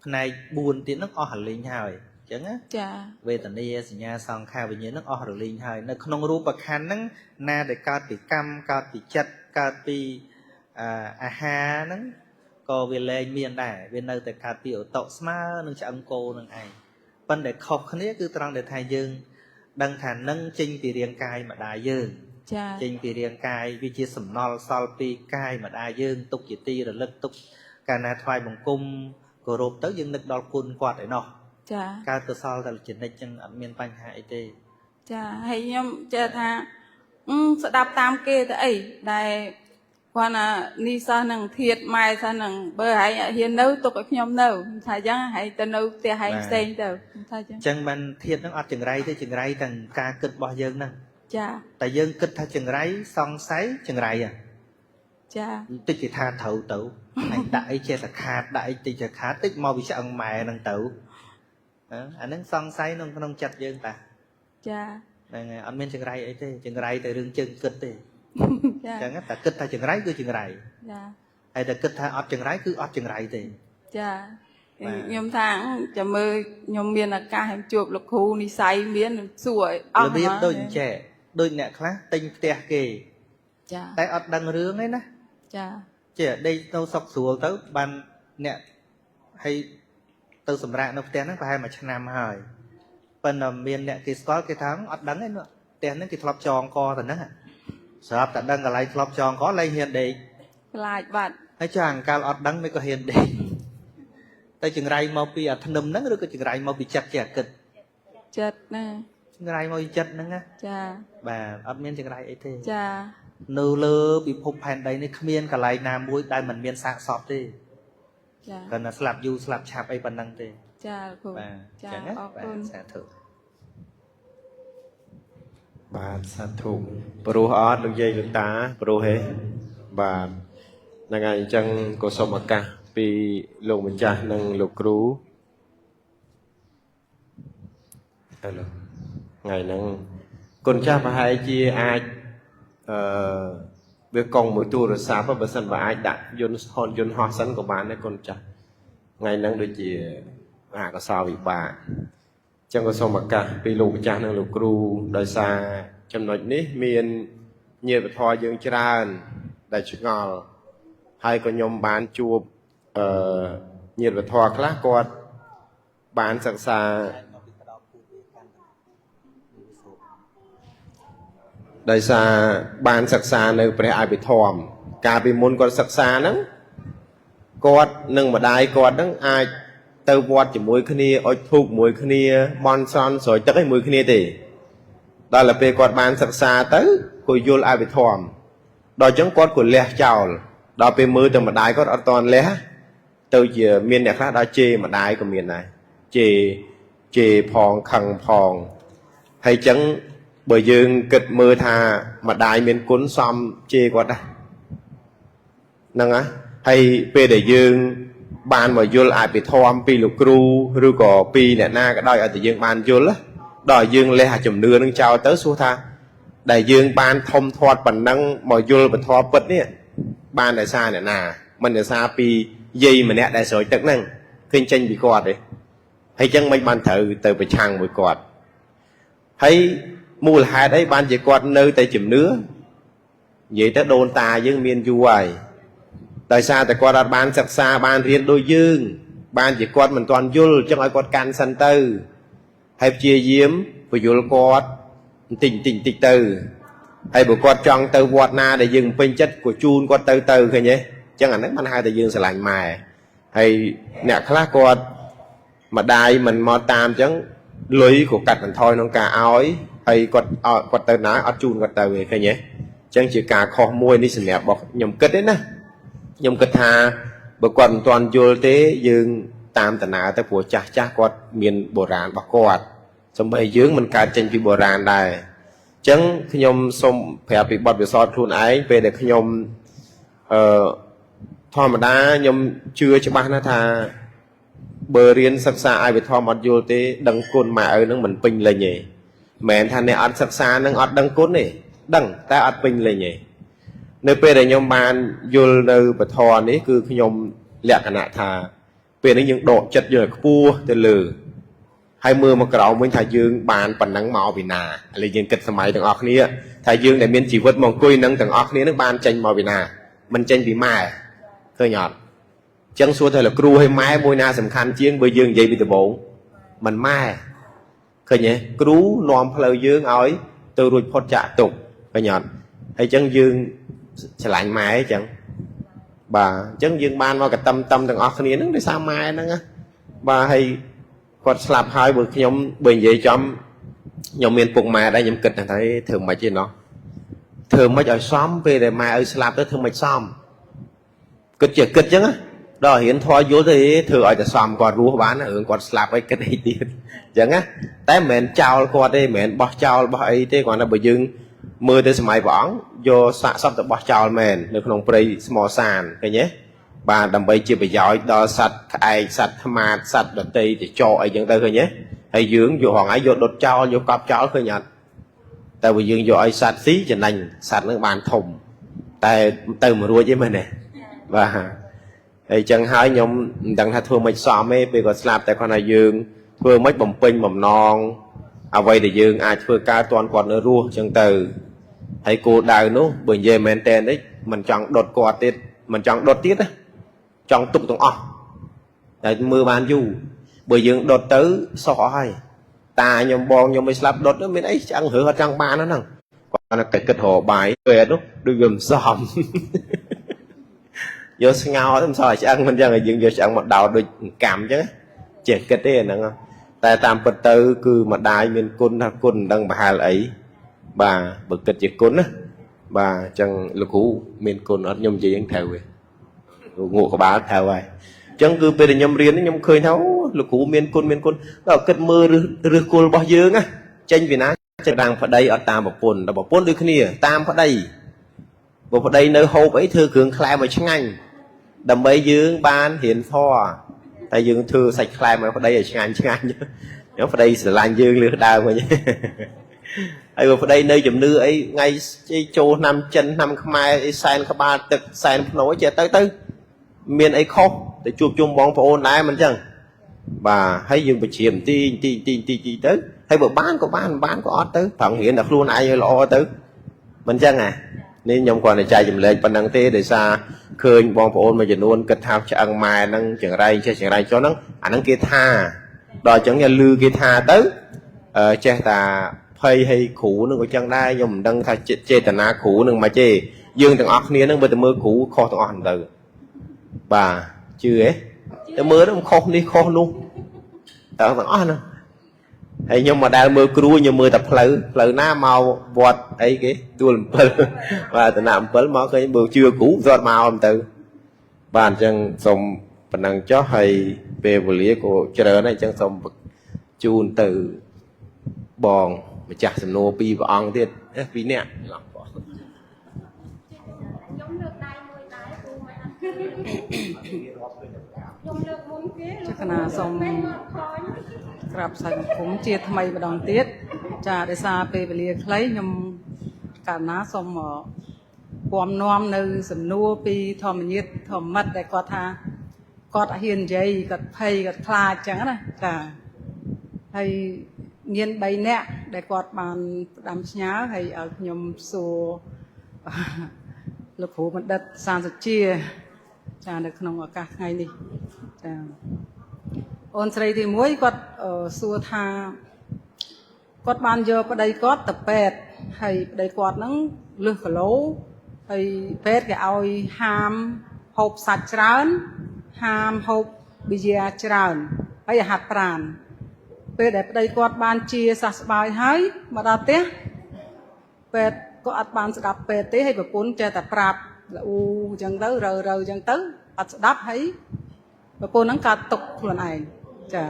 ផ្នែក4ទៀតហ្នឹងអស់រលីងហើយអញ្ចឹងណាចាវេទនាសញ្ញាសង្ខារវិញ្ញាណហ្នឹងអស់រលីងហើយនៅក្នុងរូបខណ្ឌហ្នឹងណាដែលកើតពីកម្មកើតពីចិត្តកើតពីអាហារហ្នឹងក៏វាលែងមានដែរវានៅតែកើតពីឧតុស្មើនឹងឆ្អឹងគោនឹងឯងប៉ុន្តែខុសគ្នាគឺត្រង់ដែលថាយើងដឹងថានឹងចេញពីរាងកាយម្ដាយយើងចាចេញពីរាងកាយវាជាសំណល់សល់ពីកាយម្ដាយយើងទុកជាទីរលឹកទុកកាលណាថ្វាយបង្គំគោរពទៅយើងនឹកដល់គុណគាត់ឯណោះ ចា កើតកុសលតែចំណិចចឹងអត់មានបញ្ហាអីទេ ចាហើយខ្ញុំចេះថាស្ដាប់តាមគេទៅអីដែលគាត់ណានេះសោះនឹងធៀបម៉ែសោះនឹងបើហែងហ៊ាននៅទុកឲ្យខ្ញុំនៅថាអញ្ចឹងហែងទៅនៅផ្ទះហែងផ្សេងទៅថាអញ្ចឹង ចឹងបានធៀបហ្នឹងអត់ចង្រៃទេចង្រៃទាំងការគិតរបស់យើងហ្នឹង ចា តែយើងគិតថាចង្រៃសង្ស័យចង្រៃ ចា តិចគេថាត្រូវទៅអញដាក់អីចេះតែខាតដាក់អីតិចតែខាតតិចមកវិឆ្អឹងម៉ែហ្នឹងទៅអាហ្នឹងសង្ស័យក្នុងចិត្តយើងតា ចា ហ្នឹងហើយអត់មានចង្រៃអីទេចង្រៃតែរឿងជើងគិតទេ ចា ចឹងតែគិតថាចង្រៃគឺចង្រៃ ចា ហើយតែគិតថាអត់ចង្រៃគឺអត់ចង្រៃទេ ចាខ្ញុំថាចាំមើលខ្ញុំមានឱកាសខ្ញុំជួបលោកគ្រូនិស័យមានសួរឲ្យអស់ របៀបដូចអញ្ចេះដូចអ្នកខ្លះទិញផ្ទះគេ ចា តែអត់ដឹងរឿងទេណា ចា ចេះដេកនៅសុកស្រួលទៅបានអ្នកហើយទៅសម្រាប់នៅផ្ទះហ្នឹងប្រហែលមួយឆ្នាំហើយប៉ុន្តែមានអ្នកគេស្គាល់គេថាអត់ដឹងទេនោះផ្ទះហ្នឹងគេធ្លាប់ចងកទៅហ្នឹងស្រាប់តែដឹងកន្លែងធ្លាប់ចងកលែងហ៊ានដេក ខ្លាចបាត់ ហើយចាអង្កលអត់ដឹងមិនក៏ហ៊ានដេកតែចង្រៃមកពីអាធ្នឹមហ្នឹងឬក៏ចង្រៃមកពីចិត្តចេះគិត ចិត្តណា ចង្រៃមកពីចិត្តហ្នឹងណា ចា បាទអត់មានចង្រៃអីទេ ចា នៅលើពិភពផែនដីនេះគ្មានកន្លែងណាមួយដែលមិនមានសាកសពទេ ចា គាត់ណាស្លាប់យូរស្លាប់ឆាប់អីប៉ុណ្ណឹងទេ ចាគ្រូ បាទ ចា ចឹងណា អរ បាទ គុណ សាធុ បាទសាធុព្រោះអត់លោកយាយលោកតាព្រោះហេបាទហ្នឹងហើយអញ្ចឹងក៏សូមឱកាសពីលោកម្ចាស់និងលោកគ្រូហេឡូថ្ងៃហ្នឹងគុណចាស់ប្រហែលជាអាចវាកង់មួយទូរស័ព្ទបើសិនបើអាចដាក់យន្តយន្តហោះសិនក៏បានដែរគុណចាស់ថ្ងៃហ្នឹងដូចជាអាកសោវិបាកចឹងក៏សូមឱកាសពីលោកម្ចាស់និងលោកគ្រូដោយសារចំណុចនេះមានញាតិវត្ថុយើងច្រើនដែលឆ្ងល់ហើយក៏ខ្ញុំបានជួបញាតិវត្ថុខ្លះគាត់បានសិក្សាដោយសារបានសិក្សានៅព្រះអភិធម្មកាលពីមុនគាត់សិក្សាហ្នឹងគាត់និងម្ដាយគាត់ហ្នឹងអាចទៅវត្តជាមួយគ្នាអុជធូបមួយគ្នាបន់ស្រន់ស្រោចទឹកឲ្យមួយគ្នាទេដល់ទៅពេលគាត់បានសិក្សាទៅក៏យល់អភិធម្មដល់អញ្ចឹងគាត់ក៏លះចោលដល់ពេលមើលទៅម្ដាយគាត់អត់តន់លះទៅជាមានអ្នកខ្លះដល់ជេរម្ដាយក៏មានដែរជេរផងខឹងផងហើយអញ្ចឹងបើយើងគិតមើលថាម្ដាយមានគុណសមជេរគាត់ដែរហ្នឹងហើយពេលដែលយើងបានមកយល់អភិធម្មពីលោកគ្រូឬក៏ពីអ្នកណាក៏ដោយឲ្យតែយើងបានយល់ដល់យើងលះអាជំនឿនឹងចោលទៅសួរថាដែលយើងបានធំធាត់ប៉ុណ្ណឹងមកយល់ពធពិតនេះបានដោយសារអ្នកណាមិនដោយសារពីយាយម្នាក់ដែលស្រោចទឹកហ្នឹងឃើញចេញពីគាត់ទេហើយអញ្ចឹងមិនបានត្រូវទៅប្រឆាំងមួយគាត់ហើយមូលហេតុអីបានជាគាត់នៅតែជំនឿនិយាយទៅដូនតាយើងមានយូរហើយដោយសារតែគាត់អត់បានសិក្សាបានរៀនដូចយើងបានជាគាត់មិនទាន់យល់ចឹងឲ្យគាត់កាន់សិនទៅហើយព្យាយាមបញ្យល់គាត់បន្តិចទៅហើយបើគាត់ចង់ទៅវត្តណាដែលយើងពេញចិត្តក៏ជូនគាត់ទៅឃើញទេចឹងអាហ្នឹងបានហៅថាយើងស្រឡាញ់ម៉ែហើយអ្នកខ្លះគាត់ម្ដាយមិនមកតាមចឹងលុយក៏កាត់បន្ថយក្នុងការឲ្យហើយគាត់ទៅណាអត់ជូនគាត់ទៅទេឃើញទេចឹងជាការខុសមួយនេះសម្រាប់របស់ខ្ញុំគិតទេណាខ្ញុំគិតថាបើគាត់មិនទាន់យល់ទេយើងតាមតាណាទៅព្រោះចាស់គាត់មានបុរាណរបស់គាត់សំបីយើងមិនកើតចេញពីបុរាណដែរអញ្ចឹងខ្ញុំសូមប្រាប់ពីបទពិសោធន៍ខ្លួនឯងពេលដែលខ្ញុំធម្មតាខ្ញុំជឿច្បាស់ណាស់ថាបើរៀនសិក្សាឲ្យវិធម្មអត់យល់ទេដឹងគុណម៉ែឪនឹងមិនពេញលេញទេមិនមែនថាអ្នកអត់សិក្សានឹងអត់ដឹងគុណទេដឹងតែអត់ពេញលេញទេនៅពេលដែលខ្ញុំបានយល់នៅពធនេះគឺខ្ញុំលក្ខណៈថាពេលនេះយើងដកចិត្តយើងឲ្យខ្ពស់ទៅលើហើយមើលមកក្រោមវិញថាយើងបានប៉ុណ្ណឹងមកពីណាឥឡូវយើងគិតសម័យទាំងអស់គ្នាថាយើងដែលមានជីវិតមកអង្គុយនឹងទាំងអស់គ្នានឹងបានចេញមកពីណាមិនចេញពីម៉ែឃើញអត់ចឹងសួរថាលោកគ្រូឲ្យម៉ែមួយណាសំខាន់ជាងបើយើងនិយាយពីដំបូងមិនម៉ែឃើញទេគ្រូនាំផ្លូវយើងឲ្យទៅរួចផុតចាកទុក្ខឃើញអត់ហើយចឹងយើងឆ្លាញ់ម៉ែអញ្ចឹងបាទអញ្ចឹងយើងបានមកកតំទាំងអស់គ្នាហ្នឹងដោយសារម៉ែហ្នឹងបាទហើយ គាត់ស្លាប់ហើយបើខ្ញុំបើនិយាយចំខ្ញុំមានពុកម៉ែដែរខ្ញុំគិតថាធ្វើមិនទេណោះធ្វើមិនឲ្យសមពេលដែលម៉ែឲ្យស្លាប់ទៅធ្វើមិនសមគិតជាគិតចឹងណាដល់រៀនធေါ်យល់ទៅធ្វើឲ្យតែសមគាត់រស់បានរឿងគាត់ស្លាប់ឲ្យគិតអីទៀតចឹងណាតែមិនមែនចោលគាត់ទេមិនមែនបោះចោលបោះអីទេគ្រាន់តែបើយើងមើលទៅសម័យព្រះអង្គយកសាកសពទៅបោះចោលមែននៅក្នុងព្រៃស្មោសានឃើញទេបាទដើម្បីជាប្រយោជន៍ដល់សត្វក្អែកសត្វថ្មាតសត្វដតីទៅចោអីចឹងទៅឃើញទេហើយយើងយករងហើយយកដុតចោលយកកប់ចោលឃើញអត់តែបើយើងយកឲ្យសត្វស៊ីចំណេញសត្វនឹងបានធំតែទៅមិនរួចទេមែនទេបាទហើយចឹងហើយខ្ញុំមិនដឹងថាធ្វើមិនសមទេពេលគាត់ស្លាប់តែគាត់ថាយើងធ្វើមិនបំពេញបំណងអ្វីដែលយើងអាចធ្វើការតាន់គាត់នៅរស់ចឹងទៅហើយគោលដៅនោះបើនិយាយមែនតើនេះមិនចង់ដុតគាត់ទៀតមិនចង់ដុតទៀតណាចង់ទុកទាំងអស់តែមើលបានយូរបើយើងដុតទៅសោះអស់ហើយតាខ្ញុំបងខ្ញុំមិនស្លាប់ដុតមានអីឆ្អឹងរើអត់ចង់បានហ្នឹងគាត់តែគិតរកបាយពេលនោះដូចវាមិនសមយកស្ងោទៅមិនសល់ឆ្អឹងមិនចឹងហើយយើងយកឆ្អឹងមកដោតដូចកម្មចឹងចេះគិតទេអាហ្នឹងតែតាមពិតទៅគឺម្ដាយមានគុណថាគុណមិនដឹងប្រហែលអីបាទបើគិតជាគុណណាបាទអញ្ចឹងលោកគ្រូមានគុណអត់ខ្ញុំនិយាយហ្នឹងត្រូវទេងក់ក្បាលត្រូវហើយអញ្ចឹងគឺពេលដែលខ្ញុំរៀនខ្ញុំឃើញថាលោកគ្រូមានគុណដល់គិតមើលឬគល់របស់យើងណាចេញពីណាចេញតាមប្តីអត់តាមប្រពន្ធដល់ប្រពន្ធដូចគ្នាតាមប្តីបើប្តីនៅហូបអីធ្វើគ្រឿងក្លែមឲ្យឆ្ងាញ់ដើម្បីយើងបានរៀនធម៌តែយើងធ្វើសាច់ក្លែមឲ្យប្តីឲ្យឆ្ងាញ់ខ្ញុំប្តីស្រឡាញ់យើងលឺដើមវិញហើយបើប្តីនៅជំនឿអីថ្ងៃចូលឆ្នាំចិនឆ្នាំខ្មែរអីសែនក្បាលទឹកសែនភ្នោចេះទៅមានអីខុសទៅជួបជុំបងប្អូនដែរមិនចឹងបាទហើយយើងបញ្ជាទីទៅហើយបើបានក៏បានក៏អត់ទៅប្រឹងរៀនតែខ្លួនឯងឲ្យល្អទៅមិនចឹងហ៎នេះខ្ញុំគាត់តែចែកចម្លែកប៉ុណ្ណឹងទេដោយសារឃើញបងប្អូនមួយចំនួនគិតថាឆ្អឹងម៉ែហ្នឹងចង្រៃចេះចង្រៃចុះហ្នឹងអាហ្នឹងគេថាដល់អញ្ចឹងលឺគេថាទៅចេះតែភ័យឲ្យគ្រូនឹងក៏ចឹងដែរខ្ញុំមិនដឹងថាចេតនាគ្រូនឹងមិនទេយើងទាំងអស់គ្នានឹងបើទៅមើលគ្រូខុសទាំងអស់ទៅបាទជឿហ៎ទៅមើលទៅខុសនេះខុសនោះទាំងអស់ហ្នឹងហើយខ្ញុំមកដែលមើលគ្រូខ្ញុំមើលតែផ្លូវណាមកវត្តអីគេទួល7បាទតំណា7មកឃើញបើជឿគ្រូស្អត់មកអមទៅបាទអញ្ចឹងសូមប៉ុណ្ណឹងចុះហើយពេលវេលាក៏ច្រើនហើយអញ្ចឹងសូមជូនទៅបងម្ចាស់សំណួរពីរព្រះអង្គទៀត2នាក់ខ្ញុំលើកដៃមួយដែរគ្រូមិនអត់ខ្ញុំលើកមុនគេចកណាសូមក្រាបសាច់គុំជាថ្មីម្ដងទៀតចាដោយសារពេលវេលាខ្លីខ្ញុំកាលណាសូមពំនាំនៅសំណួរពីធម្មញាតិធម្មមិត្តដែលគាត់ថាគាត់អត់ហ៊ាននិយាយគាត់ភ័យគាត់ខ្លាចចឹងណាចាហើយមាន3នាក់ដែលគាត់បានផ្ដាំផ្ញើហើយឲ្យខ្ញុំសួរលោកគ្រូបណ្ឌិតសានសុជាចានៅក្នុងឱកាសថ្ងៃនេះចាអូនស្រីទី1គាត់សួរថាគាត់បានយកប្តីគាត់ទៅពេទ្យហើយប្តីគាត់ហ្នឹងលើសគីឡូហើយពេទ្យគេឲ្យហាមហូបសាច់ច្រើនហាមហូបប៊ីយ៉ាច្រើនហើយអាហារប្រាណពេលដែលប្តីគាត់បានជាសះស្បើយហើយមកដល់ផ្ទះពេទ្យក៏អត់បានស្ដាប់ពេទ្យទេហើយប្រពន្ធចេះតែប្រាប់ល្អូអញ្ចឹងទៅរើអញ្ចឹងទៅអត់ស្ដាប់ហើយប្រពន្ធហ្នឹងកើតទុកខ្លួនឯងចា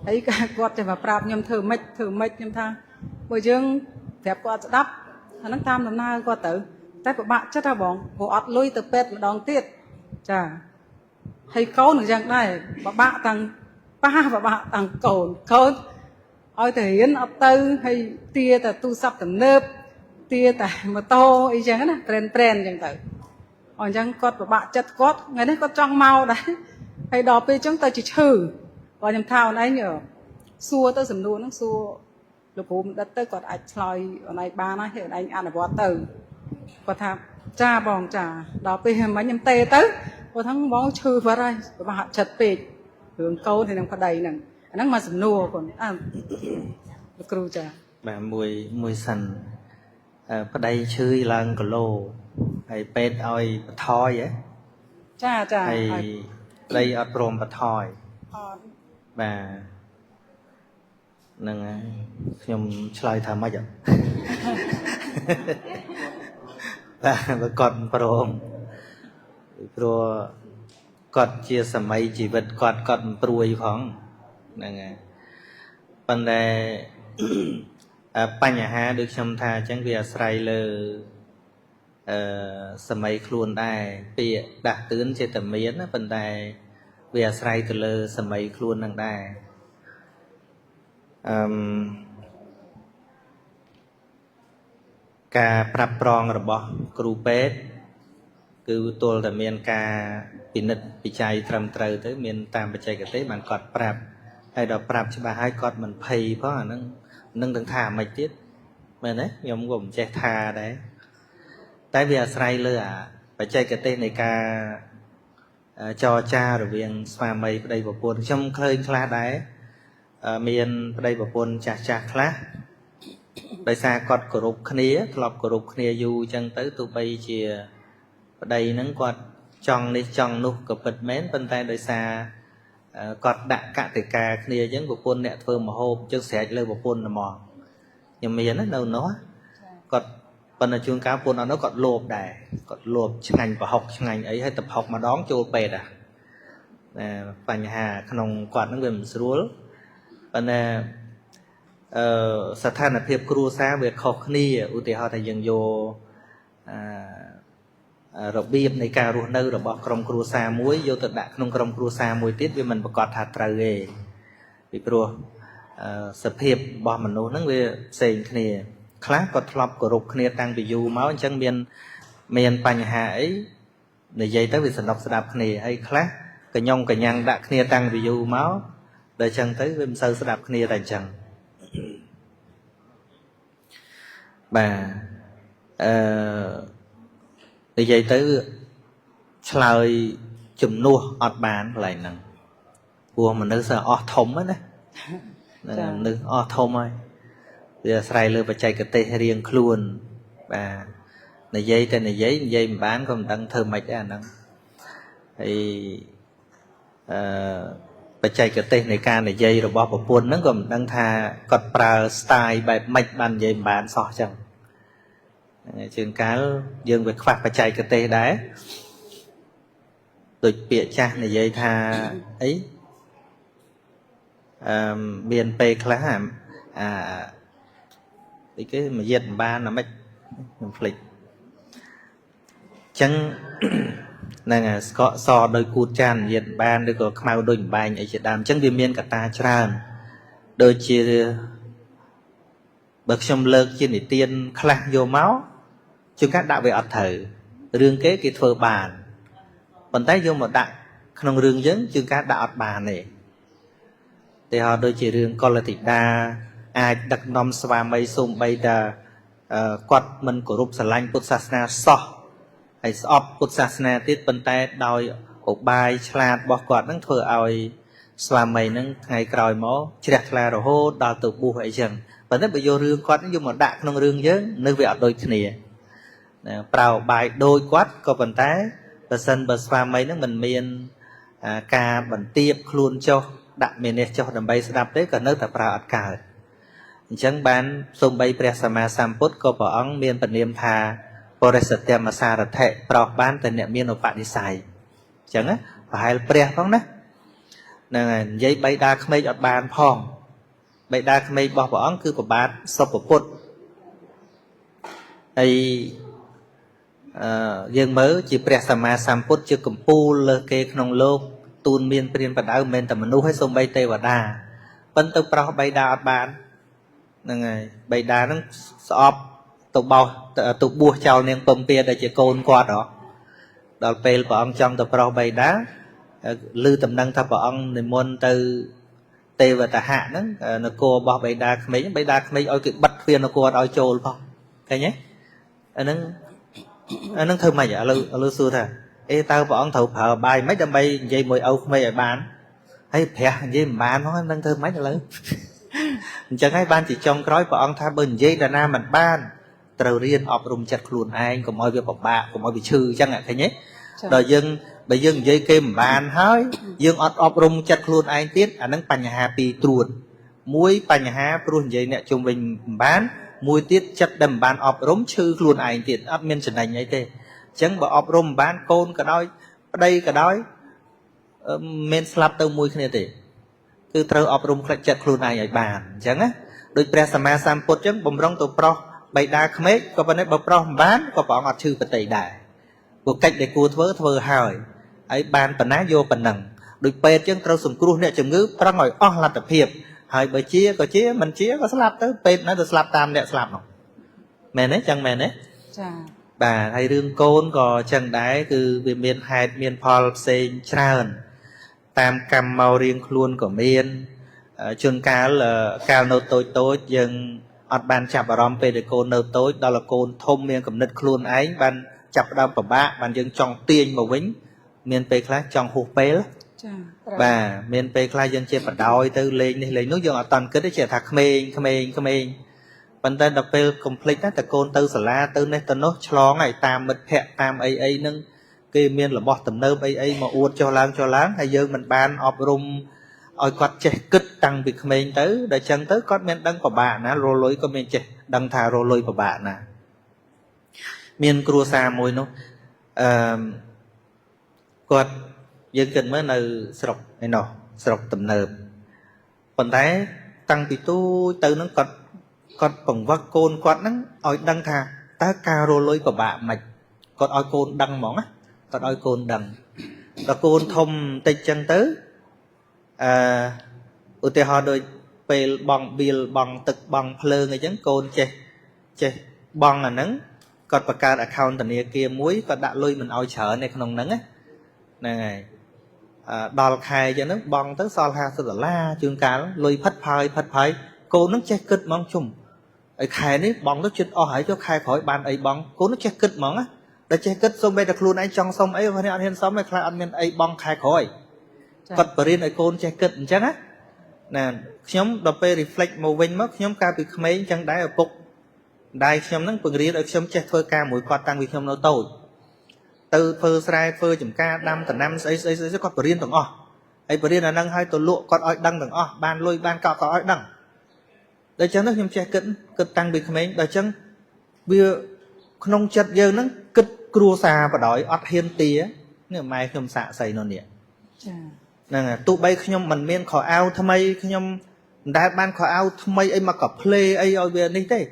ហើយគាត់ចេះមកប្រាប់ខ្ញុំធ្វើម៉េចខ្ញុំថាបើយើងប្រាប់គាត់ស្ដាប់អាហ្នឹងតាមដំណើរគាត់ទៅតែពិបាកចិត្តហ៎បងព្រោះអត់លុយទៅពេទ្យម្ដងទៀតចាហើយកូននឹងយ៉ាងដែរពិបាកតាំងប៉ះពិបាកតាំងកូនឲ្យទៅរៀនអត់ទៅហើយទាតែទូរស័ព្ទទំនើបទាតែម៉ូតូអីចឹងណាប្រេនចឹងទៅអញ្ចឹងគាត់ពិបាកចិត្តគាត់ថ្ងៃនេះគាត់ចង់មកដែរហើយដល់ពេលចឹងទៅជាឈឺបើខ្ញុំថាអូនឯងសួរទៅសំណួរហ្នឹងសួរលោកគ្រូបណ្ឌិតទៅគាត់អាចឆ្លើយអូនឯងបានហើយអូនឯងអនុវត្តទៅគាត់ថាចាបងចាដល់ពេលមិញខ្ញុំទេទៅគាត់ថាបងឈឺបាត់ហើយពិបាកចិត្តពេករឿងកូនហើយនឹងប្តីហ្នឹងអាហ្នឹងមកសំណួរគាត់លោកគ្រូចាបាទមួយសិនប្តីឈឺឡើងគីឡូហើយពេទ្យឲ្យបន្ថយហ៎ចាហើយប្តីអត់ព្រមបន្ថយអត់បាទ នឹងហើយខ្ញុំឆ្លើយថាម៉េចបាទគាត់ព្រមព្រោះគាត់ជាសម័យជីវិតគាត់មិនព្រួយផងហ្នឹងហើយប៉ុន្តែបញ្ហាដូចខ្ញុំថាអញ្ចឹងវាអាស្រ័យលើសម័យខ្លួនដែរពាក្យដាស់តឿនចេតមានណាប៉ុន្តែវាអាស្រ័យទៅលើសម័យខ្លួននឹងដែរការប្រាប់ប្រងរបស់គ្រូពេទ្យគឺទល់តែមានការពិនិត្យវិจัยត្រឹមត្រូវទៅមានតាមបច្ចេកទេសបានគាត់ប្រាប់ហើយដល់ប្រាប់ច្បាស់ហើយគាត់មិនភ័យផងអាហ្នឹងនឹងដឹងថាមិនទៀតមែនទេខ្ញុំក៏មិនចេះថាដែរតែវាអាស្រ័យលើអាបច្ចេកទេសនៃការចរចារវាងស្វាមីប្តីប្រពន្ធខ្ញុំឃើញខ្លះដែរមានប្តីប្រពន្ធចាស់ខ្លះដោយសារគាត់គោរពគ្នាធ្លាប់គោរពគ្នាយូរអញ្ចឹងទៅទោះបីជាប្តីហ្នឹងគាត់ចង់នេះចង់នោះក៏ពិតមែនប៉ុន្តែដោយសារគាត់ដាក់កតិកាគ្នាអញ្ចឹងប្រពន្ធអ្នកធ្វើម្ហូបជឹកស្រែកលើប្រពន្ធហ្មងខ្ញុំមាននៅនោះគាត់ប៉ុន្តែជួនកាលប្រពន្ធអត់នោះគាត់លោភដែរគាត់លោភឆ្ងាញ់ប្រហុកឆ្ងាញ់អីហើយទៅប្រហុកម្ដងចូលពេទ្យបញ្ហាក្នុងគាត់ហ្នឹងវាមិនស្រួលប៉ុន្តែស្ថានភាពគ្រួសារវាខុសគ្នាឧទាហរណ៍ថាយើងយករបៀបនៃការរស់នៅរបស់ក្រុមគ្រួសារមួយយកទៅដាក់ក្នុងក្រុមគ្រួសារមួយទៀតវាមិនប្រកាសថាត្រូវទេពីព្រោះសភាពរបស់មនុស្សហ្នឹងវាផ្សេងគ្នាខ្លះក៏ធ្លាប់គោរពគ្នាតាំងពីយូរមកអញ្ចឹងមានបញ្ហាអីនិយាយទៅវាសនុកស្ដាប់គ្នាហើយខ្លះកញ្ញងកញ្ញាំងដាក់គ្នាតាំងពីយូរមកដល់អញ្ចឹងទៅវាមិនសូវស្ដាប់គ្នាតែអញ្ចឹងបាទនិយាយទៅឆ្លើយជំនួសអត់បានកន្លែងហ្នឹងព្រោះមនុស្សអស់ធំណាមនុស្សអស់ធំហើយវាអាស្រ័យលើបច្ចេកទេសរៀងខ្លួនបាទនិយាយតែនិយាយមិនបានក៏មិនដឹងធ្វើម៉េចដែរអាហ្នឹងហើយបច្ចេកទេសនៃការនិយាយរបស់ប្រពន្ធហ្នឹងក៏មិនដឹងថាគាត់ប្រើ style បែបម៉េចបាននិយាយមិនបានសោះចឹងជាងកាលយើងវាខ្វះបច្ចេកទេសដែរដូចពាក្យចាស់និយាយថាអីមានពេលខ្លះដូចគេមកយិតមិនបានហ្មិចខ្ញុំភ្លេចចឹងហ្នឹងស្កកសដោយគូតចានយិតបានឬក៏ខ្មៅដូចបំបែងអីជាដើមអញ្ចឹងវាមានកត្តាច្រើនដូចជាបើខ្ញុំលើកជានិទានខ្លះយកមកជួនកាលដាក់វាអត់ត្រូវរឿងគេធ្វើបានប៉ុន្តែយកមកដាក់ក្នុងរឿងយើងជួនកាលដាក់អត់បានទេតែហៅដូចជារឿងកុលតិតាអាចដឹកនាំស្វាមីសូម្បីតែគាត់មិនគោរពស្រឡាញ់ពុទ្ធសាសនាសោះហើយស្អប់ពុទ្ធសាសនាទៀតប៉ុន្តែដោយឧបាយឆ្លាតរបស់គាត់នឹងធ្វើឲ្យស្វាមីនឹងថ្ងៃក្រោយមកជ្រះថ្លារហូតដល់ទៅបួសអីចឹងប៉ុន្តែបើយករឿងគាត់យកមកដាក់ក្នុងរឿងយើងនៅវាអត់ដូចគ្នាប្រើឧបាយដូចគាត់ក៏ប៉ុន្តែបើសិនបើស្វាមីនឹងមិនមានការបន្ទាបខ្លួនចុះដាក់មេនេះចុះដើម្បីស្ដាប់ទេក៏នៅតែប្រើអត់កើតអញ្ចឹងបានសូម្បីព្រះសម្មាសម្ពុទ្ធក៏ព្រះអង្គមានពនាមថាបរិសទ្ធមសារថៈប្រោសបានតែអ្នកមានឧបនិស្ស័យអញ្ចឹងប្រហែលព្រះផងណាហ្នឹងហើយនិយាយបៃតាក្មេកអត់បានផងបៃតាក្មេករបស់ព្រះអង្គគឺប្របាទសុពពុទ្ធហើយយើងមើលជាព្រះសម្មាសម្ពុទ្ធជាកម្ពូលលើគេក្នុងលោកទូនមានព្រានបដៅមិនមែនតែមនុស្សហើយសូម្បីទេវតាប៉ុន្តែប្រោសបៃតាអត់បានហ្នឹងហើយបៃតាហ្នឹងស្អប់ទៅបោសទៅបួសចោលនាងពំពាដែលជាកូនគាត់ហ៎ដល់ពេលព្រះអង្គចង់ទៅប្រោសបៃតាឮតំណែងថាព្រះអង្គនិមន្តទៅទេវតាហៈហ្នឹងនគររបស់បៃតាក្មេកឲ្យគេបិទទ្វារនគរឲ្យចូលផងឃើញទេអាហ្នឹងធ្វើម៉េចឥឡូវសួរថាតើព្រះអង្គត្រូវប្រើបាយមិនដើម្បីនិយាយមួយឪក្មេកឲ្យបានហើយព្រះនិយាយមិនបានផងនឹងធ្វើម៉េចឥឡូវអញ្ចឹងហើយបានជាចុងក្រោយព្រះអង្គថាបើនិយាយដល់ណាមិនបានត្រូវរៀនអប់រំចិត្តខ្លួនឯងកុំឲ្យវាពិបាកកុំឲ្យវាឈឺអញ្ចឹងឃើញទេដល់យើងបើយើងនិយាយគេមិនបានហើយយើងអត់អប់រំចិត្តខ្លួនឯងទៀតអាហ្នឹងបញ្ហាពីរត្រួត muối bánh há pru vậy nè chung mình bán muối tiết chất đầm bán ọp rống chư luôn ảnh tiệt ấp miên sần ảnh ấy thế chẳng bỏ ọp rống bán côn cả đói men slap tơ muối kia thế cứ trâu ọp rống khai chất luôn ảnh ấy bàn chẳng á đôi pre sama sam put chẳng bầm rong tụ pro bày đa khmết có vấn đề bầm pro bán có bỏ ngọt chư bật tẩy đại cuộc cách để cua thơ hỏi ấy bàn bẩn ná vô bẩn nằng đôi pe chẳng trâu sùng cua nè chừng ngữ ra ngồi on là tập hiệp hỏi bởi chia mình chia có slap tới pe nó được slap tam nè slap nào mẹ đấy chẳng mẹ đấy bà hay đương côn có chẳng đái cứ về miền hạt miền Paul xây tràn tam cầm màu riêng luôn của miền chôn cá là cao nâu tối dừng ọt bàn chạp vào rõm về để côn nâu tối đó là côn thông miền cầm nứt luôn ấy bàn chạp đâm vào bạ bàn dừng trong tiên màu vĩnh miền pe khác trong hộp pe đó bà miền pe khác dừng trên bàn đôi từ lên nước dừng ở toàn cứ đấy chỉ thạc khmên vấn đề đập pe complete đó từ côn từ sả la từ này từ nó chlong này tam mật hẹ tam ấy nâng cái miền là bọt tầm nơm ấy mà uốn cho láng hay dừng mình ban ọp rum ôi quạt trẻ cứt tăng bị khmên tới để chân tới con miền đăng của bạn á rồi lối con miền trẻ đăng thà rồi lối của bạn nè miền cua xa môi nó quạt dân cần mới nơi sọc này nọ sọc tầm nơm còn thấy tăng bị tu từ nó còn bằng vác côn quạt nó ôi đăng thà ta cà rồi lối của bạn mạch còn ôi côn đăng món á còn ôi côn đăng là côn thông tây chân tới ưu tiên họ đôi về bằng bill bằng tực bằng phơ người chẳng côn chê bằng là nắng còn bạc ca account tận kia muối còn đã lui mình oi chở này không nắng á này đòn khai cho nó bằng tới sao ha sao la chương cá lui phất phai cô nó che cứt mong chung ấy khai đấy bằng nó chuyện hỏi cho khai khỏi bàn ấy bằng cô nó che cứt mong á để che cứt xong bây giờ luôn ấy trong xong ấy anh hiện xong ấy khai anh miền ấy bằng khai khỏi còn bờ riêng ấy côn che cứt chắc á nè nhóm đọc về reflect màu vinh mất nhóm ca bị mấy chẳng đáy ở bục đài nhóm nắng bừng riêng ở nhóm che phơi ca mũi quạt tăng vì nhóm nó tồi từ phơi sai phơi chấm ca năm tận năm ấy sẽ có bờ riêng tầng ấy bờ riêng là nâng hai tổ lụa còn oi đăng tầng ban lôi ban cọ có oi đăng đây chẳng nó nhóm che cứt tăng bị mấy đây chẳng bia không chặt giờ nó cứt cua xà và đói ót hiên tía nếu mai nhóm xạ xây nó nè nè tụ bay nhóm mình miên khỏi ao tham ấy nhóm đá ban khỏi ao tham ấy mà có play ấy ở bên đây thế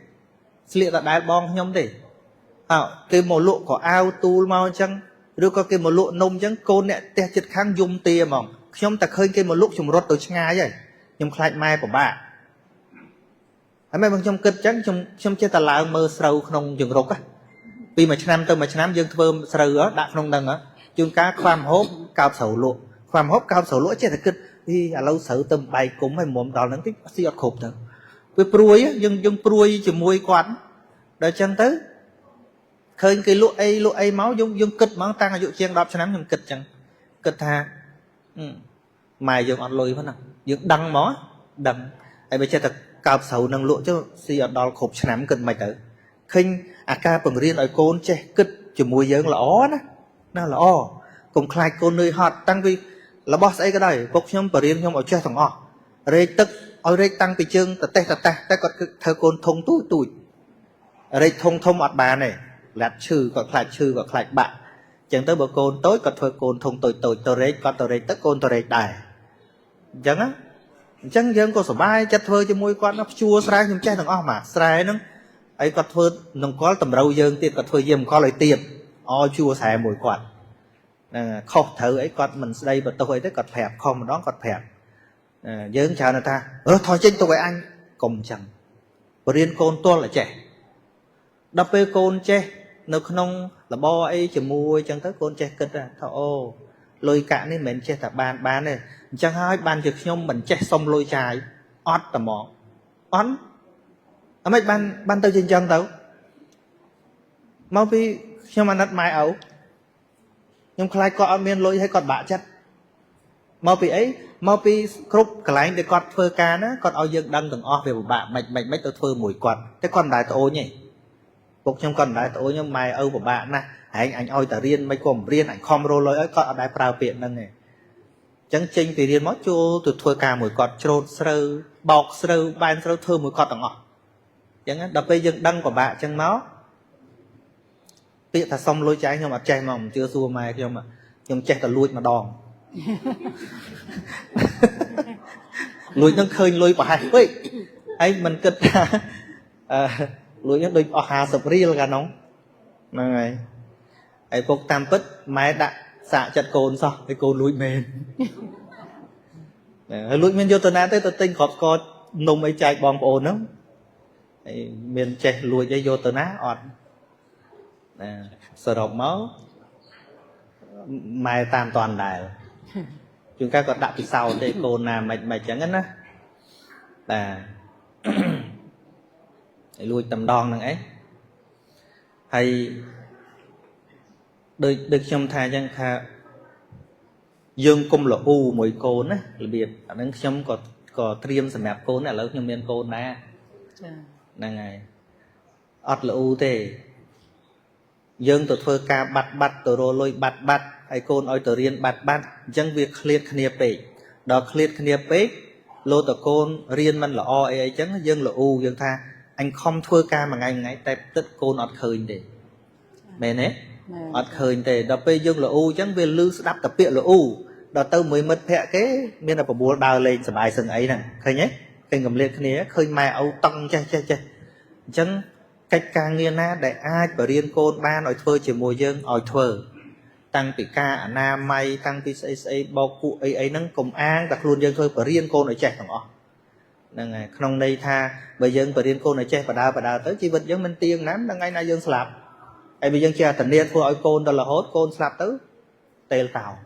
liệu là đá bong nhóm thế cái một lụa của ao tu mau chăng rồi có cái một lụa nông chăng côn nè te chật khang dùng tia mỏng nhóm ta khơi cái một lụa trùng rót tới ngay vậy nhóm khai mai của bà anh mấy bằng trong kịch chăng trong chơi ta là mơ sầu không dừng rục á vì mà năm tới mà năm dương thơm sầu á đã không đằng á chương cá khoam hốp cao sầu lụa khoam hốp cao sầu lụa chết là kịch đi lâu sợ tầm bài cũng hay muộn đó nó thích siêu khổ thôi với pruy á dương pruy chỉ môi quán đợi chân tới khơi cái lụa ấy máu dương kịch máu tăng ở dụ chiên đọc cho nắm dương kịch chẳng kịch ha mày dương ăn lôi phải nào dương đăng mó đăng ai bây giờ thật cao sầu nâng lụa chứ siêu đo khổ cho nắm kịch mày tới khinh ca bằng riêng ở côn che kịch chỉ môi dương là ó đó nó là ó cùng khai côn nơi hot tăng vì là boss ấy cái đây bốc nhóm bờ riêng nhóm ở chơi thằng o rê tức ở đây tăng bị chương ta còn thơ côn thông tuổi ở đây thông ọt bà này lạt chư còn khai bạn chẳng tới bờ côn tối còn thơ côn thông tôi rê còn tôi rê tức côn tôi rê đài chẳng á chẳng dân có sổ bay chất thơ cho môi con nó chua sài nhưng chơi thằng o mà sài nó ấy còn thơ nông có tầm râu dân tiền còn thơ dìm có lời tiền o chua sài mùi quạt không thử ấy con mình đây mà tôi tới cọt phèp không mà đó cọt phèp dân chào người ta thôi trên tôi với anh cùng chẳng riêng côn tôi là trẻ đập bê côn che nó không là bo ấy chỉ mua chẳng tới côn che kịch à thôi ô lôi cả nên mình che tập ban này chẳng hai ban trực nhông mình che xong lôi chài ót tầm mỏ ót mấy ban tôi trên chân tao mau đi nhưng mà nát mai ấu nhưng khai có miền lôi hay còn bạ chất mau bị khúc cái lái để con phơi cá nó con ao dương đăng từng o về một bạ mạch mấy tôi phơi mùi quạt cái con đại tôi nhỉ buộc trong con đại tôi nhưng mày âu của bạn nè anh oi tờ riêng mấy cùng riêng anh không rô lôi ấy con đại prao viện nâng này chẳng chênh vì riêng mất cho tụi thôi cả mỗi cọt trộn sơ bọc sơ ban sơ thơ mỗi cọt tặng ngọt chẳng á đập bây dân đăng của bạn chẳng máu biết là xong lôi trái nhưng mà chạy mà chưa xua mai nhưng chạy là lùi mà đòn lùi nó khơi lùi bà hai ấy ấy mình kịch lùi nó đôi hà sập riêng cả nóng này ấy phục tam pít máy đã xạ chặt cồn sao cái cồn lùi mền lùi men vô tuần án tới tôi tinh khọp co nung ấy chạy bom ồn lắm miền chạy lùi cho vô tuần án ọt sờ độc máu mai tam toàn đại chúng ta còn đặt phía sau để cồn nào mày chẳng hết á là lùi tầm đòn năng ấy hay được trong thai chẳng thà dương cung là u mỗi cồn á là biệt nó trong có triêm sầm mẹp cồn là lớn nhưng miền cồn nè là ngày ọt là u thế dương tụt phơi ca bắt tụt rồi lôi bắt hay cồn oi tụt riêng bắt chẳng việc clear khnia pe đó clear khnia pe lô tụt cồn riêng mình là o ấy chẳng dương là u dương tha anh không phơi ca mà ngày tại tất cồn ọt khơi để mẹ nè ọt khơi để đó bây dương là u chẳng về lư đắp tập bịa là u đó tao mới mất phe cái miền là bùa đào lên sờ bài sừng ấy nè khơi nhé cái ngầm liệt khnia khơi mai âu tăng che chẳng cách càng nghiêng na để ai bảo riêng côn ba nói thơ chỉ mùi dương ỏi thơ tăng bị ca nam may tăng bị xây bao cụ ấy nâng cùng an đặt luôn dương thôi bảo riêng côn ở chạy thằng ọ nè ngày không đây tha bây giờ bảo riêng côn ở chạy và đào tới chỉ vật dân minh tiên lắm đang ngay na dương slap ai bây giờ cha thành niên thôi ỏi côn đó là hốt côn slap tới tê tàu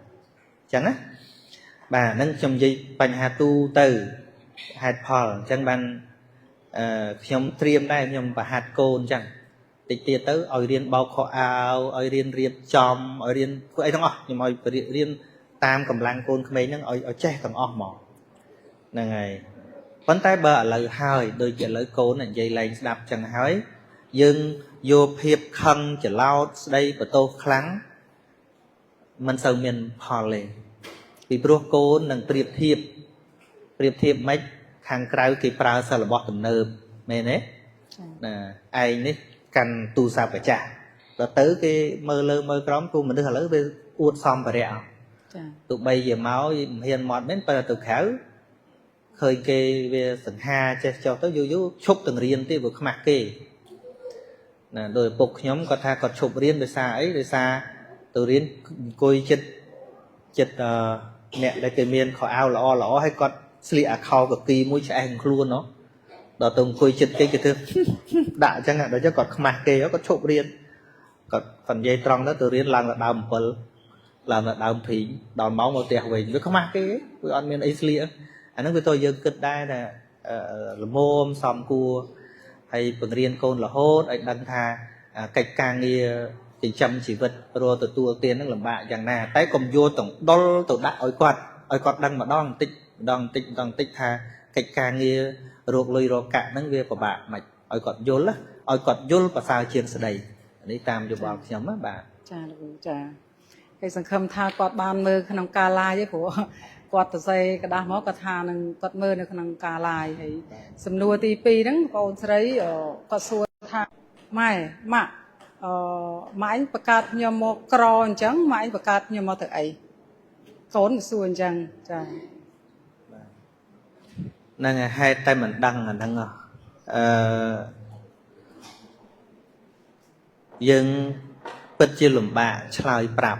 chẳng á bà nâng trong gì bành hà tu từ hạt phở chẳng bằng nhóm triêm đây nhóm bà hạt côn chẳng tịch tiệt tới ở riêng bao kho ao ở riêng chòm ở riêng ấy đúng không nhưng mà riêng tam cầm lang côn mấy nó ở che cầm ong mỏ là ngày vấn tay bờ lời hơi đôi chuyện lời côn là dây lên đạp chẳng hỏi nhưng vô hiệp khăn chỉ lao đây và tô kháng mình sâu miền phò lên vì pro côn nâng priệp thiệp mấy hàng trái cái pra sa là bọt tầm nơ mẹ nè ai nè cần tu sa phải trả rồi tới cái mơ lơ mơ cóm tu mình được lớn về uất xóm và rẹo tụi bây giờ máu hiền mọt đến bây giờ tụi khéo khơi kê về sừng ha cho tới vô chụp từng riêng thì vừa mặc kê rồi bục nhóm có tha có chụp riêng về xa ấy về xa từ riêng coi chật mẹ đây cái miền khỏi ao lõ hay con sli à khâu cực kỳ mũi chạy hành luôn nó đó từng coi chật cái thứ đại chẳng hạn đó cho còn mặc kê nó có chụp riêng còn phần dây tròn đó từ riêng làm là đào một làm là đào phí đào máu một tẹo về nó không mặc cái với anh miền Asia anh nói với tôi giờ kịch đây là mồm xòm cua hay phần riêng côn là hốt anh đăng tha cách càng nghe thì chăm chỉ vật rồi từ tua tiền nó làm bạ chẳng nào tay cầm vô tổng đo tổng đại ỏi quạt đăng mà đong tích tha cách càng nghe ruột lùi rồi cả nắng về của bạn mà ỏi quạt vô và sao chiên sẽ đầy đi tam cho bảo nhóm á bà cha cáiสังคมทากอดบานมือขนมกาลายใช่ผัวกอดตะไซกระดาษหมอกระทานึงกอดมือในขนมกาลายไอ้สำนวนตีปีนั้นก็ใช้กอดส่วนทาไม่มาไม้ประกาศยมกรอนจังไม้ประกาศยมแต่ไอ้โขนส่วนจังจ้ะนั่นไงให้tay mình đăng là đăng dân bất chi lùm bạ chlai prap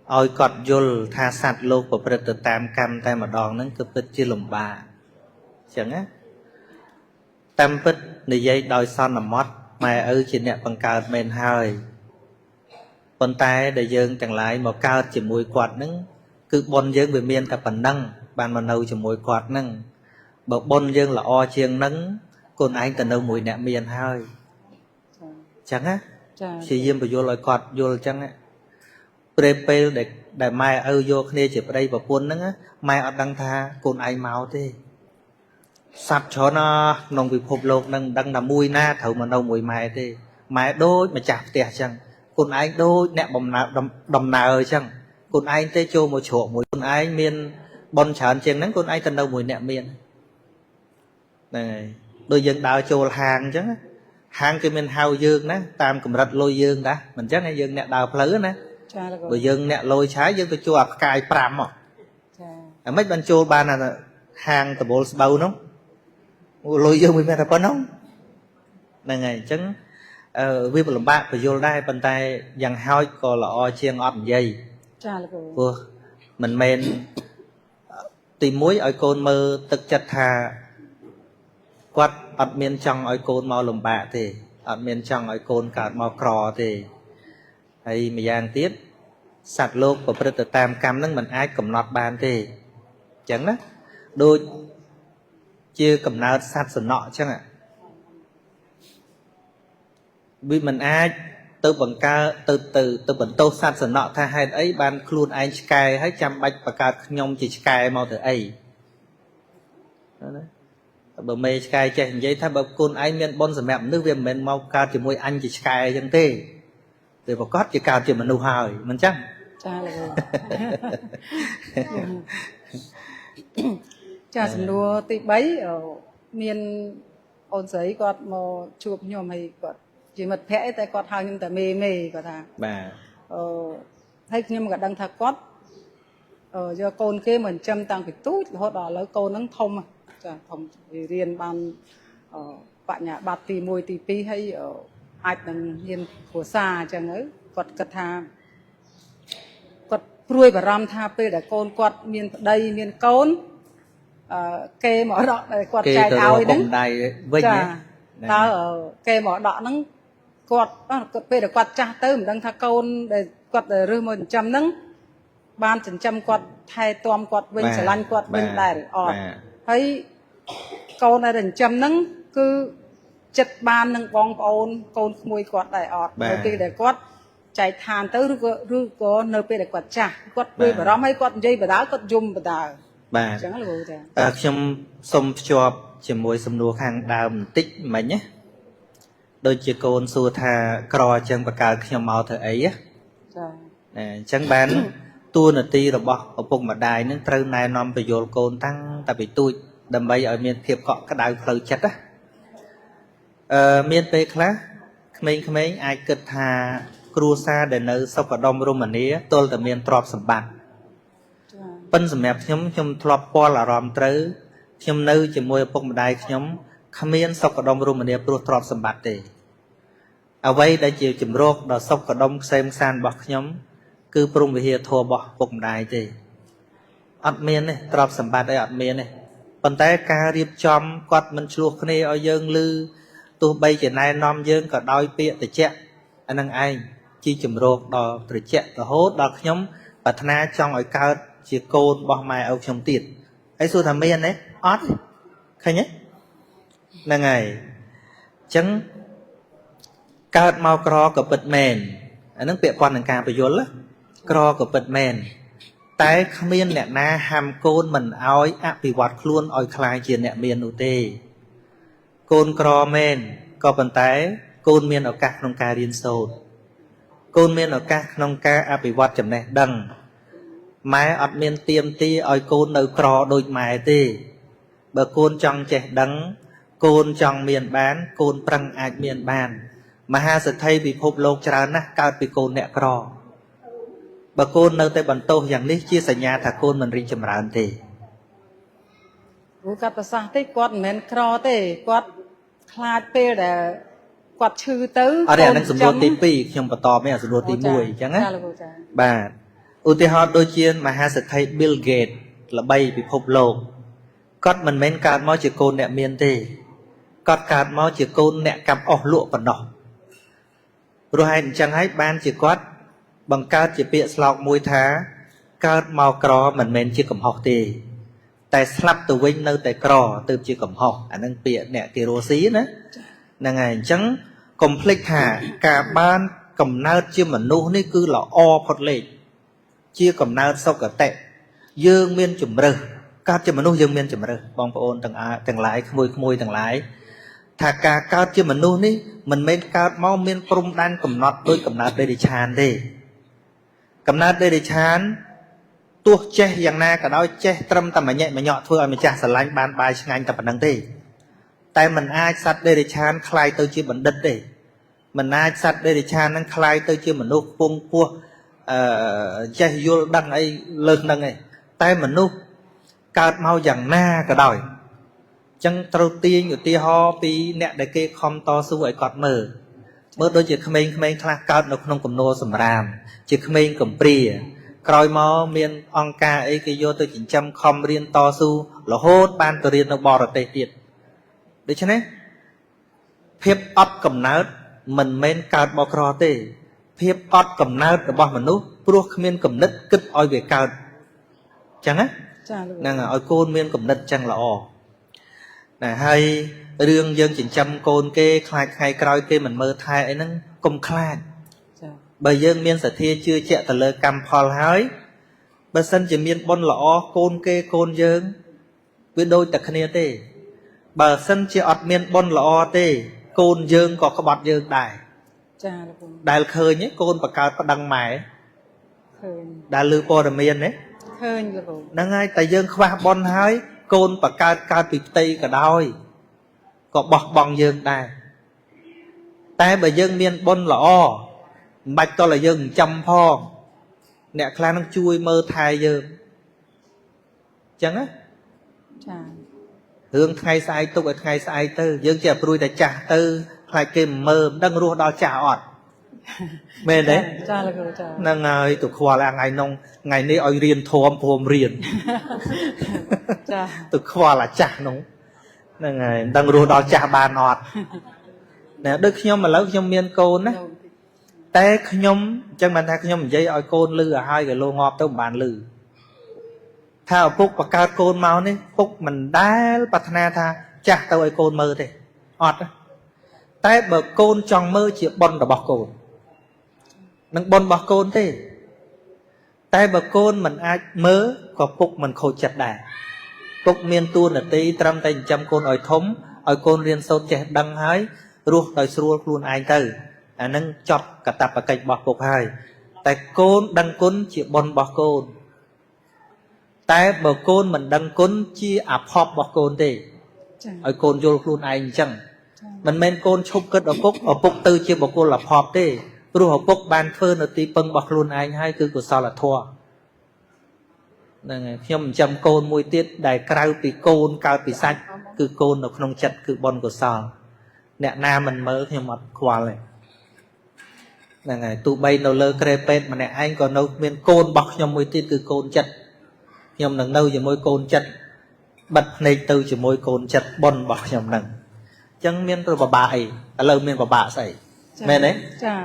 oi cọt yul tha sat lô của Phật tử tam cam tay mà đòn nâng cứ bất chi lùm bạ chẳng á tam bất này dây đòi son là mót mà ư chỉ nè bằng cào men hơi con tay để dân chẳng lại một cao chỉ mùi quạt nâng cứ bon dân về miền tập phần nâng bàn mà nâu chỉ mùi quạt nâng bậc bon dân là o chiêng nâng con anh từ đâu mùi nè miền hơi chẳng á chỉ dân phải vô loại quạt vô chẳng á prepe để mai ư vô kia chỉ ở đây và quân nâng á mai ở đăng tha con anh máu thế sắp cho nó nông bị phục lột nâng đăng là mùi na thầu mà nâu mùi mai thế mai đôi mà chạp tè chẳng ខ្លួនឯងដូចអ្នកដំណើរអញ្ចឹងខ្លួនឯងទេចូលមកជ្រកមួយខ្លួនឯងមានបនច្រើនជាងហ្នឹងខ្លួនឯងទៅនៅមួយអ្នកមានហ្នឹងហើយដូចយើងដើរចូលហាងអញ្ចឹងហាងគេមានហៅយើងណាតាមកម្រិតលុយយើងដែរមិនអញ្ចឹងយើងអ្នកដើរផ្លូវណាចាលោកគ្រូ បើយើងអ្នកលុយឆាយយើងទៅចូលអាផ្កាយ5មកចា អាមិនបានចូលបានអាហាងដបូលស្បូវនោះលុយយើងមិនមែនតែប៉ុណ្ណឹងហ្នឹងហើយអញ្ចឹងវាលំបាកបញ្យល់ដែរប៉ុន្តែយ៉ាងហោចក៏ល្អជាងអត់និយាយ ចាលោកគ្រូ ព្រោះមិនមែនទី1ឲ្យកូនមើលទឹកចិត្តថាគាត់អត់មានចង់ឲ្យកូនមកលំបាកទេអត់មានចង់ឲ្យកូនកើតមកក្រទេហើយម្យ៉ាងទៀតសត្វលោកប្រព្រឹត្តទៅតាមកម្មហ្នឹងមិនអាចកំណត់បានទេអញ្ចឹងណាដូចជាកំណើតសត្វសំណក់អញ្ចឹងវាមិនអាចទៅបង្កើតទៅបន្តសត្វសំណក់ថាហេតុអីបានខ្លួនឯងឆ្កែហើយចាំបាច់បង្កើតខ្ញុំជាឆ្កែមកទៅអីណាបើមេឆ្កែចេះនិយាយថាបើខ្លួនឯងមានបុណ្យសម្រាប់មនុស្សវាមិនមែនមកកើតជាមួយអញជាឆ្កែអញ្ចឹងទេវាប្រកាសជាកើតជាមនុស្សហើយមិនចឹង ចាលោកគ្រូ ចាសំណួរទី3មានអូនស្រីគាត់មកជួបខ្ញុំហើយគាត់ជាមិត្តភក្តិតែគាត់ហៅខ្ញុំតែមេគាត់ថា បាទ ហើយខ្ញុំក៏ដឹងថាគាត់យកកូនគេមកចិញ្ចឹមតាំងពីទូចរហូតដល់ឥឡូវកូនហ្នឹងធំចាធំរៀនបានបញ្ញាបត្រទី1ទី2ហើយអាចនឹងមានគ្រួសារអញ្ចឹងទៅគាត់គិតថាគាត់ព្រួយបារម្ភថាពេលដែលកូនគាត់មានប្តីមានកូនគេមកដកដែលគាត់ចែកឲ្យហ្នឹងដៃវិញណា តើគេមកដកហ្នឹងគាត់ពេលដែលគាត់ចាស់ទៅមិនដឹងថាកូនដែលគាត់រើសមកចិញ្ចឹមហ្នឹងបានចិញ្ចឹមគាត់ថែទាំគាត់វិញស្រឡាញ់គាត់វិញដែរអត់ហើយកូនដែលចិញ្ចឹមហ្នឹងគឺចិត្តបាននឹងបងប្អូនកូនក្មួយគាត់ដែរអត់នៅពេលដែលគាត់ចែកឋានទៅឬក៏នៅពេលដែលគាត់ចាស់គាត់ព្រួយបារម្ភហើយគាត់និយាយបដាគាត់យំបដា បាទ អញ្ចឹងលោកចា ខ្ញុំសូមភ្ជាប់ជាមួយសំណួរខាងដើមបន្តិចមិញណាដូចជាកូនសួរថាក្រអញ្ចឹងបកកើតខ្ញុំមកធ្វើអីណា ចា អញ្ចឹងបានតួនាទីរបស់ឪពុកម្ដាយនឹងត្រូវណែនាំបញ្យល់កូនតាំងតែពីទូចដើម្បីឲ្យមានភាពកក់ក្ដៅផ្លូវចិត្តណាមានពេលខ្លះក្មេងៗអាចគិតថាគ្រួសារដែលនៅសុខដុមរមនាទល់តែមានទ្រព្យសម្បត្តិ ប៉ុន្តែសម្រាប់ខ្ញុំធ្លាប់ពាល់អារម្មណ៍ត្រូវខ្ញុំនៅជាមួយឪពុកម្ដាយខ្ញុំគ្មានសុខដុមរមនាព្រោះទ្រព្យសម្បត្តិទេអ្វីដែលជាជំរកដល់សុខដុមខ្សែមខ្សានរបស់ខ្ញុំគឺព្រមវិហារធម៌របស់ឪពុកម្ដាយទេអត់មានទេទ្រព្យសម្បត្តិអីអត់មានទេប៉ុន្តែការរៀបចំគាត់មិនឆ្លោះគ្នាឲ្យយើងឮទោះបីជាណែនាំយើងក៏ដោយពាក្យតិចអានឹងឯងជាជំរកដល់ត្រជាក់រហូតដល់ខ្ញុំប្រាថ្នាចង់ឲ្យកើតជាកូនរបស់ម៉ែឪខ្ញុំទៀតហើយសួរថាមានទេអត់ឃើញទេហ្នឹងហើយអញ្ចឹងកើតមកក្រក៏ពិតមែនអានឹងពាក់ព័ន្ធនឹងការបញ្យល់ក្រក៏ពិតមែនតែគ្មានអ្នកណាហាមកូនមិនឲ្យអភិវឌ្ឍខ្លួនឲ្យคล้ายជាអ្នកមាននោះទេកូនក្រមែនក៏ប៉ុន្តែកូនមានឱកាសក្នុងការរៀនសូត្រកូនមានឱកាសក្នុងការអភិវឌ្ឍចំណេះដឹងម៉ែអត់មានទៀមទីឲ្យកូននៅក្រដូចម៉ែទេបើកូនចង់ចេះដឹងកូនចង់មានបានកូនប្រឹងអាចមានបានមហាសេដ្ឋីពិភពលោកច្រើនណាស់កើតពីកូនអ្នកក្របើកូននៅតែបន្ទោសយ៉ាងនេះជាសញ្ញាថាកូនមិនរីកចម្រើនទេ ព្រោះគាត់ប្រសាសន៍ទេគាត់មិនមែនក្រទេគាត់ខ្លាចពេលដែលគាត់ឈឺទៅ អត់ទេអានឹងសំណួរទី2ខ្ញុំបន្តមានសំណួរទី1អញ្ចឹងណា ចាលោកចា បាទឧទាហរណ៍ដូចជាមហាសេដ្ឋី Bill Gates ល្បីពិភពលោកគាត់មិនមែនកើតមកជាកូនអ្នកមានទេគាត់កើតមកជាកូនអ្នកកាប់អស់លក់ប៉ុណ្ណោះព្រោះហេតុអញ្ចឹងហើយបានជាគាត់បង្កើតជាពាក្យស្លោកមួយថាកើតមកក្រមិនមែនជាកំហុសទេតែស្លាប់ទៅវិញនៅតែក្រទើបជាកំហុសអានឹងពាក្យអ្នកគេរស់ស៊ីណាហ្នឹងហើយអញ្ចឹងកុំភ្លេចថាការបានកំណើតជាមនុស្សនេះគឺល្អផុតលេខជាកំណើតសុគតិយើងមានជំរើសកើតជាមនុស្សយើងមានជំរើសបងប្អូនទាំងឡាយក្មួយទាំងឡាយ ថាការកើតជាមនុស្សនេះមិនមែនកើតមកមានព្រំដែនកំណត់ដោយកំណើតដេរិឆានទេកំណើតដេរិឆានទោះចេះយ៉ាងណាក៏ដោយចេះត្រឹមតែមញ៉ែមញក់ធ្វើឲ្យម្ចាស់ស្រឡាញ់បានបាយឆ្ងាញ់តែប៉ុណ្្នឹងទេតែមិនអាចសត្វដេរិឆានคล้ายទៅជាបណ្ឌិតទេមិនអាចសត្វដេរិឆាននឹងคล้ายទៅជាមនុស្សពងពោះចេះយល់ដឹងអីលើសនឹងឯងតែមនុស្សកើតមកយ៉ាងណាក៏ដោយចឹងត្រូវទាញឧទាហរណ៍ពីអ្នកដែលគេខំតស៊ូឲ្យគាត់មើលដូចជាក្មេងៗខ្លះកើតនៅក្នុងគំនរសម្រាមជាក្មេងកំព្រាក្រោយមកមានអង្គការអីគេយកទៅចិញ្ចឹមខំរៀនតស៊ូរហូតបានទៅរៀននៅបរទេសទៀតដូច្នេះភាពអត់កំណើតមិនមែនកើតបកក្រទេភាពអត់កំណើតរបស់មនុស្សព្រោះគ្មានគំនិតគិតឲ្យវាកើតចឹងណាហ្នឹងឲ្យកូនមានគំនិតចឹងល្អណាហើយរឿងយើងចិញ្ចឹមកូនគេខ្លាចថ្ងៃក្រោយគេមិនមើលថែអីហ្នឹងកុំខ្លាចបើយើងមានសទ្ធាជឿជាក់ទៅលើកម្មផលហើយបើសិនជាមានបុណ្យល្អកូនគេកូនយើងវាដូចតែគ្នាទេបើសិនជាអត់មានបុណ្យល្អទេកូនយើងក៏ក្បត់យើងដែរចាលោកគ្រូដែលឃើញកូនបកើតប្តឹងម៉ែឃើញដែលលើព័ត៌មានណាឃើញលោកគ្រូហ្នឹងហើយតែយើងខ្វះបុណ្យហើយកូនបកើតកើតពីផ្ទៃក៏ដោយក៏បោះបង់យើងដែរតែបើយើងមានបុណ្យល្អមិនបាច់តឲ្យយើងចិញ្ចឹមផងអ្នកខ្លះនឹងជួយមើលថែយើងអញ្ចឹងណាចារឿងថ្ងៃស្អែកទុកឲ្យថ្ងៃស្អែកទៅយើងចេះព្រួយតែចាស់ទៅខ្លាចគេមើលមិនដឹងរស់ដល់ចាស់អត់មែនទេចាលោកគ្រូចាហ្នឹងហើយទៅខ្វល់ថ្ងៃនេះឲ្យរៀនធម៌ព្រមរៀនចាទៅខ្វល់អាចាស់នោះហ្នឹងហើយមិនដឹងរស់ដល់ចាស់បានអត់ណាដូចខ្ញុំឥឡូវខ្ញុំមានកូនណាតែខ្ញុំអញ្ចឹងបានថាខ្ញុំនិយាយឲ្យកូនលឺឲ្យហើយក៏លោងាប់ទៅមិនបានលឺថាឪពុកបង្កើតកូនមកនេះពុកមិនដែលប្រាថ្នាថាចាស់ទៅឲ្យកូនមើលទេអត់តែបើកូនចង់មើលជាបុណ្យរបស់កូននឹងបុណ្យរបស់កូនទេតែបើកូនមិនអាចមើលក៏ពុកមិនខូចចិត្តដែរពុកមានតួនាទីត្រឹមតែចិញ្ចឹមកូនឲ្យធំឲ្យកូនរៀនសូត្រចេះដឹងហើយរស់ដោយស្រួលខ្លួនឯងទៅអានឹងចប់កាតព្វកិច្ចរបស់ពុកហើយតែកូនដឹងគុណជាបុណ្យរបស់កូនតែបើកូនមិនដឹងគុណជាអភ័ព្វរបស់កូនទេឲ្យកូនយល់ខ្លួនឯងអញ្ចឹងមិនមែនកូនឈប់គិតឪពុកទៅជាបុគ្គលអភ័ព្វទេព្រោះឪពុកបានធ្វើនៅទីពឹងរបស់ខ្លួនឯងហើយគឺកុសលធម៌ហ្នឹងហើយខ្ញុំចិញ្ចឹមកូនមួយទៀតដែលក្រៅពីកូនកើតពីសាច់គឺកូននៅក្នុងចិត្តគឺបុណ្យកុសលអ្នកណាមិនមើលខ្ញុំអត់ខ្វល់ទេហ្នឹងហើយទោះបីនៅលើក្រែពេទ្យម្នាក់ឯងក៏នៅមានកូនរបស់ខ្ញុំមួយទៀតគឺកូនចិត្តខ្ញុំនឹងនៅជាមួយកូនចិត្តបិទភ្នែកទៅជាមួយកូនចិត្តបុណ្យរបស់ខ្ញុំហ្នឹងអញ្ចឹងមានប្របាក់អីឥឡូវមានប្របាក់ស្អីមែនទេចា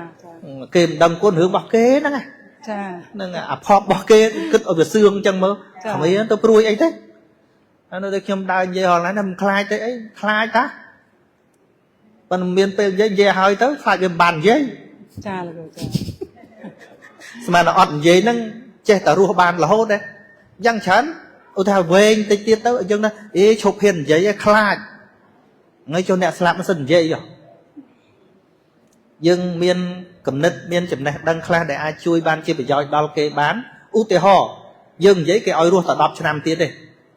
គេមិនដឹងគុណរឿងរបស់គេហ្នឹងចាហ្នឹងអាផប់របស់គេគិតឲ្យវាសឿងអញ្ចឹងមើលគ្មានទៅព្រួយអីទេហើយនៅតែខ្ញុំដើរនិយាយហល់ហ្នឹងមិនខ្លាចទេអីខ្លាចតាប៉ុន្តែមានពេលនិយាយហើយទៅខ្លាចវាមិនបាននិយាយចាលោកចាស្មានតែអត់និយាយហ្នឹងចេះតែរស់បានរហូតដែរយ៉ាងច្រើនឧទាហរណ៍វែងតិចទៀតទៅយើងណាឈប់ហ៊ាននិយាយឲ្យខ្លាចថ្ងៃចូលអ្នកស្លាប់មិនសិននិយាយយើងមានគំនិតមានចំណេះដឹងខ្លះដែលអាចជួយបានជាប្រយោជន៍ដល់គេបានឧទាហរណ៍យើងនិយាយគេឲ្យរស់តែ10ឆ្នាំទៀតទេ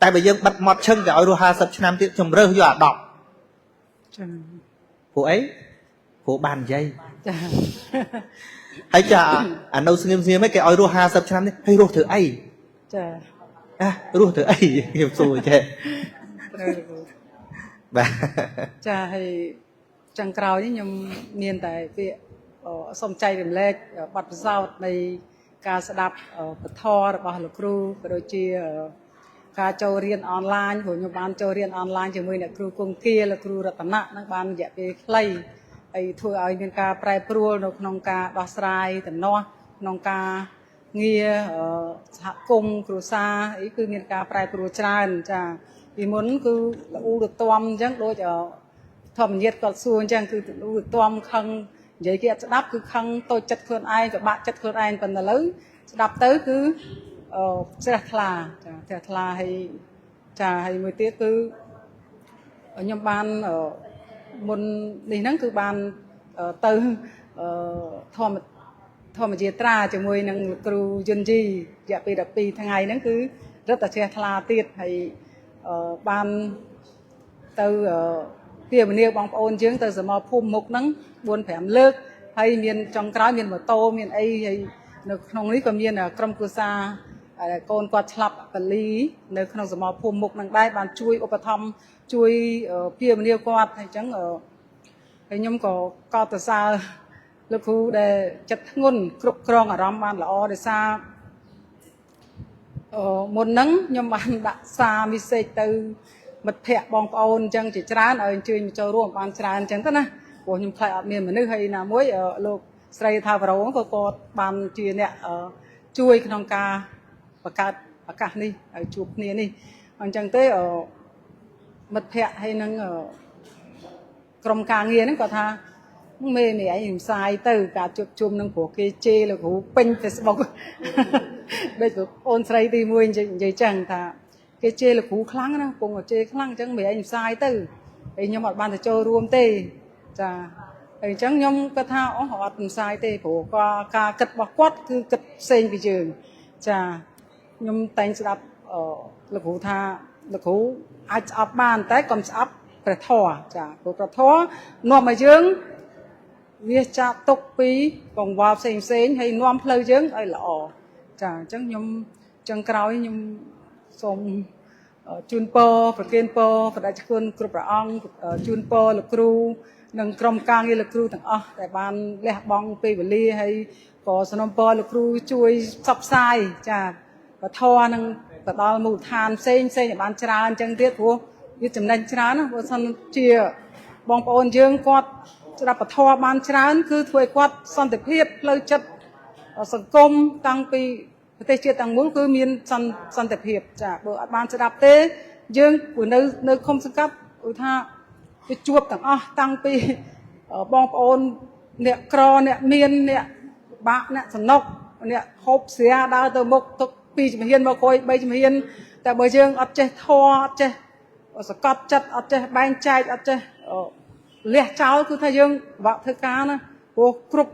តែបើយើងបិទមាត់ឈឹងគេឲ្យរស់50ឆ្នាំទៀតខ្ញុំរើសយកអា10ចាព្រោះអីព្រោះបាននិយាយចាហើយចាអានៅស្ងៀមៗហ្នឹងគេឲ្យរស់50ឆ្នាំនេះហើយរស់ធ្វើអីចារស់ធ្វើអីខ្ញុំសួរចេះបាទចាហើយចុងក្រោយនេះខ្ញុំមានតែពាក្យសូមចែករំលែកបទពិសោធន៍នៃការស្ដាប់ពធរបស់លោកគ្រូក៏ដូចជាការចូលរៀនអនឡាញព្រោះខ្ញុំបានចូលរៀនអនឡាញជាមួយអ្នកគ្រូគង្គគាលោកគ្រូរតនៈនឹងបានរយៈពេលខ្លីហើយធ្វើឲ្យមានការប្រែប្រួលនៅក្នុងការដោះស្រាយដំណោះក្នុងការងារសហគមន៍គ្រួសារអីគឺមានការប្រែប្រួលច្រើនចាពីមុនគឺល្អូរទាំអញ្ចឹងដូចធម្មជាតិគាត់សួរអញ្ចឹងគឺល្អូរទាំខឹងនិយាយគេអត់ស្ដាប់គឺខឹងតូចចិត្តខ្លួនឯងពិបាកចិត្តខ្លួនឯងប៉ុន្តែឥឡូវស្ដាប់ទៅគឺជ្រះថ្លាចាជ្រះថ្លាហើយចាហើយមួយទៀតគឺខ្ញុំបាន មុននេះហ្នឹងគឺបានទៅធម្មជាត្រាជាមួយនឹងគ្រូយុនជីរយៈពេល12ថ្ងៃហ្នឹងគឺរឹតតែជ្រះថ្លាទៀតហើយបានទៅពីមនាបងប្អូនយើងទៅសមរភូមិមុខហ្នឹង 4-5 លើកហើយមានចុងក្រោយមានម៉ូតូមានអីហើយនៅក្នុងនេះក៏មានក្រុមគ្រួសារកូនគាត់ឆ្លាប់បលីនៅក្នុងសមរភូមិមុខហ្នឹងដែរបានជួយឧបត្ថម្ភជួយពីមនាគាត់ហើយអញ្ចឹងហើយខ្ញុំក៏កោតសរសើរលោកគ្រូដែលចិត្តធ្ងន់គ្រប់គ្រងអារម្មណ៍បានល្អដោយសារមុនហ្នឹងខ្ញុំបានដាក់សារមីសេចទៅមិត្តភ័ក្តិបងប្អូនអញ្ចឹងជាច្រើនឲ្យអញ្ជើញមកចូលរួមបានច្រើនអញ្ចឹងទៅណាព្រោះខ្ញុំខ្លាចអត់មានមនុស្សហើយណាមួយលោកស្រីថាវរងក៏គាត់បានជាអ្នកជួយក្នុងការបង្កើតឱកាសនេះឲ្យជួបគ្នានេះអញ្ចឹងទេមិត្តភ័ក្តិហើយនឹងក្រុមការងារហ្នឹងគាត់ថាមេនេះឯងផ្សាយទៅការជួបជុំនឹងព្រោះគេជេរលោកគ្រូពេញ Facebook ដូចអូនស្រីទី1និយាយចឹងថាគេជេរលោកគ្រូខ្លាំងណាពងជេរខ្លាំងអញ្ចឹងមេឯងផ្សាយទៅហើយខ្ញុំអត់បានទៅចូលរួមទេចាហើយអញ្ចឹងខ្ញុំគាត់ថាអូអត់ផ្សាយទេព្រោះការគិតរបស់គាត់គឺគិតផ្សេងពីយើងចាខ្ញុំតែងស្ដាប់លោកគ្រូថាលោកគ្រូអាចស្អប់បានតែកុំស្អប់ព្រះធម៌ចាព្រោះព្រះធម៌នាំឲ្យយើងវាចាក់ទុកពីកង្វល់ផ្សេងហើយនាំផ្លូវយើងឲ្យល្អចាអញ្ចឹងខ្ញុំចឹងក្រោយខ្ញុំសូមជូនពរប្រគេនពរបដិគុណគ្រប់ព្រះអង្គជូនពរលោកគ្រូនិងក្រុមការងារលោកគ្រូទាំងអស់ដែលបានលះបង់ពេលវេលាហើយក៏សនំពរលោកគ្រូជួយផ្សព្វផ្សាយចាពធនឹងទៅដល់មូលដ្ឋានផ្សេងឲ្យបានច្រើនអញ្ចឹងទៀតព្រោះវាចំណេញច្រើនណាបើសិនជាបងប្អូនយើងគាត់ស្ដាប់ពធបានច្រើនគឺធ្វើឲ្យគាត់សន្តិភាពផ្លូវចិត្តសង្គមតាំងពីប្រទេសជាតិទាំងមូលគឺមានសន្តិភាពចាបើអត់បានស្ដាប់ទេយើងនៅឃុំសង្កាត់ឧទាហរណ៍វាជួបទាំងអស់តាំងពីបងប្អូនអ្នកក្រអ្នកមានអ្នកបាក់អ្នកសំណុកអ្នកហូបស្រាដើរទៅមុខទុក2ជំហានមកក្រោយ3ជំហានតែបើយើងអត់ចេះធម៌អត់ចេះសកត់ចិត្តអត់ចេះបែងចែកអត់ចេះលះចោលគឺថាយើងពិបាកធ្វើការណាព្រោះគ្រប់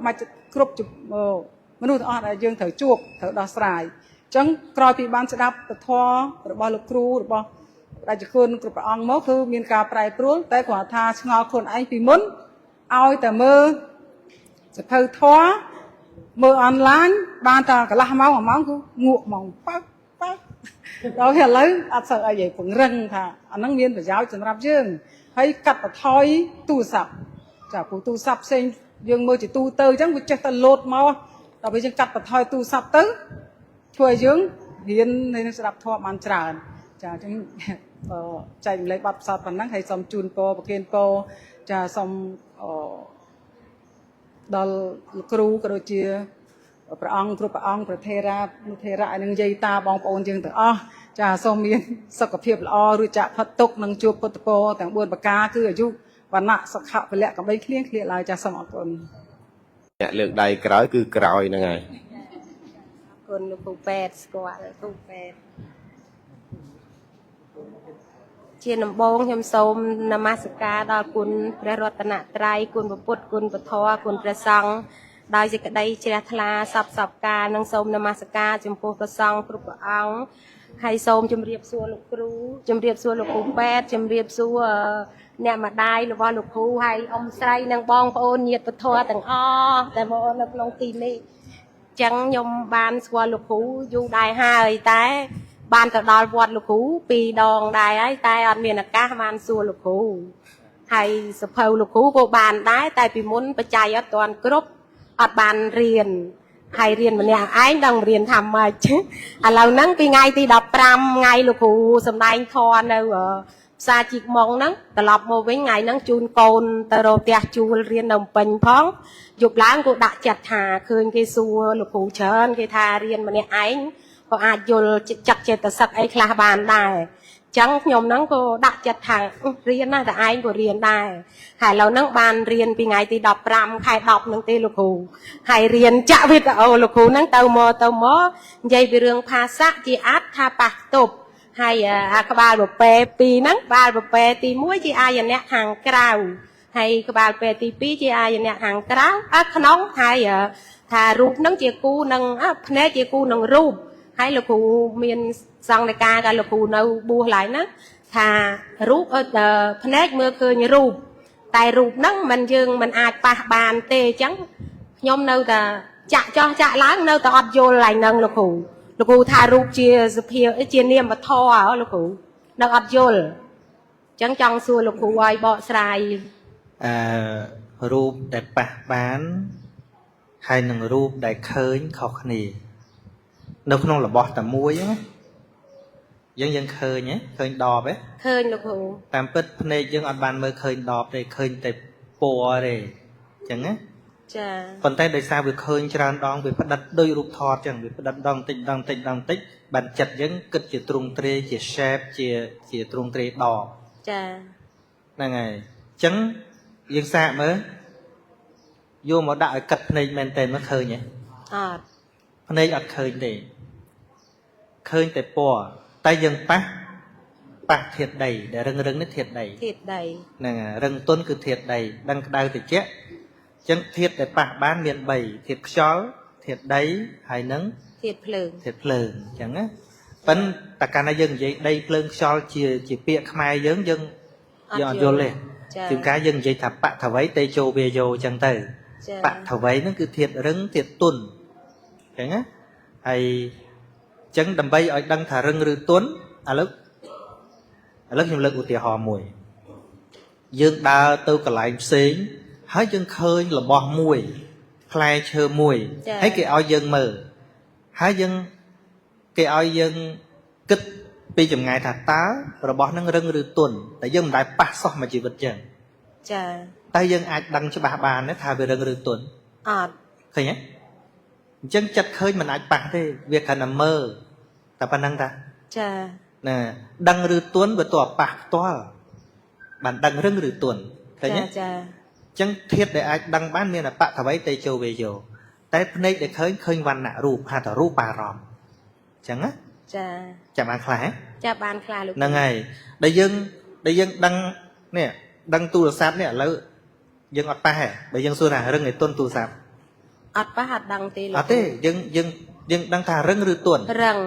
មនុស្សទាំងអស់ដែលយើងត្រូវជួបត្រូវដោះស្រាយអញ្ចឹងក្រោយពីបានស្ដាប់ពធរបស់លោកគ្រូរបស់បដិគុណគ្រប់ព្រះអង្គមកគឺមានការប្រែប្រួលតែគ្រាន់ថាឆ្ងល់ខ្លួនឯងពីមុនឲ្យតែមើលសភៅធម៌មើលអនឡាញបានតែកន្លះម៉ោង1ម៉ោងគឺងក់ម៉ោងប៉ាក់ដល់ឥឡូវអត់សូវអីទេពង្រឹងថាអាហ្នឹងមានប្រយោជន៍សម្រាប់យើងហើយកាត់បន្ថយទូរស័ព្ទចាព្រោះទូរស័ព្ទផ្សេងយើងមើលជាទូទៅអញ្ចឹងវាចេះតែលោតមកដល់ពេលយើងកាត់បន្ថយទូរស័ព្ទទៅធ្វើឲ្យយើងរៀននៅស្ដាប់ធម៌បានច្រើនចាអញ្ចឹងចែករំលែកបទពិសោធន៍ប៉ុណ្ណឹងហើយសូមជូនពរប្រគេនពរចាសូមដល់លោកគ្រូក៏ដូចជាព្រះអង្គគ្រប់ព្រះអង្គប្រធេរៈនុធេរៈនិងយាយតាបងប្អូនយើងទាំងអស់ចាសូមមានសុខភាពល្អរួចចាកផុតទុក្ខនិងជួបពុទ្ធពរទាំង4ប្រការគឺអាយុវណ្ណៈសុខៈពលៈកំបីគ្លៀងគ្លៀឡើយចាសូមអរគុណអ្នកលើកដៃក្រោយគឺក្រោយហ្នឹងហើយគុណលោកគ្រូពេទ្យស្គាល់គ្រូពេទ្យជាដំបូងខ្ញុំសូមនមស្ការដល់គុណព្រះរតនត្រ័យគុណព្រះពុទ្ធគុណពធគុណព្រះសង្ឃដោយសេចក្តីជ្រះថ្លាសពការនិងសូមនមស្ការចំពោះព្រះសង្ឃគ្រប់ព្រះអង្គហើយសូមជម្រាបសួរលោកគ្រូជម្រាបសួរលោកគ្រូពេទ្យជម្រាបសួរអ្នកម្ដាយរបស់លោកគ្រូហើយអ៊ំស្រីនិងបងប្អូនញាតិពធទាំងអស់ដែលមកនៅក្នុងទីនេះចឹងខ្ញុំបានស្គាល់លោកគ្រូយូរដែរហើយតែបានទៅដល់វត្តលោកគ្រូ2 ដងដែរហើយតែអត់មានឱកាសបានសួរលោកគ្រូហើយសភៅលោកគ្រូក៏បានដែរតែពីមុនបច្ច័យអត់ទាន់គ្រប់អត់បានរៀនហើយរៀនម្នាក់ឯងដឹងរៀនថាម៉េចឥឡូវហ្នឹងពីថ្ងៃទី15ថ្ងៃលោកគ្រូសំដែងធម៌នៅផ្សារជីកម៉ុងហ្នឹងត្រឡប់មកវិញថ្ងៃហ្នឹងជូនកូនទៅរកផ្ទះជួលរៀននៅពេញផងយប់ឡើងក៏ដាក់ចិត្តថាឃើញគេសួរលោកគ្រូច្រើនគេថារៀនម្នាក់ឯងក៏អាចយល់ចិត្តចេតសិកអីខ្លះបានដែរចឹងខ្ញុំហ្នឹងក៏ដាក់ចិត្តថារៀនណាតែឯងក៏រៀនដែរហើយឥឡូវហ្នឹងបានរៀនពីថ្ងៃទី15ខែ10ហ្នឹងទេលោកគ្រូហើយរៀនចាក់វីដេអូលោកគ្រូហ្នឹងទៅមកនិយាយពីរឿងភាសាជាអត្ថថាប៉ះទប់ហើយអាក្បាលប្រពែ2ហ្នឹងក្បាលប្រពែទី1ជាអាយនៈខាងក្រៅ hay cái bà về tí pi chia ai nè hàng tráo ác nóng hay thà rụp nâng chia cu nâng nè chia cu nâng rụp hay là cụ miền sang đại ca cái là cụ nâu bùa lại nó thà rụp nè mưa khơi như rụp tại rụp nâng mình dương mình ai pa bàn tê trắng nhom nâu ta chạ láng nâu ta ọt vô lại nâng là cụ thà rụp chia chia niêm và tho là cụ nâng ọt vô chẳng trong xua là cụ ai bỏ xài រូបដែលប៉ះបានហើយនឹងរូបដែលឃើញខុសគ្នានៅក្នុងរបស់តែមួយហ្នឹងយើងឃើញហ៎ឃើញដបហ៎ khơi là cụ តាមពិតភ្នែកយើងអត់បានមើលឃើញដបទេឃើញតែពណ៌ទេអញ្ចឹងណា ចា ប៉ុន្តែដោយសារវាឃើញច្រើនដងវាផ្ដិតដោយរូបថតអញ្ចឹងវាផ្ដិតដងតិចបានចិត្តយើងគិតជាទ្រង់ទ្រាយជា shape ជាទ្រង់ទ្រាយដប ចា ហ្នឹងហើយអញ្ចឹងយើងសាកមើលយកមកដាក់ឲ្យកាត់ភ្នែកមែនតើមកឃើញហ៎ អត់ ភ្នែកអត់ឃើញទេឃើញតែពណ៌តែយើងប៉ះធាតុដីដែលរឹងនេះធាតុដី ធាតុដី ហ្នឹងហើយរឹងទន់គឺធាតុដីដឹងក្តៅត្រជាក់អញ្ចឹងធាតុដែលប៉ះបានមាន3ធាតុខ្យល់ធាតុដីហើយនឹង ធាតុភ្លើង ធាតុភ្លើងអញ្ចឹងណាប៉ិនតែកាលណាយើងនិយាយដីភ្លើងខ្យល់ជាពាក្យខ្មែរយើងអត់យល់ទេជួនកាលយើងនិយាយថាបថវ័យតេជោវាយោអញ្ចឹងទៅបថវ័យហ្នឹងគឺធាតុរឹងធាតុទន់អញ្ចឹងណាហើយអញ្ចឹងដើម្បីឲ្យដឹងថារឹងឬទន់ឥឡូវខ្ញុំលើកឧទាហរណ៍មួយយើងដើរទៅកន្លែងផ្សេងហើយយើងឃើញរបស់មួយផ្លែឈើមួយហើយគេឲ្យយើងមើលហើយគេឲ្យយើងគិតពីចម្ងាយថាតើរបស់ហ្នឹងរឹងឬទន់តែយើងមិនដែលប៉ះសោះមួយជីវិតចឹង ចា តែយើងអាចដឹងច្បាស់បានថាវារឹងឬទន់ អត់ ឃើញទេអញ្ចឹងចិត្តឃើញមិនអាចប៉ះទេវាគ្រាន់តែមើលតែប៉ុណ្្នឹងតា ចា ណាដឹងឬទន់វាទៅប៉ះផ្ទាល់បានដឹងរឹងឬទន់ឃើញទេ ចា អញ្ចឹងធាតុដែលអាចដឹងបានមានបថវ័យតេជោវេយោតែភ្នែកដែលឃើញវណ្ណៈរូបហៅថារូបារម្មណ៍អញ្ចឹងណា ចា ចាំបានខ្លះហ៎ ចាបានខ្លះលោក ហ្នឹងហើយដែលយើងដឹងនេះដឹងទូរស័ព្ទនេះឥឡូវយើងអត់ប៉ះទេបើយើងសួរថារឹងឬទន់ទូរស័ព្ទ អត់ប៉ះអត់ដឹងទេលោក អត់ទេយើងដឹងថារឹងឬទន់ រឹង